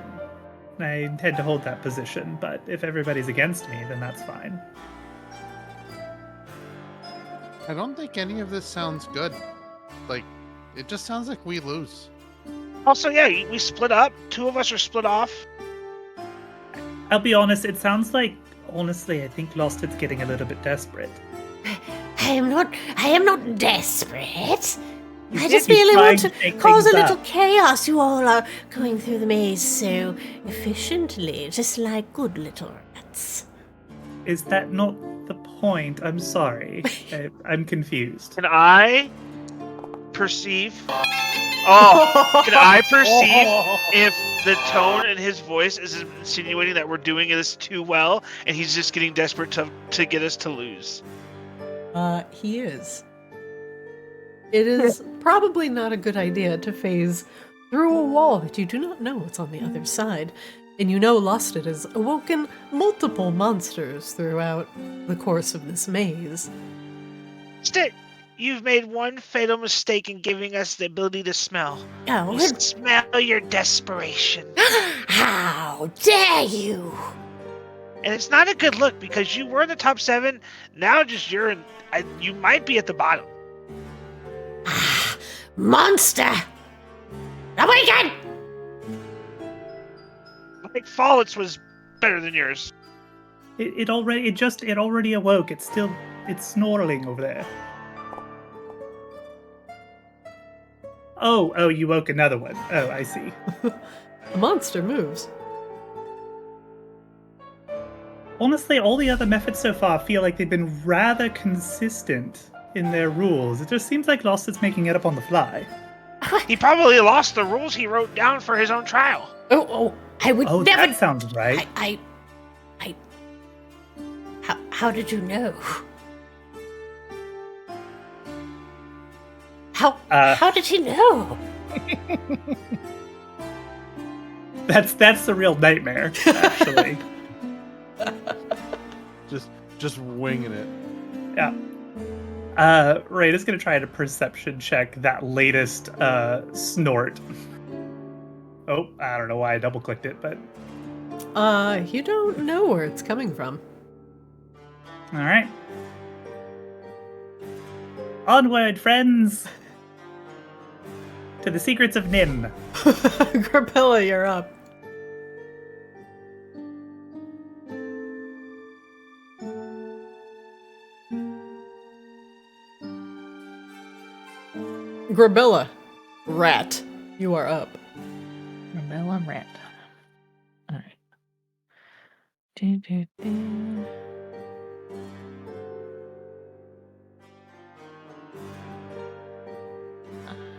I intend to hold that position, but if everybody's against me, then that's fine. I don't think any of this sounds good. Like, it just sounds like we lose. Also, yeah, we split up. 2 of us are split off. I'll be honest, it sounds like, honestly, I think Lostit's getting a little bit desperate. I am not desperate. You I did just be really want to trying to shake cause a things little up. chaos. You all are going through the maze so efficiently, just like good little rats. Is that not the point? I'm sorry. I'm confused. Can I perceive... Oh, can I perceive if the tone in his voice is insinuating that we're doing this too well, and he's just getting desperate to get us to lose? He is. It is probably not a good idea to phase through a wall that you do not know what's on the other side. And you know Lostit has awoken multiple monsters throughout the course of this maze. Stick, you've made one fatal mistake in giving us the ability to smell. Oh, We smell your desperation. how dare you! And it's not a good look because you were in the top 7. Now you might be at the bottom. Monster! Awaken! Like Fallout's was better than yours. It already awoke. It's snorling over there. Oh, you woke another one. Oh, I see. A monster moves. Honestly, all the other methods so far feel like they've been rather consistent in their rules. It just seems like Lostit's making it up on the fly. He probably lost the rules he wrote down for his own trial. Oh, I would Oh, never. that sounds right. How did you know? How did he know? That's the real nightmare, actually. Just winging it. Yeah. Raid is gonna try to perception check that latest snort. Oh, I don't know why I double clicked it, but You don't know where it's coming from. all right. Onward, friends, to the secrets of Nim. Grabella, you're up. Grabella, rat, you are up. Rebella rat. Alright. Do.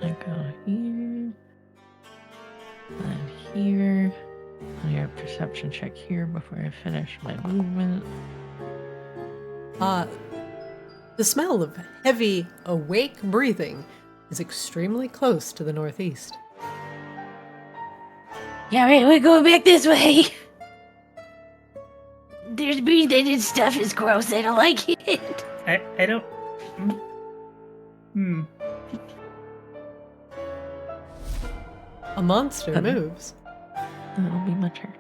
I go here. And here. I get a perception check here before I finish my movement. The smell of heavy, awake breathing is extremely close to the northeast. Yeah, right, we're going back this way. There's breathing and stuff is gross. I don't like it. I don't. A monster moves. That'll be my turn.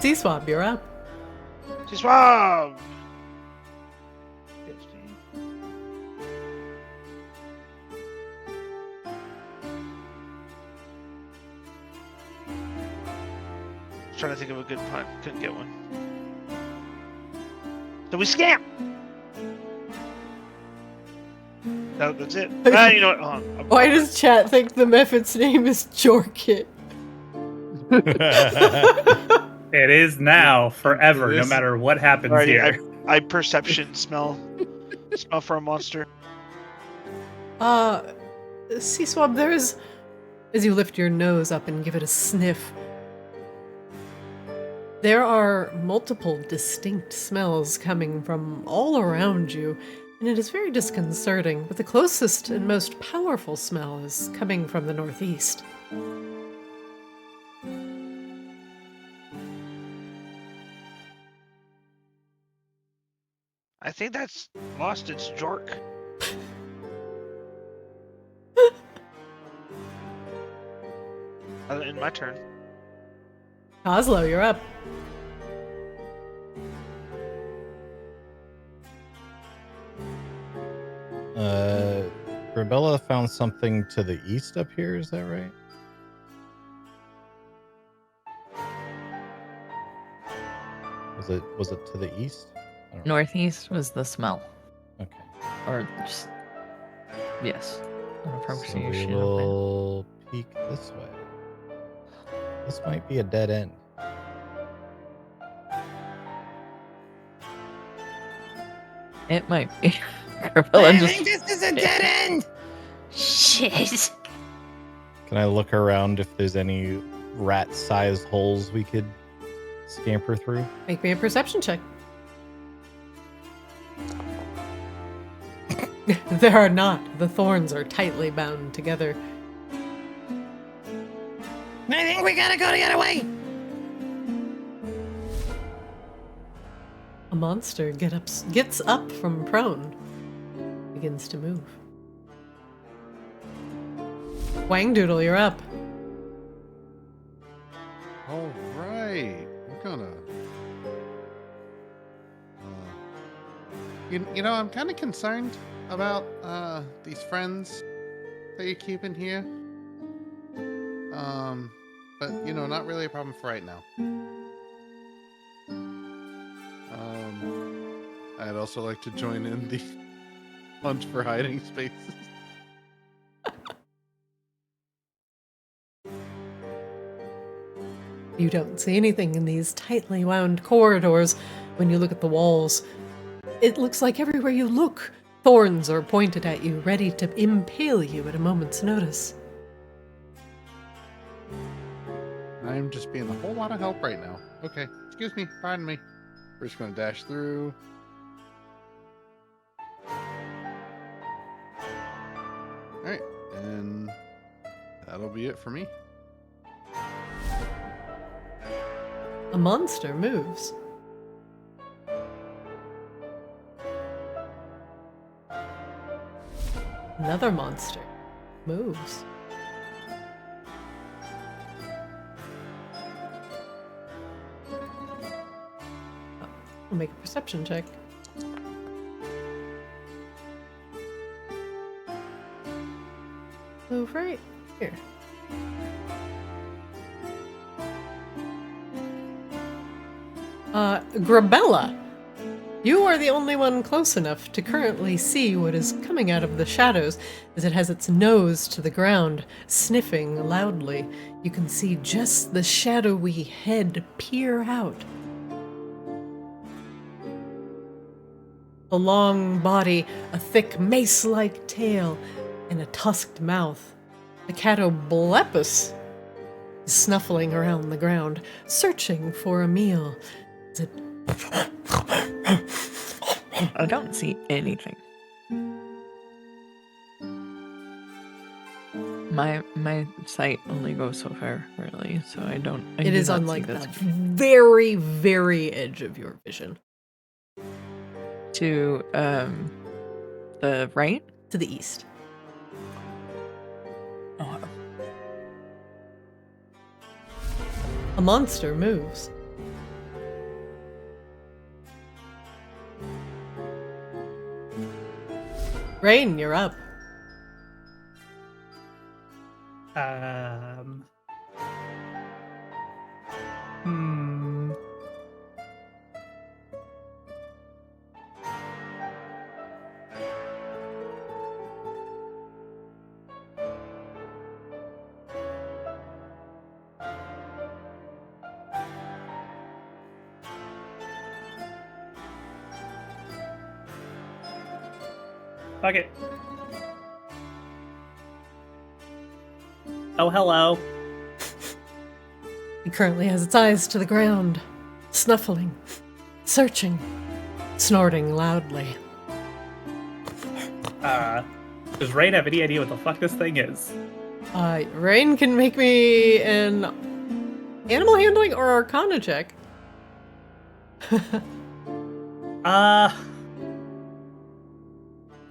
Seaswab, you're up. Swab! Trying to think of a good pun. Couldn't get one. So we scam! No, that's it. You know what? Hold on. Why does chat think the Mephit's name is Jorkit? It is now, forever, no matter what happens Alrighty, here. I perception smell for a monster. Seaswab, there is... As you lift your nose up and give it a sniff, there are multiple distinct smells coming from all around you, and it is very disconcerting, but the closest and most powerful smell is coming from the northeast. I think that's lost its jork. In my turn. Oslo, you're up. Grabella found something to the east up here, is that right? Was it to the east? I don't know. Northeast was the smell. Okay. Or just... Yes. An So we approximation of will peek this way. This might be a dead end. it. It might be. Grabella I just... think this is a dead end. Shit. Can I look around if there's any rat-sized holes we could scamper through? Make me a perception check. There are not. The thorns are tightly bound together. I think we gotta go the other way. A monster gets up from prone, begins to move. Wangdoodle, you're up. All right. I'm gonna. I'm kind of concerned about these friends that you keep in here. But not really a problem for right now. I'd also like to join in the hunt for hiding spaces. You don't see anything in these tightly wound corridors when you look at the walls. It looks like everywhere you look, thorns are pointed at you, ready to impale you at a moment's notice. I'm just being a whole lot of help right now. Okay, excuse me, pardon me. We're just gonna dash through. Alright, and that'll be it for me. A monster moves. Another monster moves. I'll make a perception check. Move right here. Grabella, you are the only one close enough to currently see what is coming out of the shadows as it has its nose to the ground, sniffing loudly. You can see just the shadowy head peer out. A long body, a thick mace-like tail, and a tusked mouth. The Catoblepas is snuffling around the ground, searching for a meal. I don't see anything. My sight only goes so far, really, so I don't. It is on like the very, very edge of your vision. To the right? To the east. Oh. A monster moves. Rain, you're up. Fuck it. Oh, hello. It currently has its eyes to the ground, snuffling, searching, snorting loudly. Does Rain have any idea what the fuck this thing is? Rain can make me an animal handling or arcana check.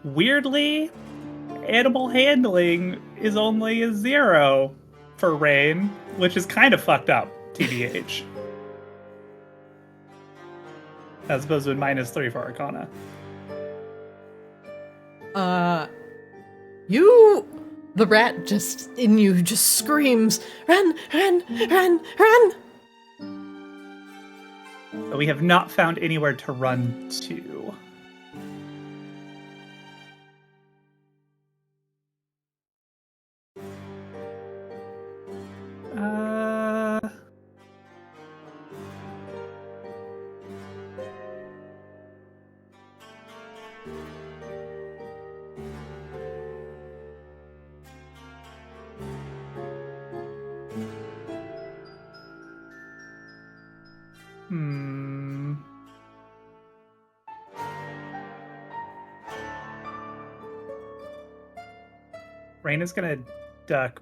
Weirdly, animal handling is only a 0 for Rain, which is kind of fucked up, TBH. As opposed to a -3 for arcana. The rat just in you just screams, "Run, run, run, run!" But we have not found anywhere to run to. Rain is gonna duck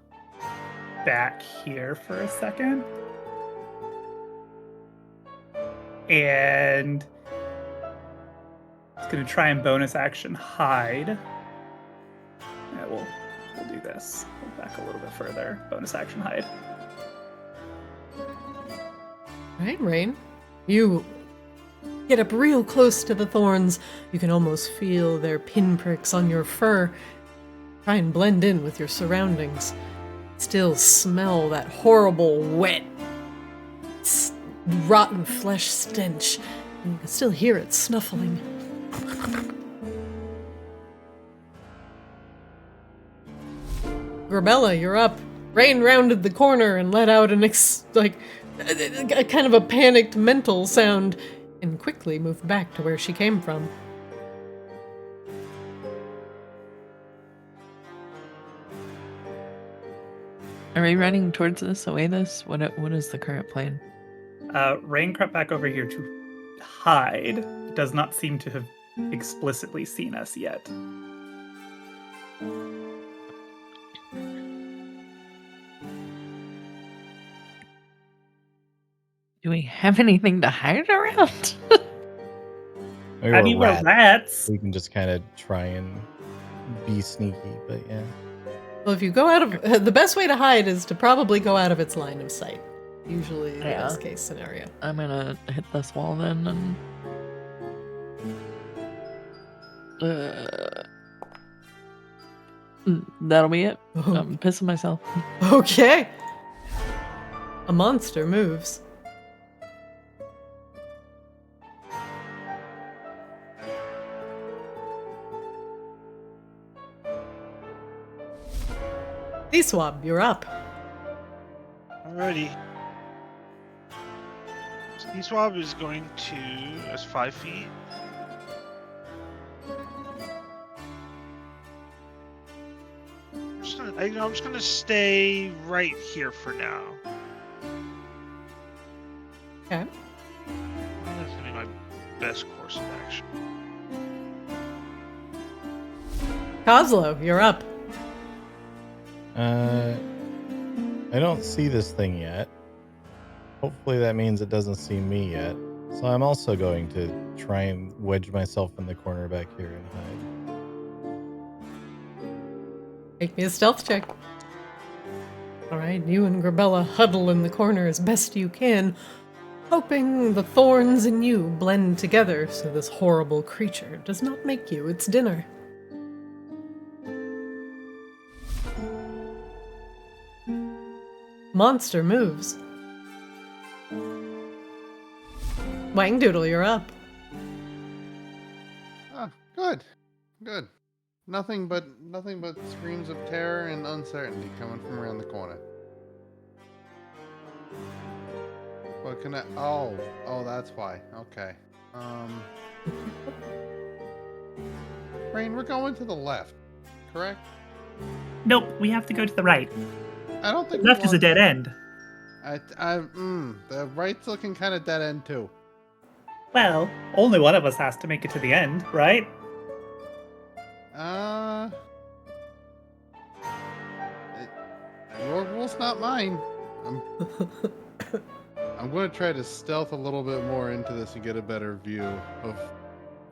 back here for a second. And gonna try and bonus action hide. Yeah, we'll do this. We'll back a little bit further. Bonus action hide. Right, Rain. You get up real close to the thorns. You can almost feel their pinpricks on your fur. Try and blend in with your surroundings. Still smell that horrible, wet, rotten flesh stench. And you can still hear it snuffling. Grabella, you're up. Rain rounded the corner and let out an a kind of a panicked mental sound and quickly moved back to where she came from. Are we running towards this, away this? What is the current plan? Rain crept back over here to hide. It does not seem to have explicitly seen us yet. Do we have anything to hide around? I mean, we're rats. We can just kind of try and be sneaky, but yeah. Well, if you go out of... the best way to hide is to probably go out of its line of sight. Usually the best case scenario. I'm gonna hit this wall then and... that'll be it. I'm pissing myself. Okay. A monster moves. Swab, you're up. Alrighty. Swab is going to... that's 5 feet. I'm just gonna stay right here for now. Okay. That's gonna be my best course of action. Kozlo, you're up. I don't see this thing yet. Hopefully that means it doesn't see me yet. So I'm also going to try and wedge myself in the corner back here and hide. Make me a stealth check. Alright, you and Grabella huddle in the corner as best you can, hoping the thorns and you blend together so this horrible creature does not make you its dinner. Monster moves. Wangdoodle, you're up. Ah, good. Good. Nothing but screams of terror and uncertainty coming from around the corner. What can I... Oh, that's why. Okay. Rain, we're going to the left, correct? Nope, we have to go to the right. I don't think Left is a dead end. The right's looking kind of dead end too. Well, only one of us has to make it to the end, right? Your rule's not mine. I'm going to try to stealth a little bit more into this and get a better view of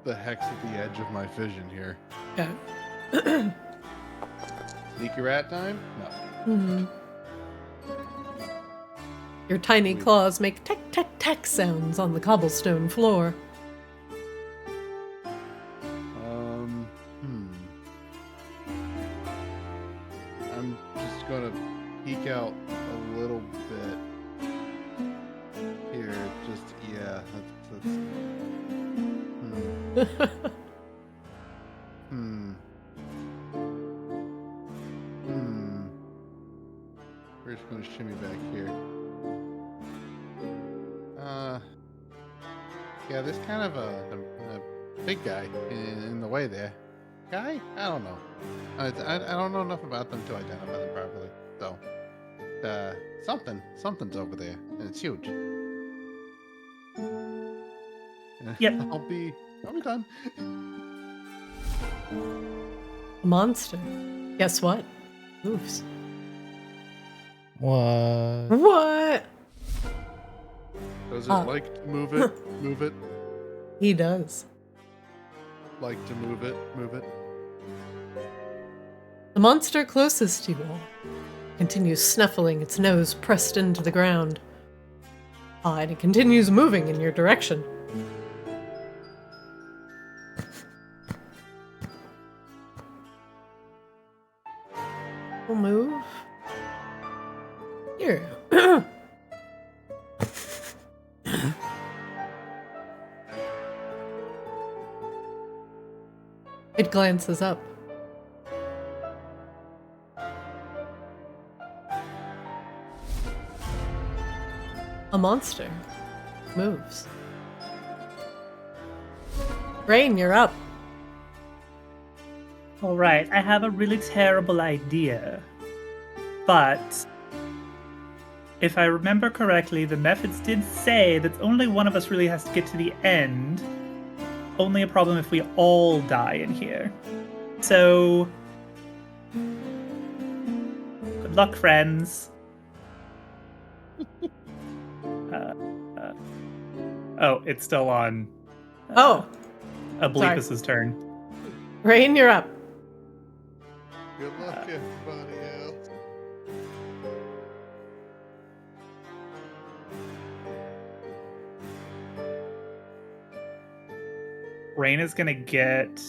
the hex at the edge of my vision here. Okay. Sneaky rat time? No. Mm-hmm. Your tiny claws make tack-tack-tack sounds on the cobblestone floor. I'm just gonna peek out a little bit here. Just, yeah, that's We're just gonna shimmy back here. Yeah, there's kind of a big guy in the way there. Guy? I don't know. I don't know enough about them to identify them properly. So, something's over there, and it's huge. Yep. I'll be done. Monster. Guess what? Moves. What? What? Does it like to move it? Move it? He does. like to move it. The monster closest to you all continues snuffling, its nose pressed into the ground. And it continues moving in your direction. We'll move here. It glances up. A monster moves. Rain, you're up. All right, I have a really terrible idea. But if I remember correctly, the Mephits did say that only one of us really has to get to the end. Only a problem if we all die in here. So, good luck, friends. Oh, it's still on. Obliquus's turn. Rain, you're up. Good luck, everybody else. Rain is gonna get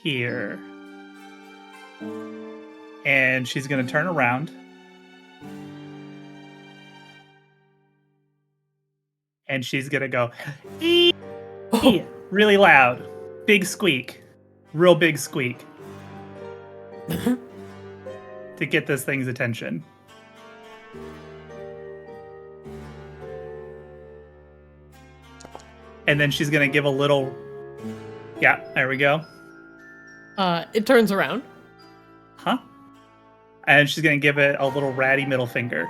here. And she's gonna turn around. And she's gonna go "Ee!" really loud. Big squeak. Real big squeak. To get this thing's attention. And then she's gonna give a little... Yeah, there we go. It turns around. Huh? And she's gonna give it a little ratty middle finger.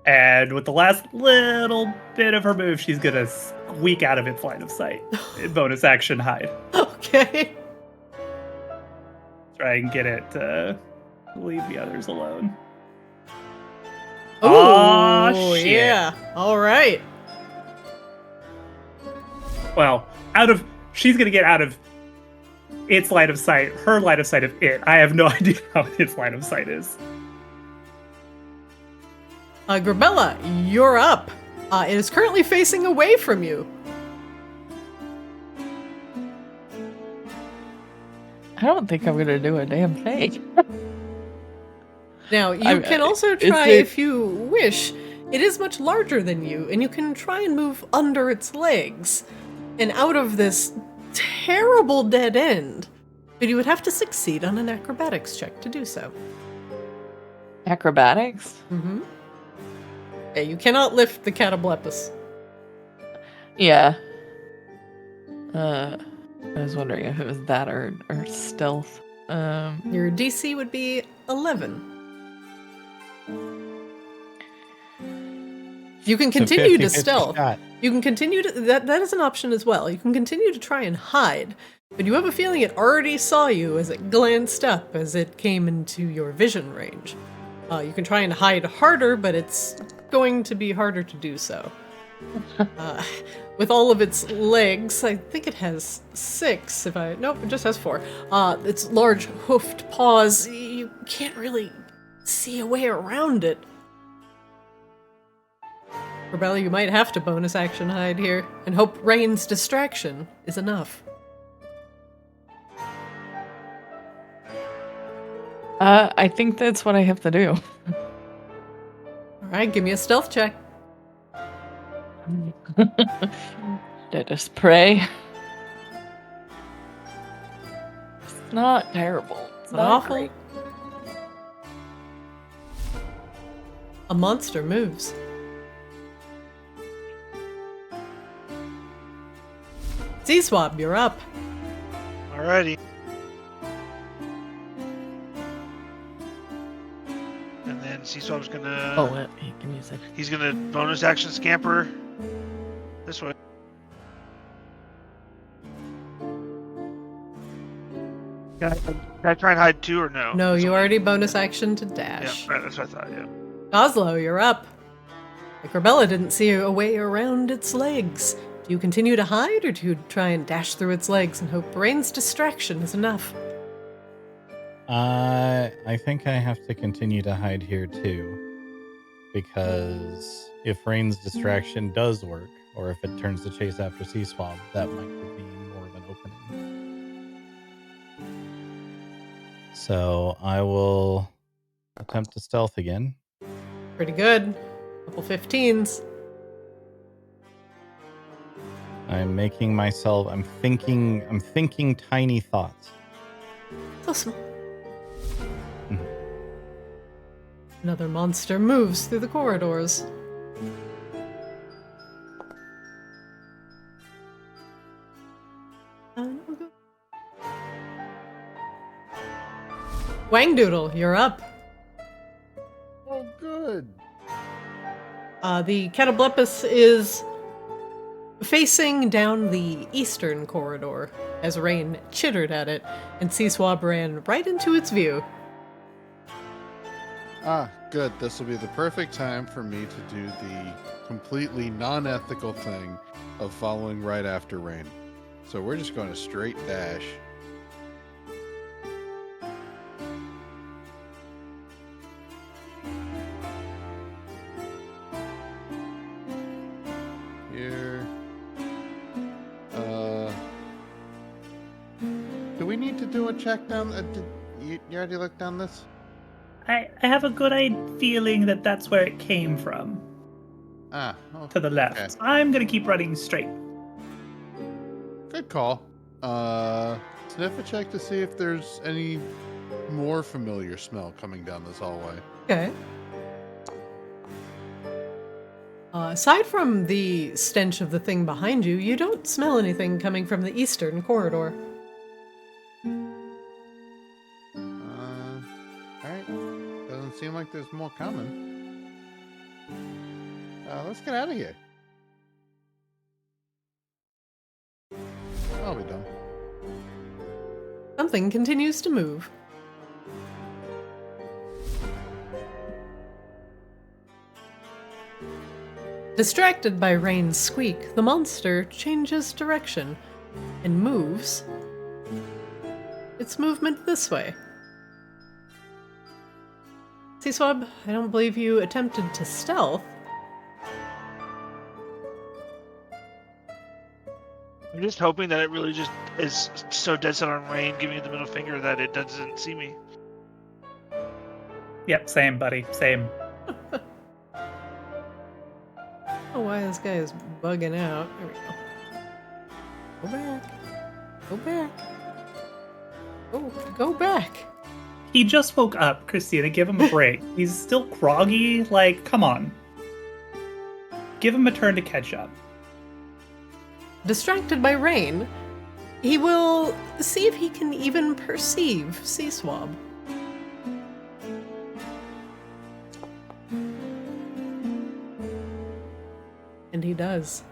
And with the last little bit of her move, she's gonna squeak out of its line of sight. Bonus action hide. Okay. Try and get it to leave the others alone. Oh, shit. Yeah. All right. Well, she's gonna get out of its line of sight, her line of sight of it. I have no idea how its line of sight is. Grabella, you're up. It is currently facing away from you. I don't think I'm gonna do a damn thing. Now, you can also try, if you wish. It is much larger than you, and you can try and move under its legs and out of this terrible dead end. But you would have to succeed on an acrobatics check to do so. Acrobatics? Mm-hmm. Yeah, you cannot lift the Catoblepas. Yeah. I was wondering if it was that or stealth. Your DC would be 11. You can continue to stealth. Shot. You can continue to... That is an option as well. You can continue to try and hide, but you have a feeling it already saw you as it glanced up as it came into your vision range. You can try and hide harder, but it's going to be harder to do so. With all of its legs, I think it has 6, nope, it just has 4. Its large hoofed paws, you can't really see a way around it. Rebella, you might have to bonus action hide here, and hope Rain's distraction is enough. I think that's what I have to do. Alright, give me a stealth check. Let us pray. It's not terrible. It's Not awful. great. A monster moves. Z-Swab, you're up. Alrighty. And then C-Swab's gonna... Oh, wait, give me a second. He's gonna bonus action scamper this way. Can I try and hide too, or no? No, you already bonus action to dash. Yeah, right, that's what I thought, yeah. Oslo, you're up. Microbella didn't see a way around its legs. Do you continue to hide, or do you try and dash through its legs and hope Rain's distraction is enough? I think I have to continue to hide here too. Because if Rain's distraction does work, or if it turns to chase after Sea Swab, that might give me more of an opening. So I will attempt to stealth again. Pretty good. Couple 15s. I'm thinking tiny thoughts. So small. Another monster moves through the corridors. Wangdoodle, you're up. Oh, good. The Catoblepas is facing down the eastern corridor as Rain chittered at it, and Sea Swab ran right into its view. Ah, good. This will be the perfect time for me to do the completely non-ethical thing of following right after Rain. So we're just going to straight dash. Here. Do we need to do a check down? You already looked down this? I have a good feeling that that's where it came from. Ah, okay. To the left. Okay. I'm gonna keep running straight. Good call. Sniff a check to see if there's any more familiar smell coming down this hallway. Okay. Aside from the stench of the thing behind you, you don't smell anything coming from the eastern corridor. Alright. Doesn't seem like there's more coming. Let's get out of here. I'll be done. Something continues to move. Distracted by Rain's squeak, the monster changes direction and moves its movement this way. Sea Swab, I don't believe you attempted to stealth. I'm just hoping that it really just is so dead set on Rain giving you the middle finger that it doesn't see me. Yep, same, buddy. Same. I don't know why this guy is bugging out. There we go. Go back. Go back. Go back. He just woke up, Christina. Give him a break. He's still groggy. Like, come on. Give him a turn to catch up. Distracted by Rain, he will see if he can even perceive Sea Swab. And he does.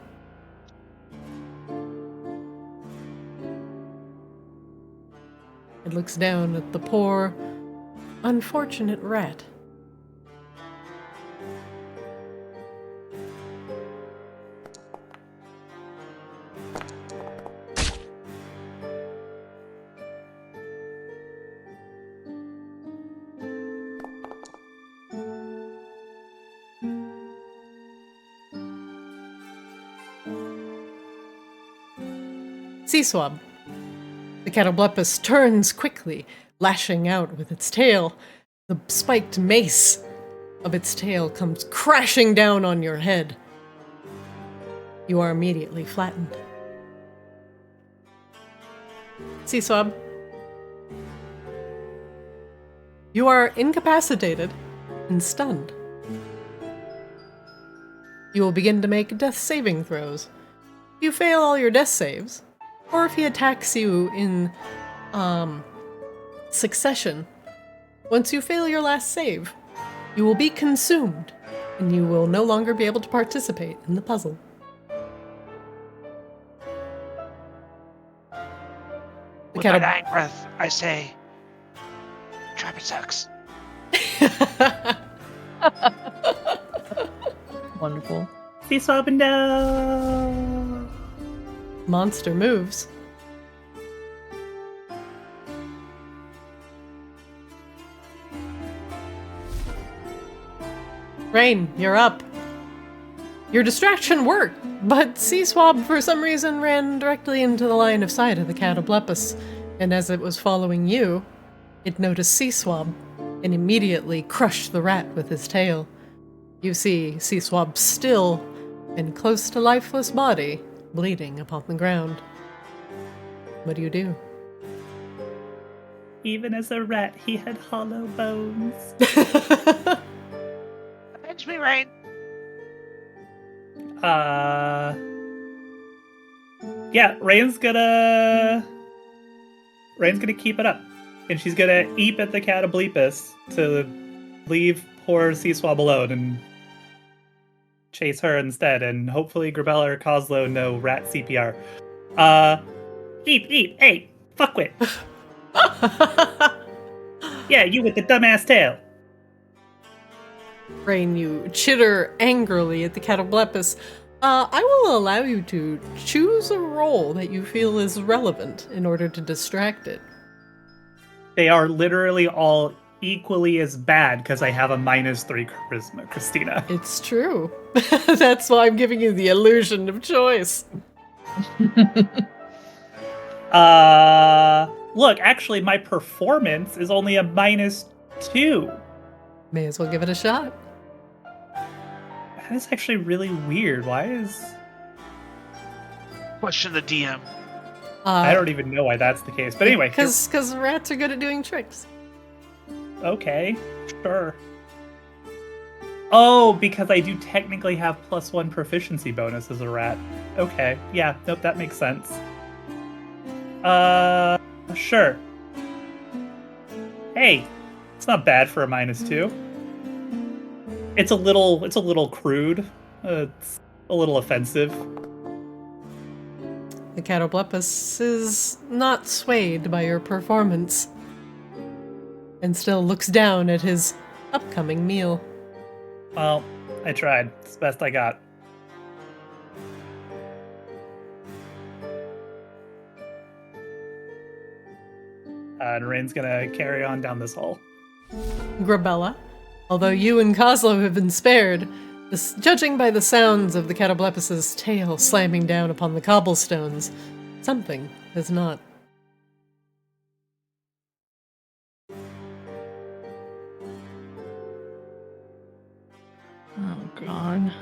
It looks down at the poor, unfortunate rat. Sea Swab. The Catoblepas turns quickly, lashing out with its tail. The spiked mace of its tail comes crashing down on your head. You are immediately flattened. Sea Swab. You are incapacitated and stunned. You will begin to make death saving throws. If you fail all your death saves, or if he attacks you in succession, once you fail your last save, you will be consumed, and you will no longer be able to participate in the puzzle. With my dying breath, I say, trap it sucks. Wonderful. See swap and down. Monster moves. Rain, you're up. Your distraction worked, but Sea-Swab for some reason ran directly into the line of sight of the Catoblepas, and as it was following you, it noticed Sea-Swab and immediately crushed the rat with his tail. You see Sea-Swab's still and close to lifeless body bleeding upon the ground. What do you do? Even as a rat, he had hollow bones. Avenge me, Rain. Yeah, Rain's gonna keep it up. And she's gonna eep at the Catoblepas to leave poor Sea-Swab alone and chase her instead, and hopefully Grabella or Coslow know rat CPR. Eep, hey, fuckwit. Yeah, you with the dumbass tail. Rain, you chitter angrily at the Catoblepas. I will allow you to choose a role that you feel is relevant in order to distract it. They are literally all equally as bad because I have a -3 charisma, Christina. It's true. That's why I'm giving you the illusion of choice. Look, actually, my performance is only a -2. May as well give it a shot. That is actually really weird. Why is... Question the DM. I don't even know why that's the case. But anyway. Because rats are good at doing tricks. Okay, sure. Oh, because I do technically have +1 proficiency bonus as a rat. Okay, yeah, nope, that makes sense. Sure. Hey, it's not bad for a -2. It's a little crude. It's a little offensive. The Catoblepas is not swayed by your performance and still looks down at his upcoming meal. Well, I tried. It's the best I got. And Rain's gonna carry on down this hole. Grabella, although you and Coslow have been spared, judging by the sounds of the Catoblepas's tail slamming down upon the cobblestones, something has not. Oh god.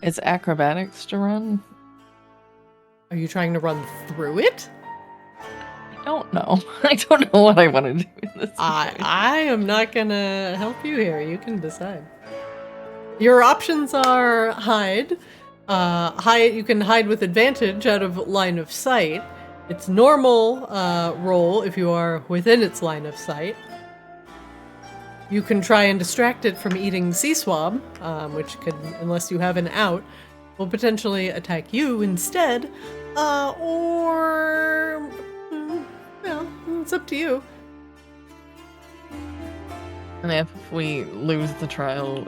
It's acrobatics to run? Are you trying to run through it? I don't know. I don't know what I want to do in this situation. I am not gonna help you here. You can decide. Your options are hide. You can hide with advantage out of line of sight. It's normal roll if you are within its line of sight. You can try and distract it from eating Sea-Swab, which could, unless you have an out, will potentially attack you instead. Or, well, it's up to you. And if we lose the trial,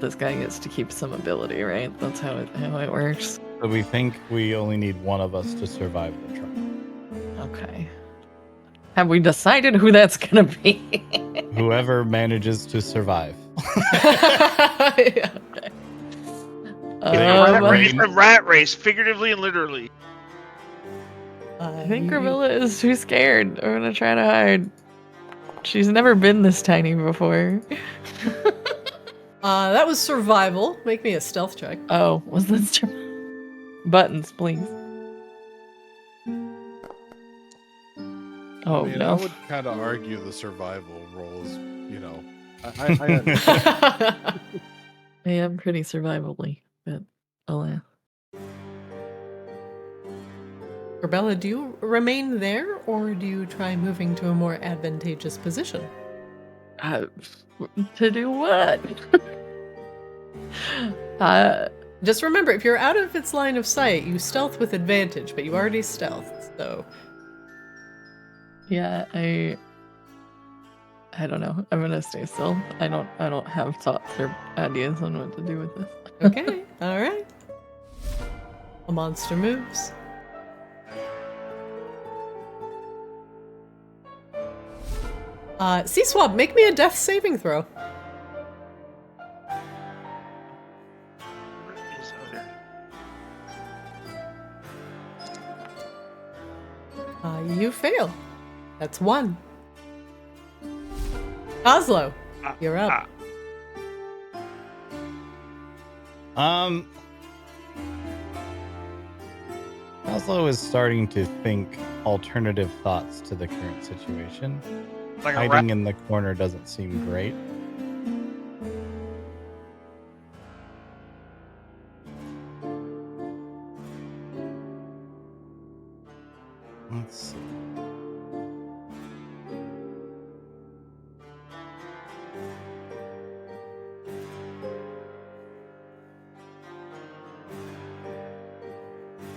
this guy gets to keep some ability, right? That's how it works. So we think we only need one of us to survive the trial. Okay. Have we decided who that's gonna be? Whoever manages to survive. Yeah. Okay. It's a rat race, figuratively and literally. I think Gravilla is too scared. We're gonna try to hide. She's never been this tiny before. That was survival. Make me a stealth check. Oh, was this buttons, please? Oh, I mean, no. I would kind of argue the survival role is, you know, I I am pretty survivably, but alas. Grabella, do you remain there, or do you try moving to a more advantageous position? To do what? Just remember, if you're out of its line of sight, you stealth with advantage, but you already stealthed, so... Yeah, I don't know. I'm gonna stay still. I don't have thoughts or ideas on what to do with this. Okay, alright. A monster moves. C-Swab, make me a death saving throw. You fail. That's 1. Oslo, you're up. Oslo is starting to think alternative thoughts to the current situation. Like a Hiding in the corner doesn't seem great. Let's see.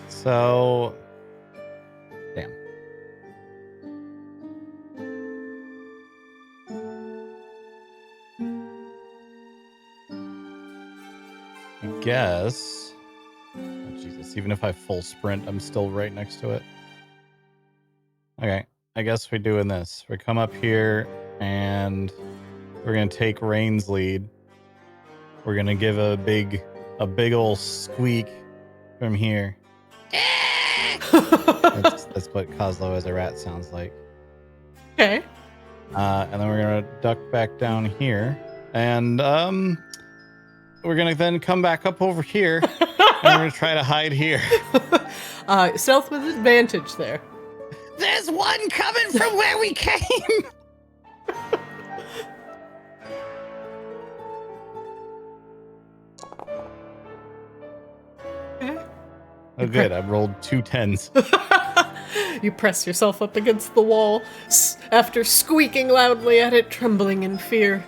So, damn. I guess. Oh, Jesus, even if I full sprint, I'm still right next to it. Okay, I guess we're doing this. We come up here and we're gonna take Rain's lead. We're gonna give a big ol' squeak from here. That's what Kozlo as a rat sounds like. Okay. And then we're gonna duck back down here, and we're gonna then come back up over here, and we're gonna try to hide here. Stealth with advantage there. There's one coming from where we came. Oh, good. I rolled 2 10s. You press yourself up against the wall after squeaking loudly at it, trembling in fear.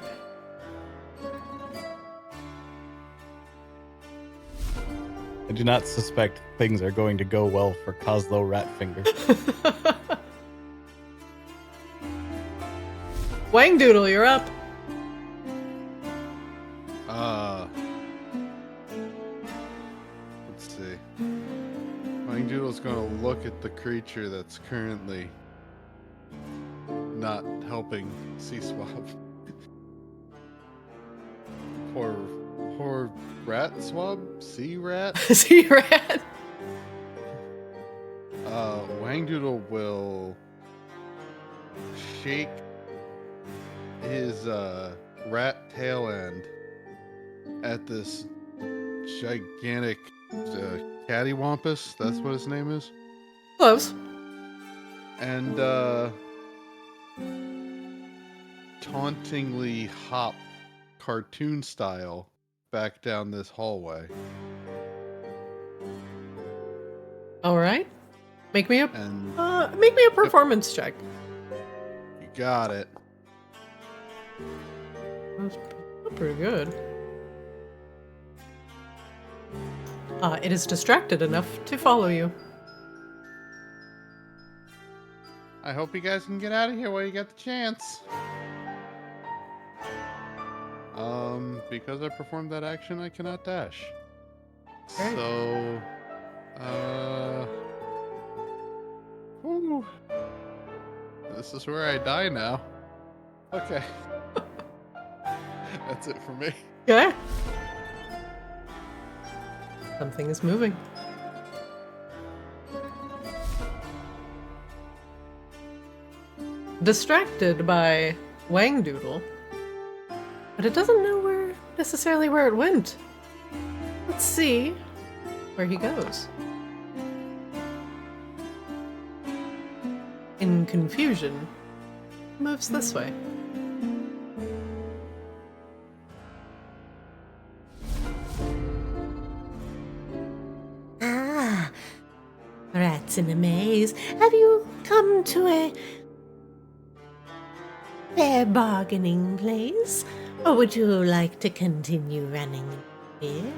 I do not suspect things are going to go well for Kozlo Ratfinger. Wang Doodle, you're up. Let's see. Wang Doodle's gonna look at the creature that's currently not helping C-Swab. Poor rat swab? C-rat? C-Rat. Wang Doodle will shake his rat tail end at this gigantic cattywampus. That's what his name is. Close. And tauntingly hop cartoon style back down this hallway. All right. Make me a And performance check. you got it. That's pretty good. It is distracted enough to follow you. I hope you guys can get out of here while you get the chance. Because I performed that action, I cannot dash. Right. So, whew. This is where I die now. Okay. That's it for me. Okay. Something is moving. Distracted by Wang Doodle, but it doesn't know necessarily where it went. Let's see where he goes. In confusion, moves this way. Ah, rats in a maze. Have you come to a fair bargaining place? Or would you like to continue running here?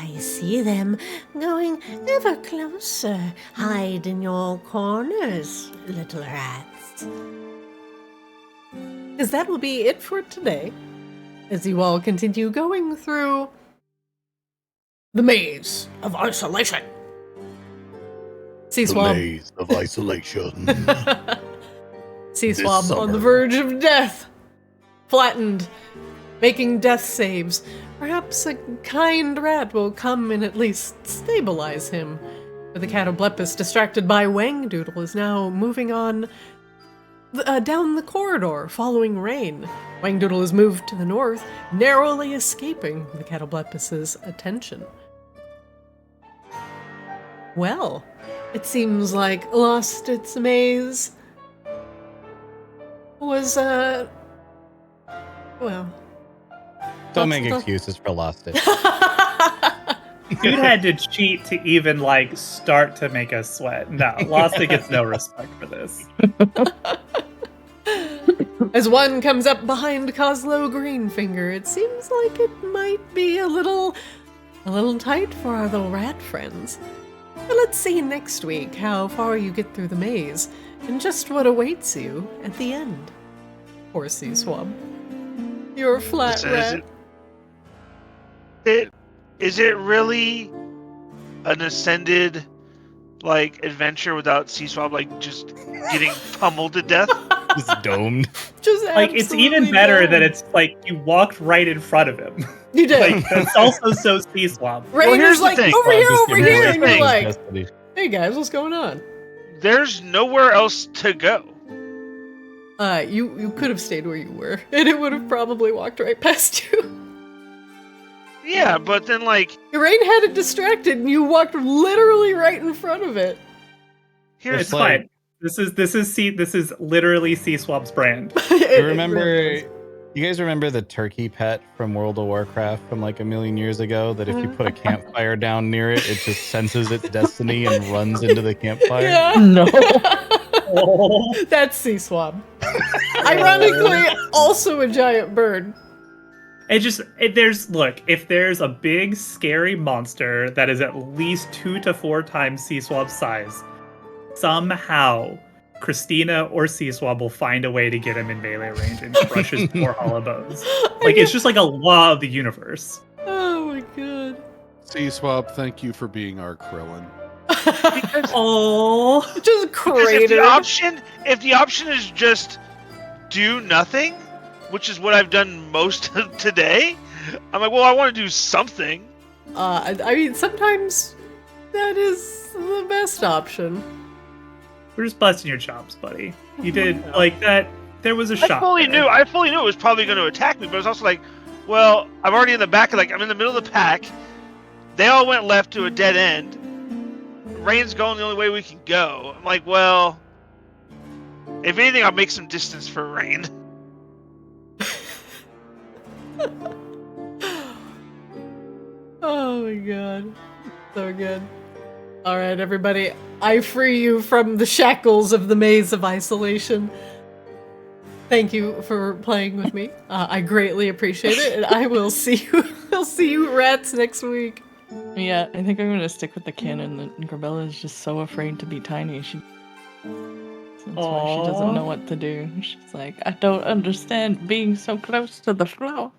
I see them going ever closer. Hide in your corners, little rats. Because that will be it for today, as you all continue going through the maze of isolation. Sea Swab. maze of isolation. Sea Swab on the summer. verge of death. Flattened, making death saves. Perhaps a kind rat will come and at least stabilize him. But the Catoblepas, distracted by Wangdoodle, is now moving on down the corridor, following Rain. Wangdoodle is moved to the north, narrowly escaping the Catoblepas' attention. Well, it seems like Lost its maze was, well... Don't make That's- excuses for Lost It. Dude had to cheat to even like start to make us sweat. No, Lost It gets no respect for this. As one comes up behind Coslow Greenfinger, it seems like it might be a little tight for our little rat friends. But let's see next week how far you get through the maze and just what awaits you at the end. Poor Sea Swab. You're a flat rat. Is it really an ascended like adventure without Sea Swab like just getting pummeled to death? Just domed. Just Like it's even absolutely better dumb. that it's like you walked right in front of him. You did. Like that's also so Sea Swab. Rain here's is the like, thing. over here, Just over give me here, the and you're thing. like, Destiny. hey guys, what's going on? There's nowhere else to go. You could have stayed where you were, and it would have probably walked right past you. Yeah, but then like Rain had it distracted, and you walked literally right in front of it. here's It's It's like- fine. This is literally Sea Swab's brand. It Remember, really is. you guys remember the turkey pet from World of Warcraft from like a million years ago? That if you put a campfire down near it, it just senses its destiny and runs into the campfire. Yeah. No. Oh. That's Sea Swab. Ironically, also a giant bird. If there's a big scary monster that is at least 2 to 4 times Sea Swab's size, somehow Christina or Sea Swab will find a way to get him in melee range and crush his poor hollow bones. Like it's just like a law of the universe. Oh my god. Sea Swab, thank you for being our Krillin. Oh, Just because cratered. if the option is just do nothing, which is what I've done most of today, I'm like, well, I want to do something. I mean, sometimes that is the best option. we're just busting your chops, buddy. You did like that. There was a I shot. fully there. knew it was probably going to attack me, but it was also like, well, I'm already in the back. Like I'm in the middle of the pack. They all went left to a dead end. Rain's going the only way we can go. I'm like, well, if anything, I'll make some distance for Rain. Oh my god. So good. Alright, everybody. I free you from the shackles of the maze of isolation. Thank you for playing with me. I greatly appreciate it, and I will see you. I'll see you rats next week. Yeah, I think I'm gonna stick with the canon that Grabella is just so afraid to be tiny. That's why she doesn't know what to do. She's like, I don't understand being so close to the floor.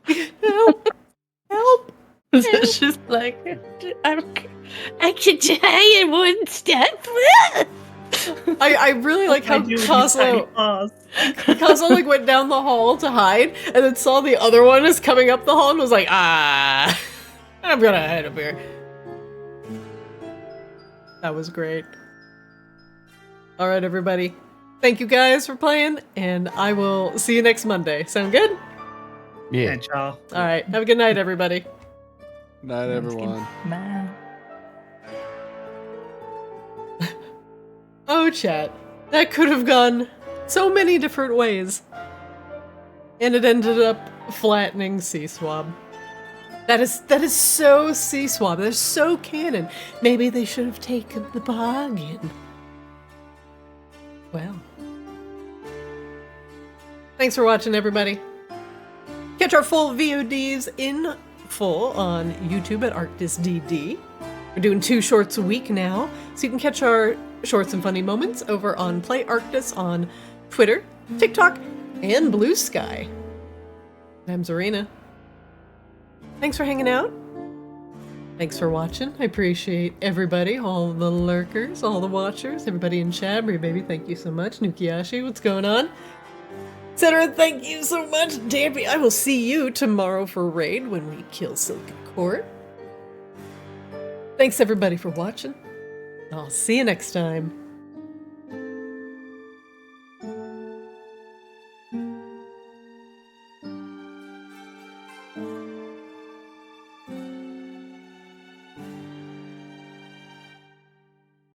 Help! Help! She's like, I could die in one step. I really like how I do with these tiny Cosmo paws. like went down the hall to hide, and then saw the other one is coming up the hall and was like, I'm gonna head up here. That was great. Alright, everybody. Thank you guys for playing, and I will see you next Monday. Sound good? Yeah. And y'all. Alright, have a good night, everybody. Night, everyone. nah. Oh, chat. That could have gone so many different ways. And it ended up flattening Sea Swab. That is so Sea Swab. They're so canon. Maybe they should have taken the bargain. Well. Thanks for watching, everybody. Catch our full VODs in full on YouTube at Arctis DD. We're doing 2 shorts a week now, so you can catch our shorts and funny moments over on Play Arctis on Twitter, TikTok, and Blue Sky. I'm Zarina. Thanks for hanging out. Thanks for watching. I appreciate everybody, all the lurkers, all the watchers, everybody in chat. Brie Baby, thank you so much. Nukiyashi, what's going on? Etc. Thank you so much. Dampy, I will see you tomorrow for Raid when we kill Silken Court. Thanks everybody for watching. I'll see you next time.